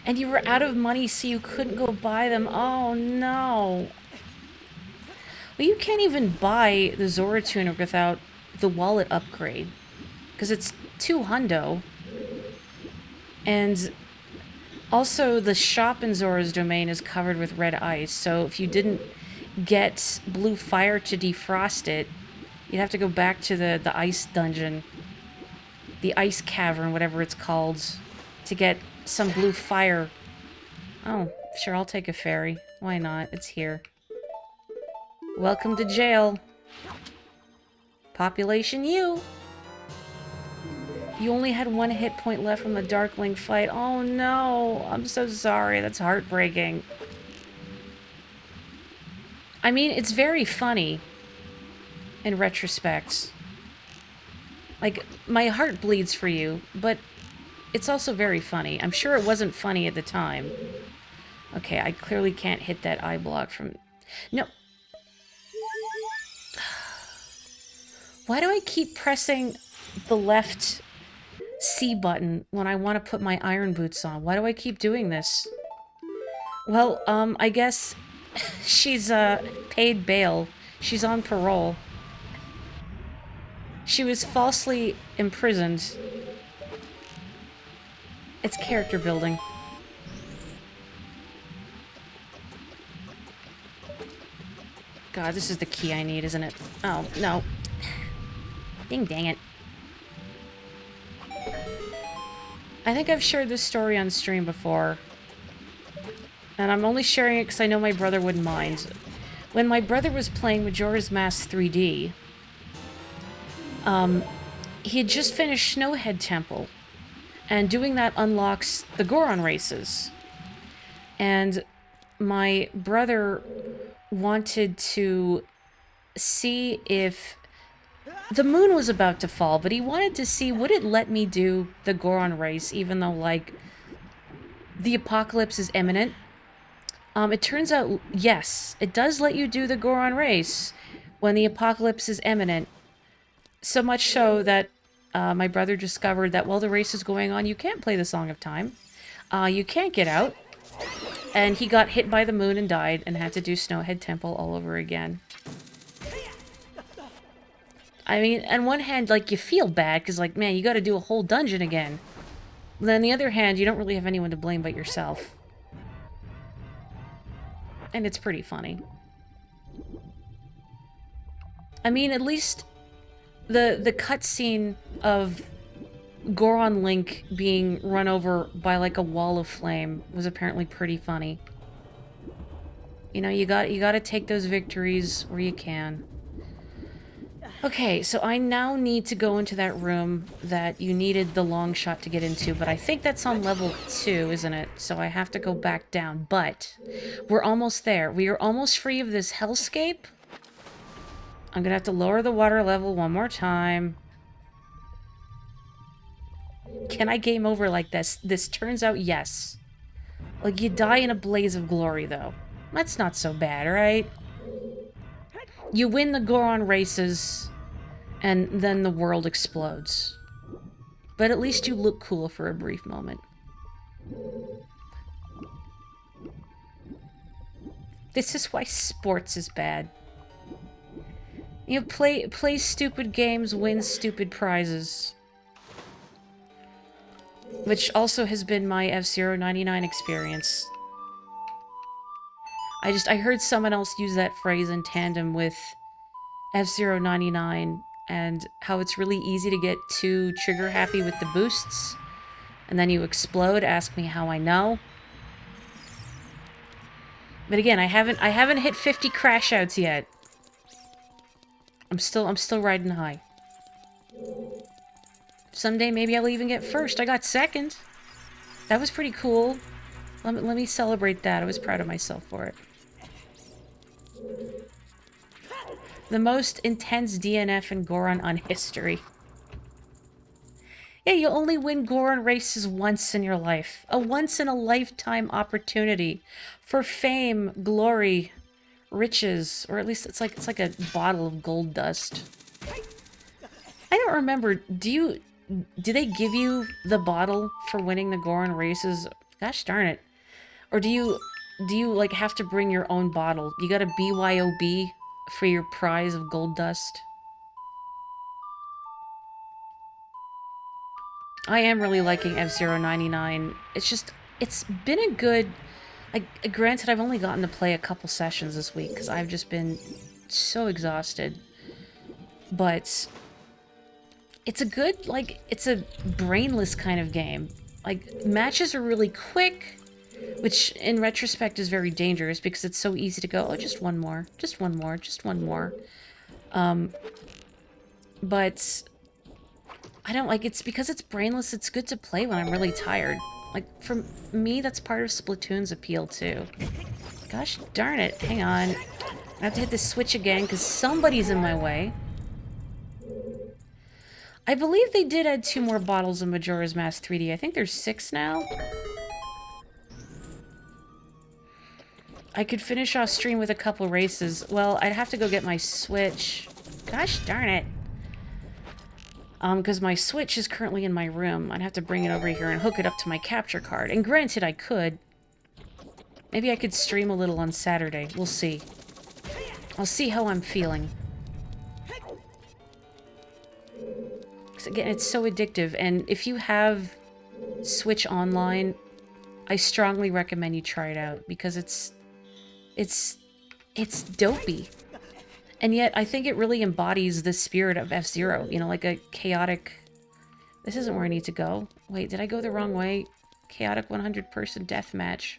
And you were out of money, so you couldn't go buy them. Oh, no. Well, you can't even buy the Zora Tuner without the wallet upgrade. Because it's 2 hundo. And also, the shop in Zora's domain is covered with red ice. So if you didn't get blue fire to defrost it, you'd have to go back to the ice dungeon. The ice cavern, whatever it's called, to get some blue fire. Oh, sure, I'll take a ferry. Why not? It's here. Welcome to jail. Population U. You only had 1 hit point left from the Darkling fight. Oh no, I'm so sorry. That's heartbreaking. I mean, it's very funny in retrospect. Like, my heart bleeds for you, but it's also very funny. I'm sure it wasn't funny at the time. Okay, I clearly can't hit that eye block from... No. Why do I keep pressing the left C button when I want to put my iron boots on? Why do I keep doing this? Well, I guess she's, paid bail. She's on parole. She was falsely imprisoned. It's character building. God, this is the key I need, isn't it? Oh, no. Ding dang it. I think I've shared this story on stream before. And I'm only sharing it because I know my brother wouldn't mind. When my brother was playing Majora's Mask 3D, he had just finished Snowhead Temple. And doing that unlocks the Goron races. And my brother wanted to see if the moon was about to fall, but he wanted to see would it let me do the Goron race, even though, like, the apocalypse is imminent. It turns out, yes, it does let you do the Goron race when the apocalypse is imminent. So much so that my brother discovered that while the race is going on, you can't play the Song of Time. You can't get out. And he got hit by the moon and died and had to do Snowhead Temple all over again. I mean, on one hand, like, you feel bad, because, like, man, you gotta do a whole dungeon again. Then on the other hand, you don't really have anyone to blame but yourself. And it's pretty funny. I mean, at least the cutscene of Goron Link being run over by, like, a wall of flame was apparently pretty funny. You know, you gotta take those victories where you can. Okay, so I now need to go into that room that you needed the long shot to get into, but I think that's on level 2, isn't it? So I have to go back down, but we're almost there. We are almost free of this hellscape. I'm gonna have to lower the water level one more time. Can I game over like this? This turns out yes. Like, you die in a blaze of glory, though. That's not so bad, right? You win the Goron races, and then the world explodes. But at least you look cool for a brief moment. This is why sports is bad. You know, play stupid games, win stupid prizes. Which also has been my F-Zero 99 experience. I heard someone else use that phrase in tandem with F-Zero 99 and how it's really easy to get too trigger happy with the boosts and then you explode. Ask me how I know. But again, I haven't hit 50 crash outs yet. I'm still riding high. Someday maybe I'll even get first. I got second. That was pretty cool. Let me celebrate that. I was proud of myself for it. The most intense DNF in Goron on history. Yeah, you only win Goron races once in your life. A once-in-a-lifetime opportunity for fame, glory, riches, or at least it's like a bottle of gold dust. I don't remember, do they give you the bottle for winning the Goron races? Gosh darn it. Or do you like have to bring your own bottle? You gotta BYOB for your prize of gold dust? I am really liking F-Zero 99. It's just, it's been a good... granted, I've only gotten to play a couple sessions this week, because I've just been so exhausted. But... it's a good, like, it's a brainless kind of game. Like, matches are really quick, which in retrospect is very dangerous, because it's so easy to go, oh, just one more, just one more, just one more. But... I don't like, it's because it's brainless, it's good to play when I'm really tired. Like, for me, that's part of Splatoon's appeal, too. Gosh darn it, hang on. I have to hit this switch again, because somebody's in my way. I believe they did add 2 more bottles of Majora's Mask 3D. I think there's 6 now. I could finish off stream with a couple races. Well, I'd have to go get my Switch. Gosh darn it. Because my Switch is currently in my room. I'd have to bring it over here and hook it up to my capture card. And granted, I could. Maybe I could stream a little on Saturday. We'll see. I'll see how I'm feeling. Because again, it's so addictive. And if you have Switch Online, I strongly recommend you try it out. Because it's dopey. And yet, I think it really embodies the spirit of F-Zero. You know, like a chaotic... This isn't where I need to go. Wait, did I go the wrong way? Chaotic 100-person deathmatch.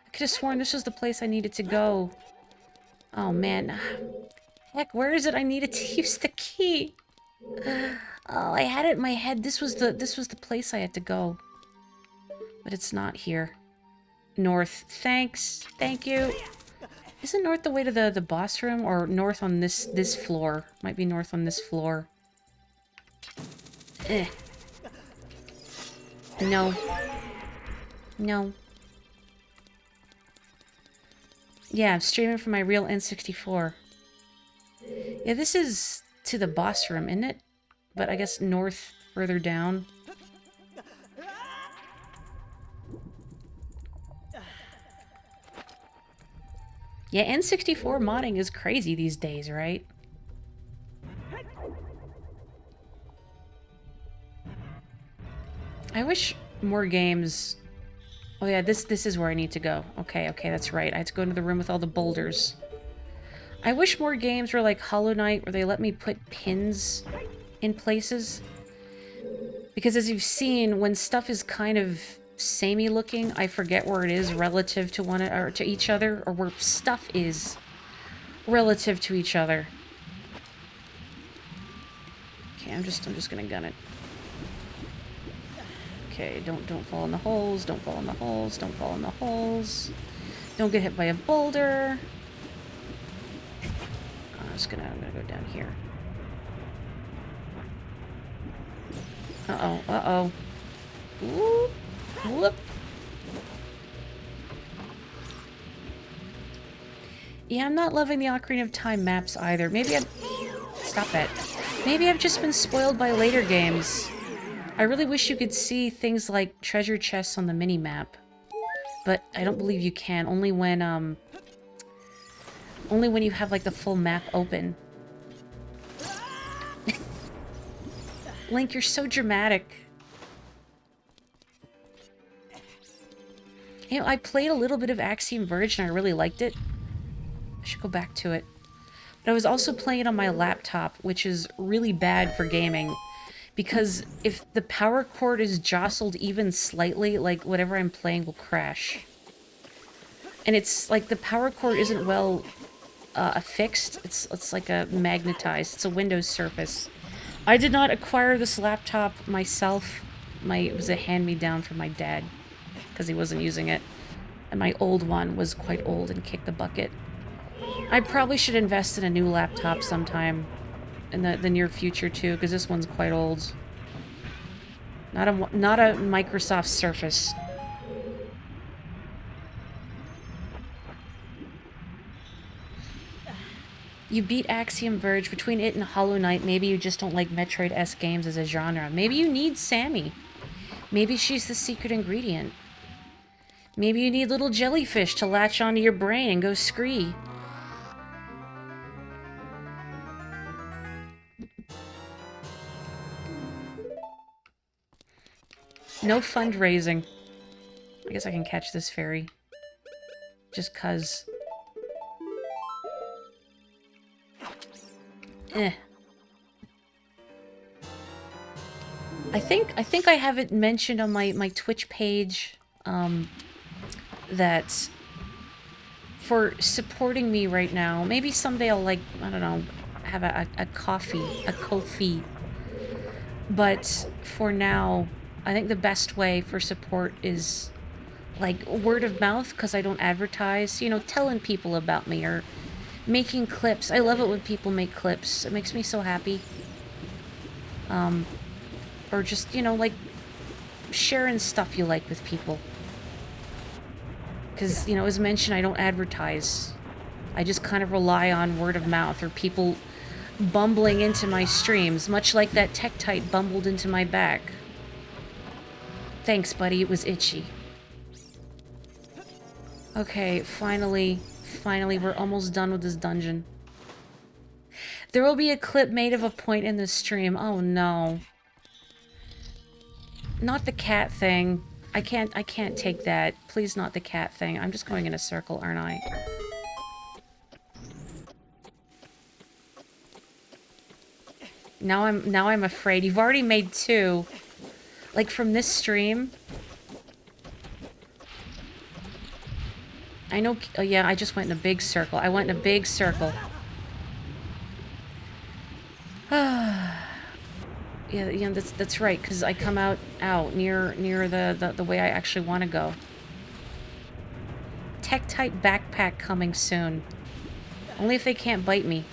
I could have sworn this was the place I needed to go. Oh, man. Heck, where is it? I needed to use the key. Oh, I had it in my head. This was the place I had to go. But it's not here. North. Thanks. Thank you. Isn't north the way to the boss room? Or north on this floor? Might be north on this floor. Eh. No. No. Yeah, I'm streaming from my real N64. Yeah, this is to the boss room, isn't it? But I guess north, further down. Yeah, N64 modding is crazy these days, right? I wish more games... Oh yeah, this is where I need to go. Okay, that's right. I have to go into the room with all the boulders. I wish more games were like Hollow Knight, where they let me put pins in places. Because as you've seen, when stuff is kind of samey looking, I forget where it is relative to one or to each other, or where stuff is relative to each other. Okay, I'm just gonna gun it. Okay, don't fall in the holes, don't fall in the holes, don't fall in the holes. Don't get hit by a boulder. I'm gonna go down here. Uh-oh. Whoop. Whoop. Yeah, I'm not loving the Ocarina of Time maps either. Maybe I've... Stop that. Maybe I've just been spoiled by later games. I really wish you could see things like treasure chests on the mini-map. But I don't believe you can. Only when you have, like, the full map open. Link, you're so dramatic. You know, I played a little bit of Axiom Verge and I really liked it. I should go back to it. But I was also playing it on my laptop, which is really bad for gaming. Because if the power cord is jostled even slightly, like, whatever I'm playing will crash. And it's, like, the power cord isn't well fixed. It's like a magnetized. It's a Windows Surface. I did not acquire this laptop myself. It was a hand-me-down from my dad. Because he wasn't using it. And my old one was quite old and kicked the bucket. I probably should invest in a new laptop sometime. In the near future, too, because this one's quite old. Not a Microsoft Surface. You beat Axiom Verge. Between it and Hollow Knight, maybe you just don't like Metroid-esque games as a genre. Maybe you need Sammy. Maybe she's the secret ingredient. Maybe you need little jellyfish to latch onto your brain and go scree. No fundraising. I guess I can catch this fairy. Just 'cause. Eh. I think I have it mentioned on my Twitch page, that for supporting me right now, maybe someday I'll, like, I don't know, have a Ko-fi. But for now, I think the best way for support is, like, word of mouth, because I don't advertise, you know, telling people about me, or making clips. I love it when people make clips. It makes me so happy. Or just, you know, like, sharing stuff you like with people. Because, you know, as mentioned, I don't advertise. I just kind of rely on word of mouth, or people bumbling into my streams, much like that Tektite bumbled into my back. Thanks, buddy, it was itchy. Okay, finally, we're almost done with this dungeon. There will be a clip made of a point in this stream. Oh no. Not the cat thing. I can't take that. Please, not the cat thing. I'm just going in a circle, aren't I? Now I'm afraid. You've already made 2. Like, from this stream. I know... Oh, yeah, I just went in a big circle. I went in a big circle. Yeah, that's right, because I come out near the way I actually want to go. Tektite backpack coming soon. Only if they can't bite me.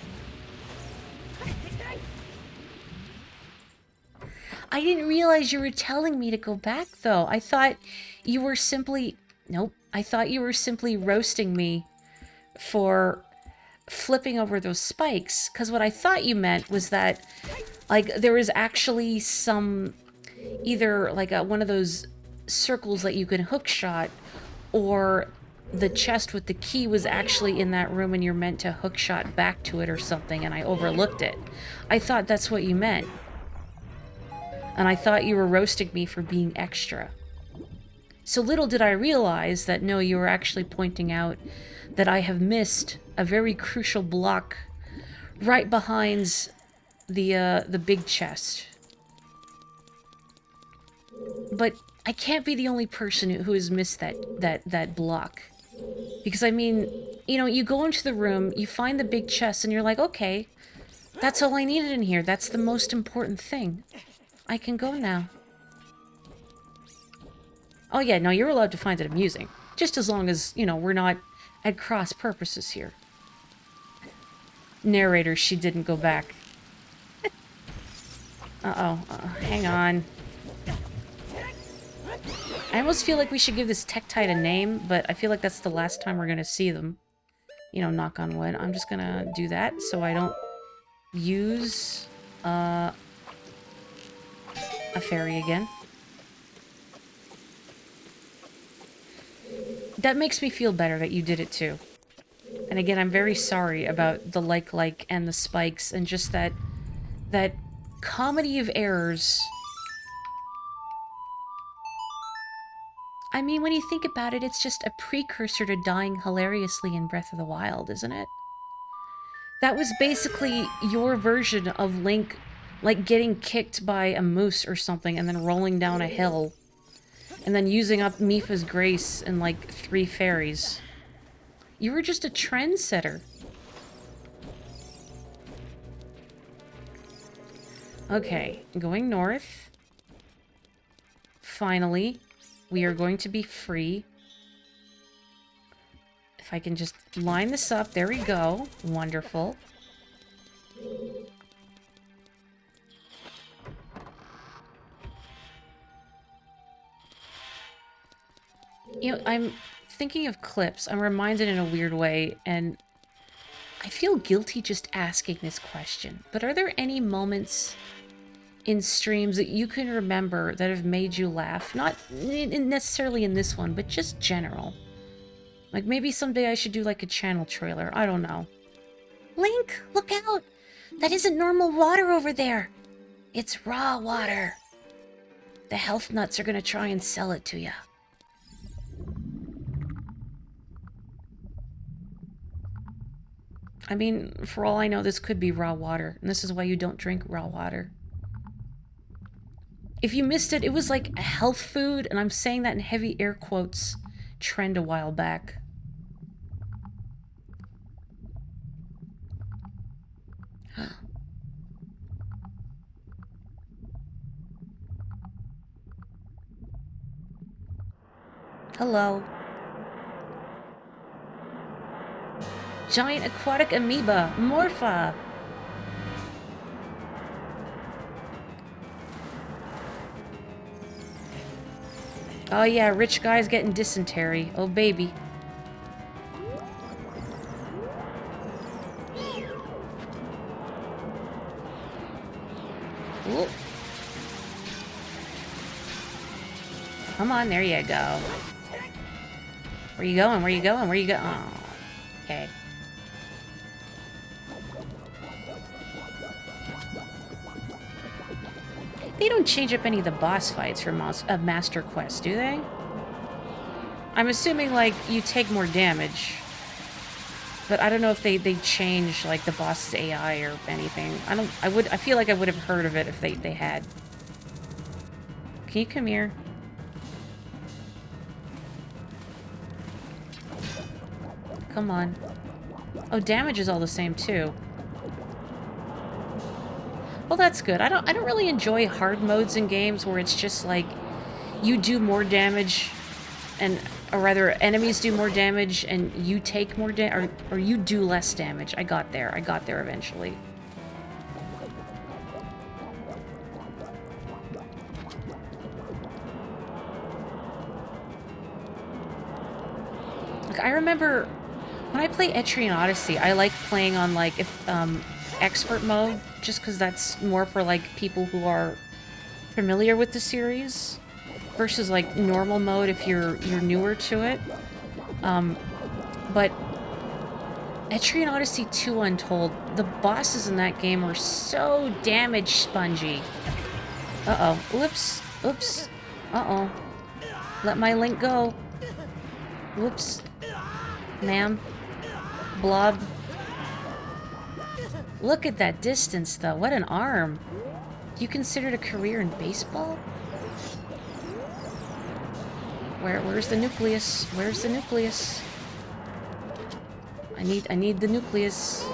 I didn't realize you were telling me to go back, though. I thought you were simply... Nope. I thought you were simply roasting me for flipping over those spikes. Because what I thought you meant was that, like, there was actually some... Either, like, one of those circles that you can hookshot, or the chest with the key was actually in that room and you're meant to hookshot back to it or something, and I overlooked it. I thought that's what you meant. And I thought you were roasting me for being extra. So little did I realize that, no, you were actually pointing out that I have missed a very crucial block right behind the big chest. But I can't be the only person who has missed that block. Because, I mean, you know, you go into the room, you find the big chest, and you're like, okay, that's all I needed in here. That's the most important thing. I can go now. Oh yeah, no, you're allowed to find it amusing. Just as long as, you know, we're not at cross purposes here. Narrator, she didn't go back. Hang on. I almost feel like we should give this Tektite a name, but I feel like that's the last time we're gonna see them. You know, knock on wood. I'm just gonna do that so I don't use, a fairy again. That makes me feel better that you did it too. And again, I'm very sorry about the like and the spikes and just that comedy of errors. I mean, when you think about it, it's just a precursor to dying hilariously in Breath of the Wild, isn't it? That was basically your version of Link, like, getting kicked by a moose or something and then rolling down a hill. And then using up Mipha's grace and, like, 3 fairies. You were just a trendsetter. Okay, going north. Finally, we are going to be free. If I can just line this up, there we go. Wonderful. You know, I'm thinking of clips. I'm reminded in a weird way, and I feel guilty just asking this question. But are there any moments in streams that you can remember that have made you laugh? Not necessarily in this one, but just general. Like, maybe someday I should do, like, a channel trailer. I don't know. Link, look out! That isn't normal water over there. It's raw water. The health nuts are gonna try and sell it to you. I mean, for all I know, this could be raw water, and this is why you don't drink raw water. If you missed it, it was like a health food, and I'm saying that in heavy air quotes, trend a while back. Hello. Giant aquatic amoeba, Morpha. Oh yeah, rich guy's getting dysentery. Oh baby. Ooh. Come on, there you go. Where you going? Where you going? Where you going? Oh, okay. They don't change up any of the boss fights for Master Quest, do they? I'm assuming, like, you take more damage. But I don't know if they change, like, the boss's AI or anything. I feel like I would have heard of it if they had. Can you come here? Come on. Oh, damage is all the same, too. Well, that's good. I don't really enjoy hard modes in games where it's just like you do more damage and or rather, enemies do more damage and you take more damage, or you do less damage. I got there. I got there eventually. Like, I remember when I play Etrian Odyssey, I like playing on, like, if expert mode, just because that's more for, like, people who are familiar with the series, versus, like, normal mode if you're newer to it. But Etrian Odyssey 2 Untold, the bosses in that game are so damage spongy. Uh-oh. Whoops. Oops. Uh-oh. Let my Link go. Whoops. Ma'am. Blob. Look at that distance, though. What an arm. You considered a career in baseball? Where's the nucleus? Where's the nucleus? I need the nucleus.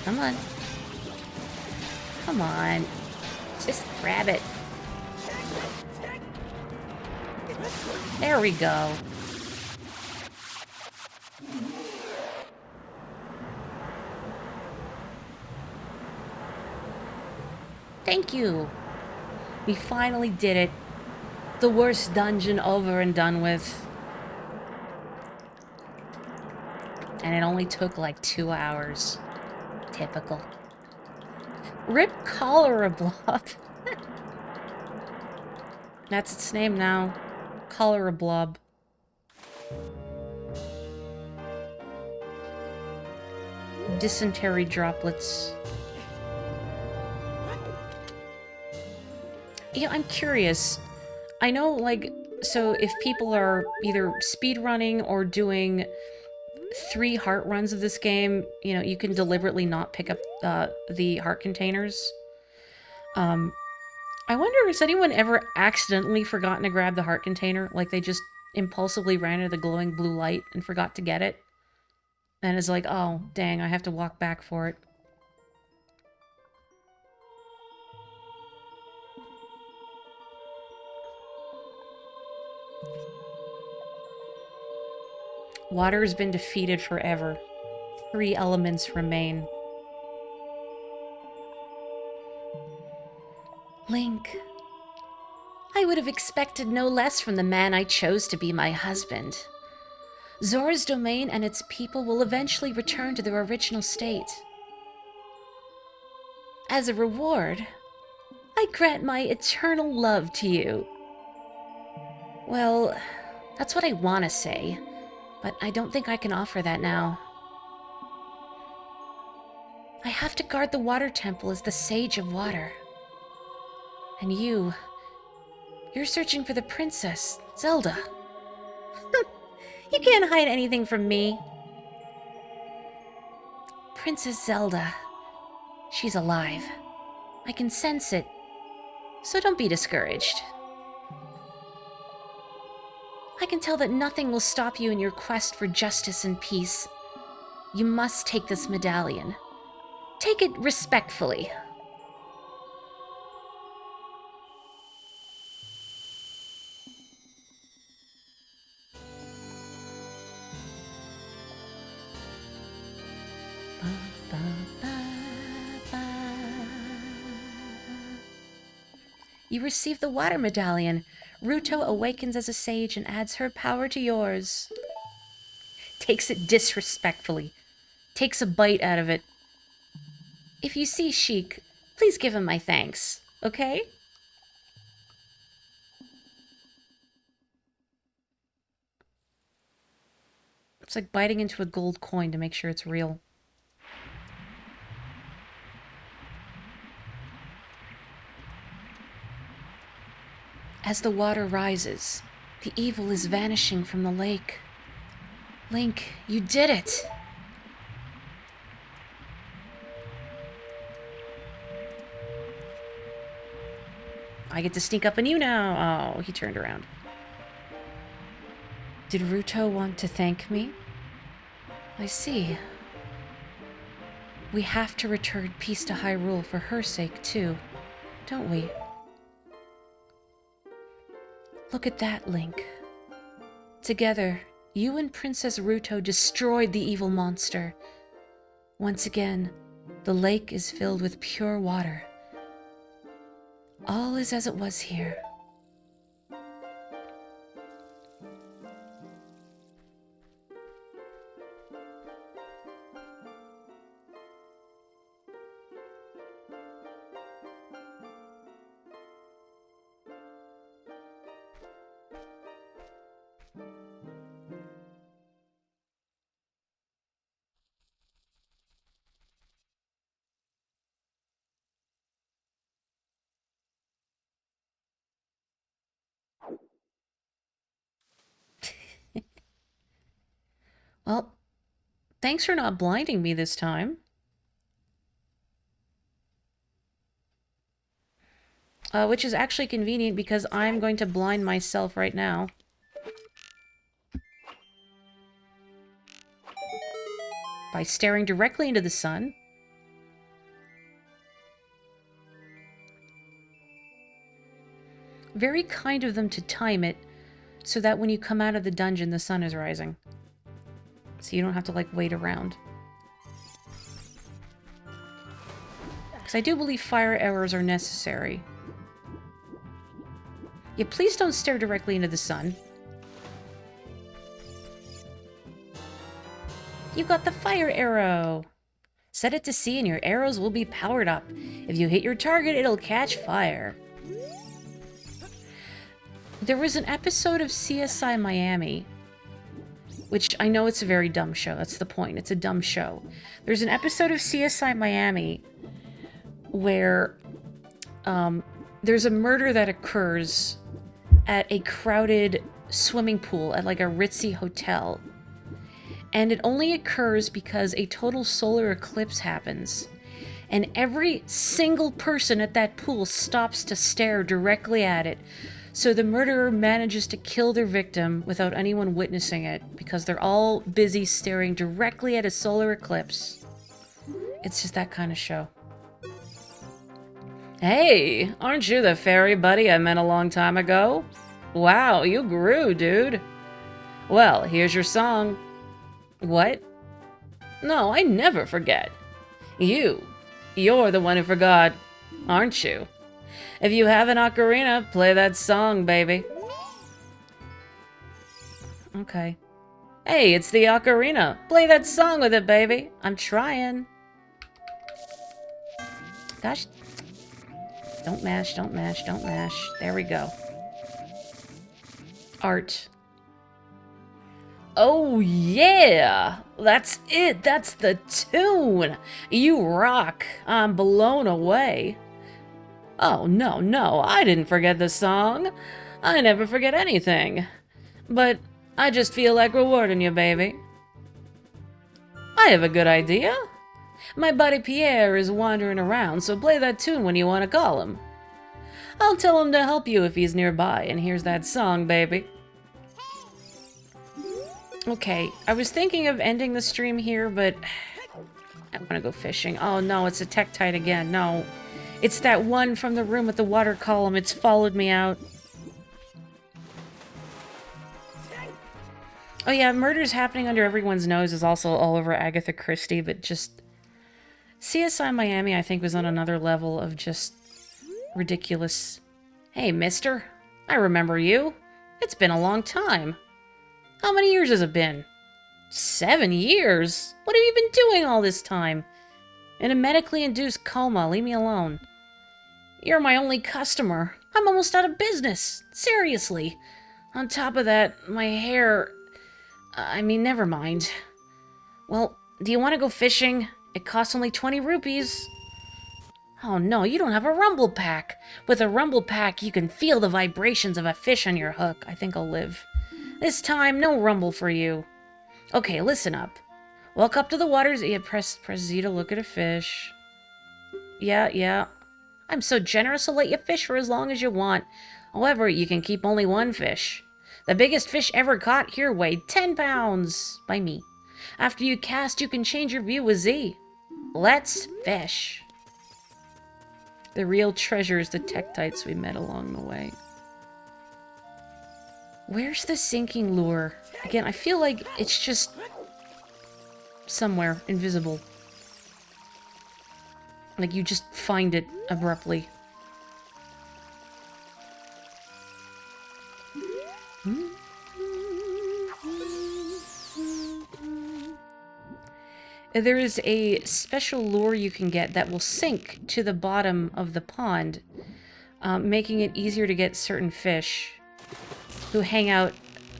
Come on. Come on. Just grab it. There we go. Thank you. We finally did it. The worst dungeon over and done with. And it only took like 2 hours. Typical. Rip Cholera Blob. That's its name now. Cholera Blob. Dysentery droplets. Yeah, I'm curious. I know, like, so if people are either speedrunning or doing 3 heart runs of this game, you know, you can deliberately not pick up the heart containers. I wonder, has anyone ever accidentally forgotten to grab the heart container? Like, they just impulsively ran into the glowing blue light and forgot to get it? And is like, oh, dang, I have to walk back for it. Water has been defeated forever. 3 elements remain. Link. I would have expected no less from the man I chose to be my husband. Zora's domain and its people will eventually return to their original state. As a reward, I grant my eternal love to you. Well, that's what I want to say, but I don't think I can offer that now. I have to guard the water temple as the Sage of Water. And you're searching for the princess, Zelda. You can't hide anything from me. Princess Zelda. She's alive. I can sense it. So don't be discouraged. I can tell that nothing will stop you in your quest for justice and peace. You must take this medallion. Take it respectfully. You receive the water medallion. Ruto awakens as a sage and adds her power to yours. Takes it disrespectfully. Takes a bite out of it. If you see Sheik, please give him my thanks, okay? It's like biting into a gold coin to make sure it's real. As the water rises, the evil is vanishing from the lake. Link, you did it! I get to sneak up on you now. Oh, he turned around. Did Ruto want to thank me? I see. We have to return peace to Hyrule for her sake, too, don't we? Look at that, Link. Together, you and Princess Ruto destroyed the evil monster. Once again, the lake is filled with pure water. All is as it was here. Well, thanks for not blinding me this time. Which is actually convenient because I'm going to blind myself right now. By staring directly into the sun. Very kind of them to time it so that when you come out of the dungeon, the sun is rising. So you don't have to, like, wait around. Because I do believe fire arrows are necessary. Yeah, please don't stare directly into the sun. You got the fire arrow! Set it to C and your arrows will be powered up. If you hit your target, it'll catch fire. There was an episode of CSI Miami, which I know it's a very dumb show. That's the point. It's a dumb show. There's an episode of CSI Miami where there's a murder that occurs at a crowded swimming pool at like a ritzy hotel. And it only occurs because a total solar eclipse happens. And every single person at that pool stops to stare directly at it. So the murderer manages to kill their victim without anyone witnessing it because they're all busy staring directly at a solar eclipse. It's just that kind of show. Hey, aren't you the fairy buddy I met a long time ago? Wow, you grew, dude. Well, here's your song. What? No, I never forget. You're the one who forgot, aren't you? If you have an ocarina, play that song, baby. Okay. Hey, it's the ocarina. Play that song with it, baby. I'm trying. Gosh. Don't mash, don't mash, don't mash. There we go. Art. Oh, yeah! That's it! That's the tune! You rock! I'm blown away. Oh, no, I didn't forget the song. I never forget anything. But I just feel like rewarding you, baby. I have a good idea. My buddy Pierre is wandering around, so play that tune when you want to call him. I'll tell him to help you if he's nearby, and here's that song, baby. Okay, I was thinking of ending the stream here, but I want to go fishing. Oh no, it's a Tektite again. No. It's that one from the room with the water column. It's followed me out. Oh yeah, murders happening under everyone's nose is also all over Agatha Christie, but just... CSI Miami, I think, was on another level of just ridiculous. Hey, mister. I remember you. It's been a long time. How many years has it been? 7 years? What have you been doing all this time? In a medically induced coma. Leave me alone. You're my only customer. I'm almost out of business. Seriously. On top of that, my hair... I mean, never mind. Well, do you want to go fishing? It costs only 20 rupees. Oh no, you don't have a rumble pack. With a rumble pack, you can feel the vibrations of a fish on your hook. I think I'll live. This time, no rumble for you. Okay, listen up. Walk up to the waters. Yeah, press Z to look at a fish. Yeah. I'm so generous I'll let you fish for as long as you want. However, you can keep only one fish. The biggest fish ever caught here weighed 10 pounds by me. After you cast, you can change your view with Z. Let's fish. The real treasure is the Tektites we met along the way. Where's the sinking lure? Again, I feel like it's just somewhere invisible. Like you just find it abruptly. There is a special lure you can get that will sink to the bottom of the pond, making it easier to get certain fish who hang out.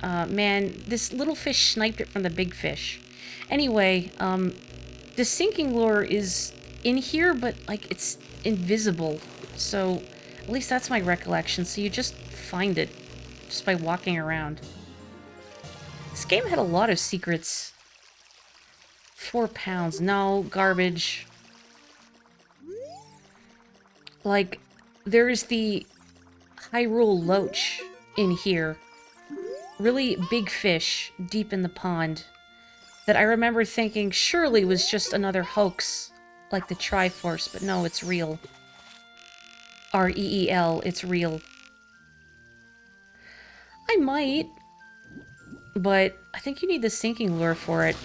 Man, this little fish sniped it from the big fish. Anyway, the sinking lure is in here, but, like, it's invisible. So, at least that's my recollection. So you just find it just by walking around. This game had a lot of secrets. 4 pounds. No, garbage. Like, there is the Hyrule Loach in here. Really big fish deep in the pond that I remember thinking surely was just another hoax, like the Triforce, but no, it's real. R-E-E-L, it's real. I might, but I think you need the sinking lure for it.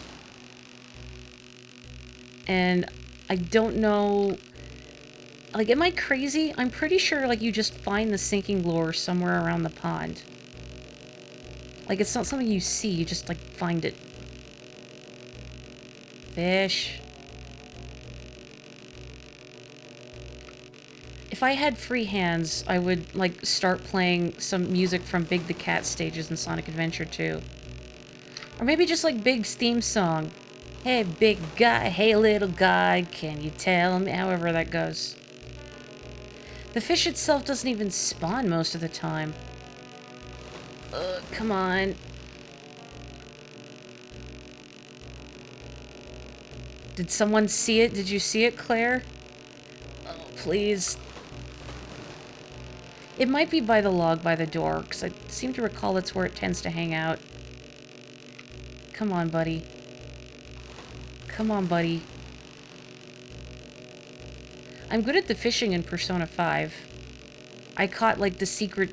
And I don't know... Like, am I crazy? I'm pretty sure, like, you just find the sinking lure somewhere around the pond. Like, it's not something you see, you just, like, find it. Fish. If I had free hands, I would, like, start playing some music from Big the Cat stages in Sonic Adventure 2. Or maybe just, like, Big's theme song. Hey, big guy, hey, little guy, can you tell me? However that goes. The fish itself doesn't even spawn most of the time. Come on. Did someone see it? Did you see it, Claire? Oh, please. It might be by the log by the door, because I seem to recall it's where it tends to hang out. Come on, buddy. Come on, buddy. I'm good at the fishing in Persona 5. I caught, like, the secret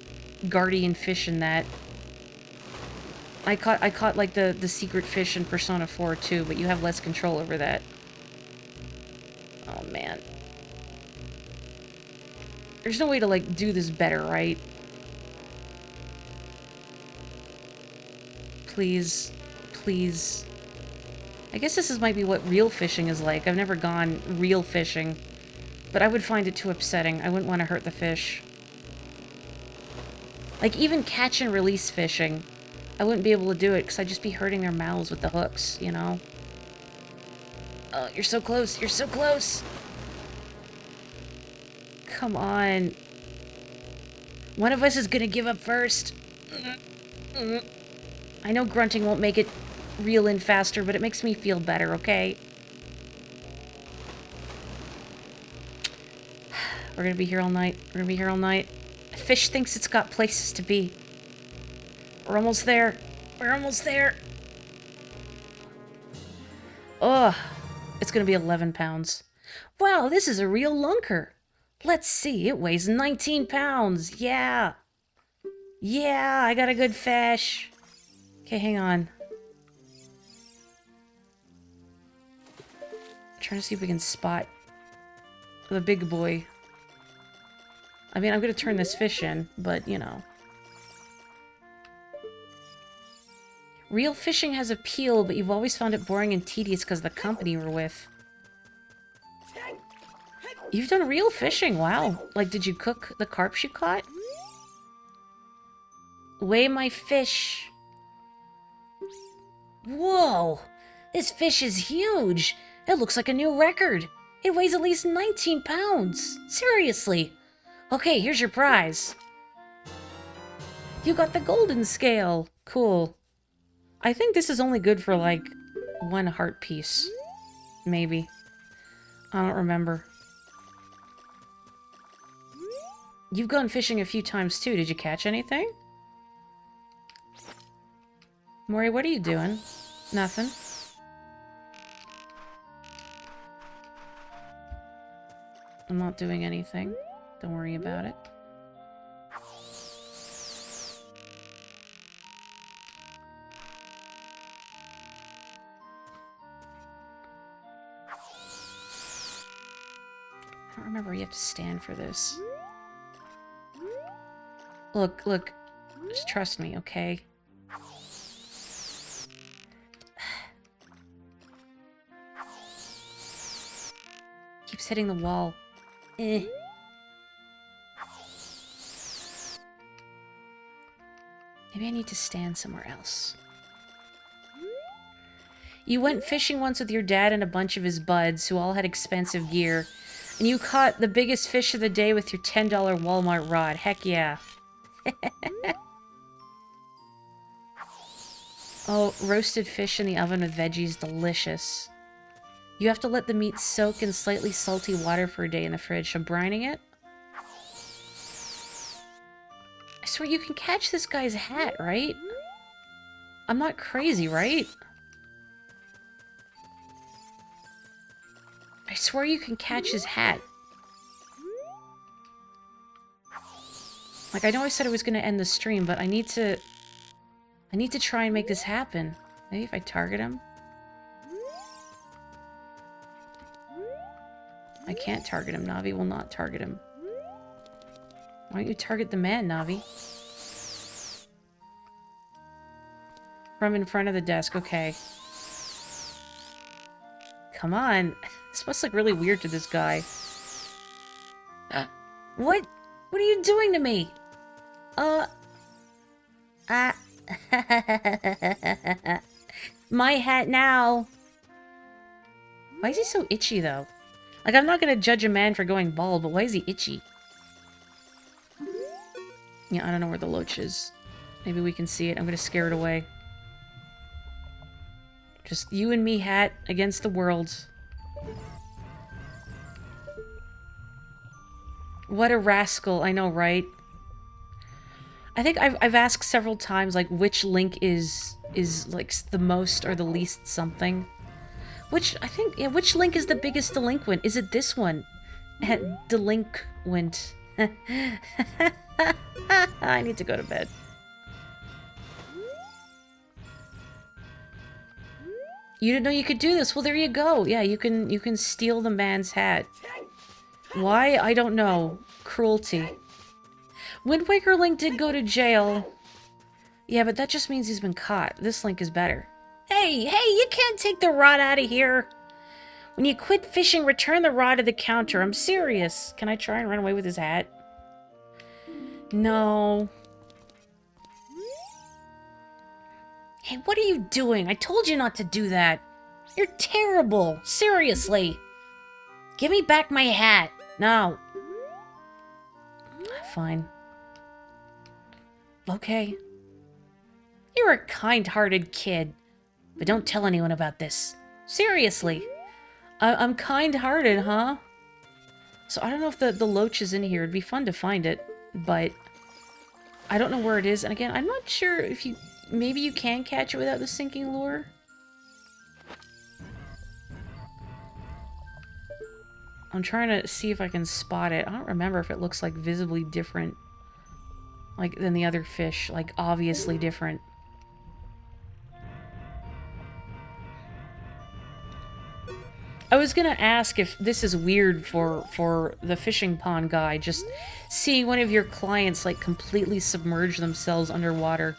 guardian fish in that. I caught like, the secret fish in Persona 4, too, but you have less control over that. Oh, man. There's no way to, like, do this better, right? Please. Please. I guess this might be what real fishing is like. I've never gone real fishing. But I would find it too upsetting. I wouldn't want to hurt the fish. Like, even catch and release fishing, I wouldn't be able to do it because I'd just be hurting their mouths with the hooks, you know? Oh, you're so close. You're so close. Come on. One of us is gonna give up first. I know grunting won't make it reel in faster, but it makes me feel better, okay? We're gonna be here all night. We're gonna be here all night. A fish thinks it's got places to be. We're almost there. We're almost there. Ugh. It's gonna be 11 pounds. Wow, this is a real lunker. Let's see, it weighs 19 pounds. Yeah. Yeah, I got a good fish. Okay, hang on. Trying to see if we can spot the big boy. I mean, I'm gonna turn this fish in, but, you know. Real fishing has appeal, but you've always found it boring and tedious because of the company you're with. You've done real fishing, wow. Like, did you cook the carp you caught? Weigh my fish. Whoa! This fish is huge! It looks like a new record! It weighs at least 19 pounds! Seriously! Okay, here's your prize. You got the golden scale! Cool. I think this is only good for, like, 1 heart piece. Maybe. I don't remember. You've gone fishing a few times, too. Did you catch anything? Mori, what are you doing? Nothing. I'm not doing anything. Don't worry about it. remember you have to stand for this. Look, look. Just trust me, okay? Keeps hitting the wall. Eh. Maybe I need to stand somewhere else. You went fishing once with your dad and a bunch of his buds, who all had expensive gear, and you caught the biggest fish of the day with your $10 Walmart rod. Heck yeah. Oh, roasted fish in the oven with veggies, delicious. You have to let the meat soak in slightly salty water for a day in the fridge, so brining it? I swear you can catch this guy's hat, right? I'm not crazy, right? I swear you can catch his hat. Like, I know I said I was going to end the stream, but I need to try and make this happen. Maybe if I target him? I can't target him. Navi will not target him. Why don't you target the man, Navi? From in front of the desk, okay. Come on. This must look really weird to this guy. What? What are you doing to me? My hat now. Why is he so itchy, though? Like, I'm not gonna judge a man for going bald, but why is he itchy? Yeah, I don't know where the loach is. Maybe we can see it. I'm gonna scare it away. Just you and me, hat, against the world. What a rascal. I know, right? I think I've asked several times, like, which link is like, the most or the least something. Which, I think, yeah, which link is the biggest delinquent? Is it this one? Delinquent. I need to go to bed. You didn't know you could do this? Well, there you go. Yeah, you can steal the man's hat. Why? I don't know. Cruelty. Wind Waker Link did go to jail. Yeah, but that just means he's been caught. This Link is better. Hey, you can't take the rod out of here. When you quit fishing, return the rod to the counter. I'm serious. Can I try and run away with his hat? No. Hey, what are you doing? I told you not to do that. You're terrible. Seriously. Give me back my hat. No. Fine. Okay. You're a kind-hearted kid. But don't tell anyone about this. Seriously. I'm kind-hearted, huh? So I don't know if the loach is in here. It'd be fun to find it. But I don't know where it is. And again, I'm not sure if you... Maybe you can catch it without the sinking lure? I'm trying to see if I can spot it. I don't remember if it looks, like, visibly different. Like, than the other fish. Like, obviously different. I was gonna ask if this is weird for the fishing pond guy. Just see one of your clients, like, completely submerge themselves underwater.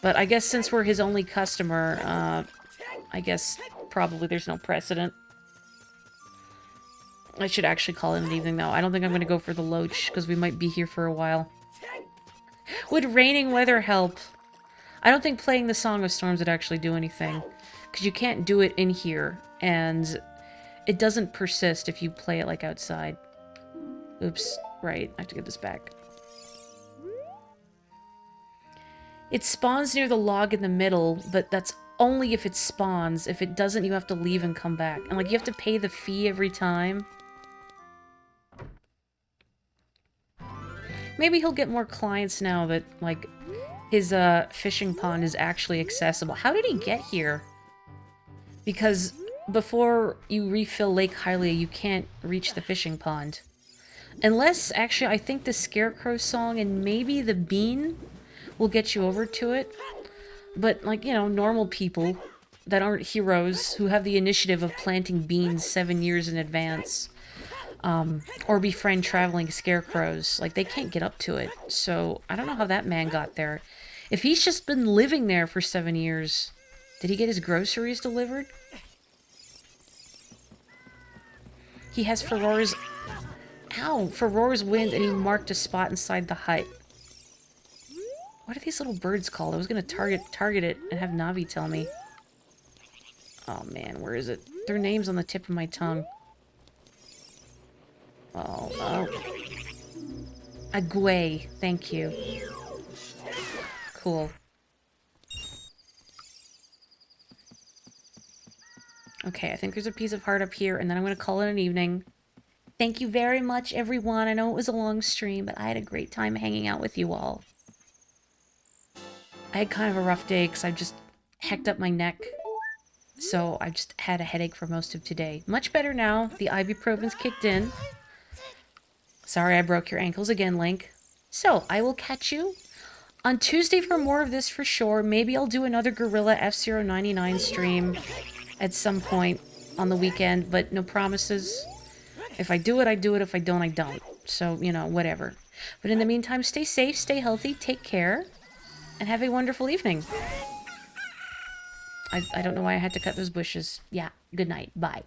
But I guess since we're his only customer, I guess probably there's no precedent. I should actually call it an evening, though. I don't think I'm going to go for the loach, because we might be here for a while. Would raining weather help? I don't think playing the Song of Storms would actually do anything. Because you can't do it in here, and it doesn't persist if you play it, like, outside. Oops. Right. I have to get this back. It spawns near the log in the middle, but that's only if it spawns. If it doesn't, you have to leave and come back. And, like, you have to pay the fee every time. Maybe he'll get more clients now that, like, his, fishing pond is actually accessible. How did he get here? Because before you refill Lake Hylia, you can't reach the fishing pond. Unless, actually, I think the Scarecrow song and maybe the bean will get you over to it. But, like, you know, normal people that aren't heroes who have the initiative of planting beans 7 years in advance or befriend traveling scarecrows. Like, they can't get up to it. So I don't know how that man got there. If he's just been living there for 7 years, did he get his groceries delivered? He has Farore's... Ow! Farore's wind, and he marked a spot inside the hut. What are these little birds called? I was gonna target it and have Navi tell me. Oh man, where is it? Their name's on the tip of my tongue. Oh. Agwe, thank you. Cool. Okay, I think there's a piece of heart up here, and then I'm gonna call it an evening. Thank you very much, everyone. I know it was a long stream, but I had a great time hanging out with you all. I had kind of a rough day because I just hecked up my neck. So I just had a headache for most of today. Much better now. The ibuprofen's kicked in. Sorry I broke your ankles again, Link. So, I will catch you on Tuesday for more of this for sure. Maybe I'll do another Gorilla F-Zero 99 stream at some point on the weekend, but no promises. If I do it, I do it. If I don't, I don't. So, you know, whatever. But in the meantime, stay safe, stay healthy, take care, and have a wonderful evening. I don't know why I had to cut those bushes. Yeah, good night. Bye.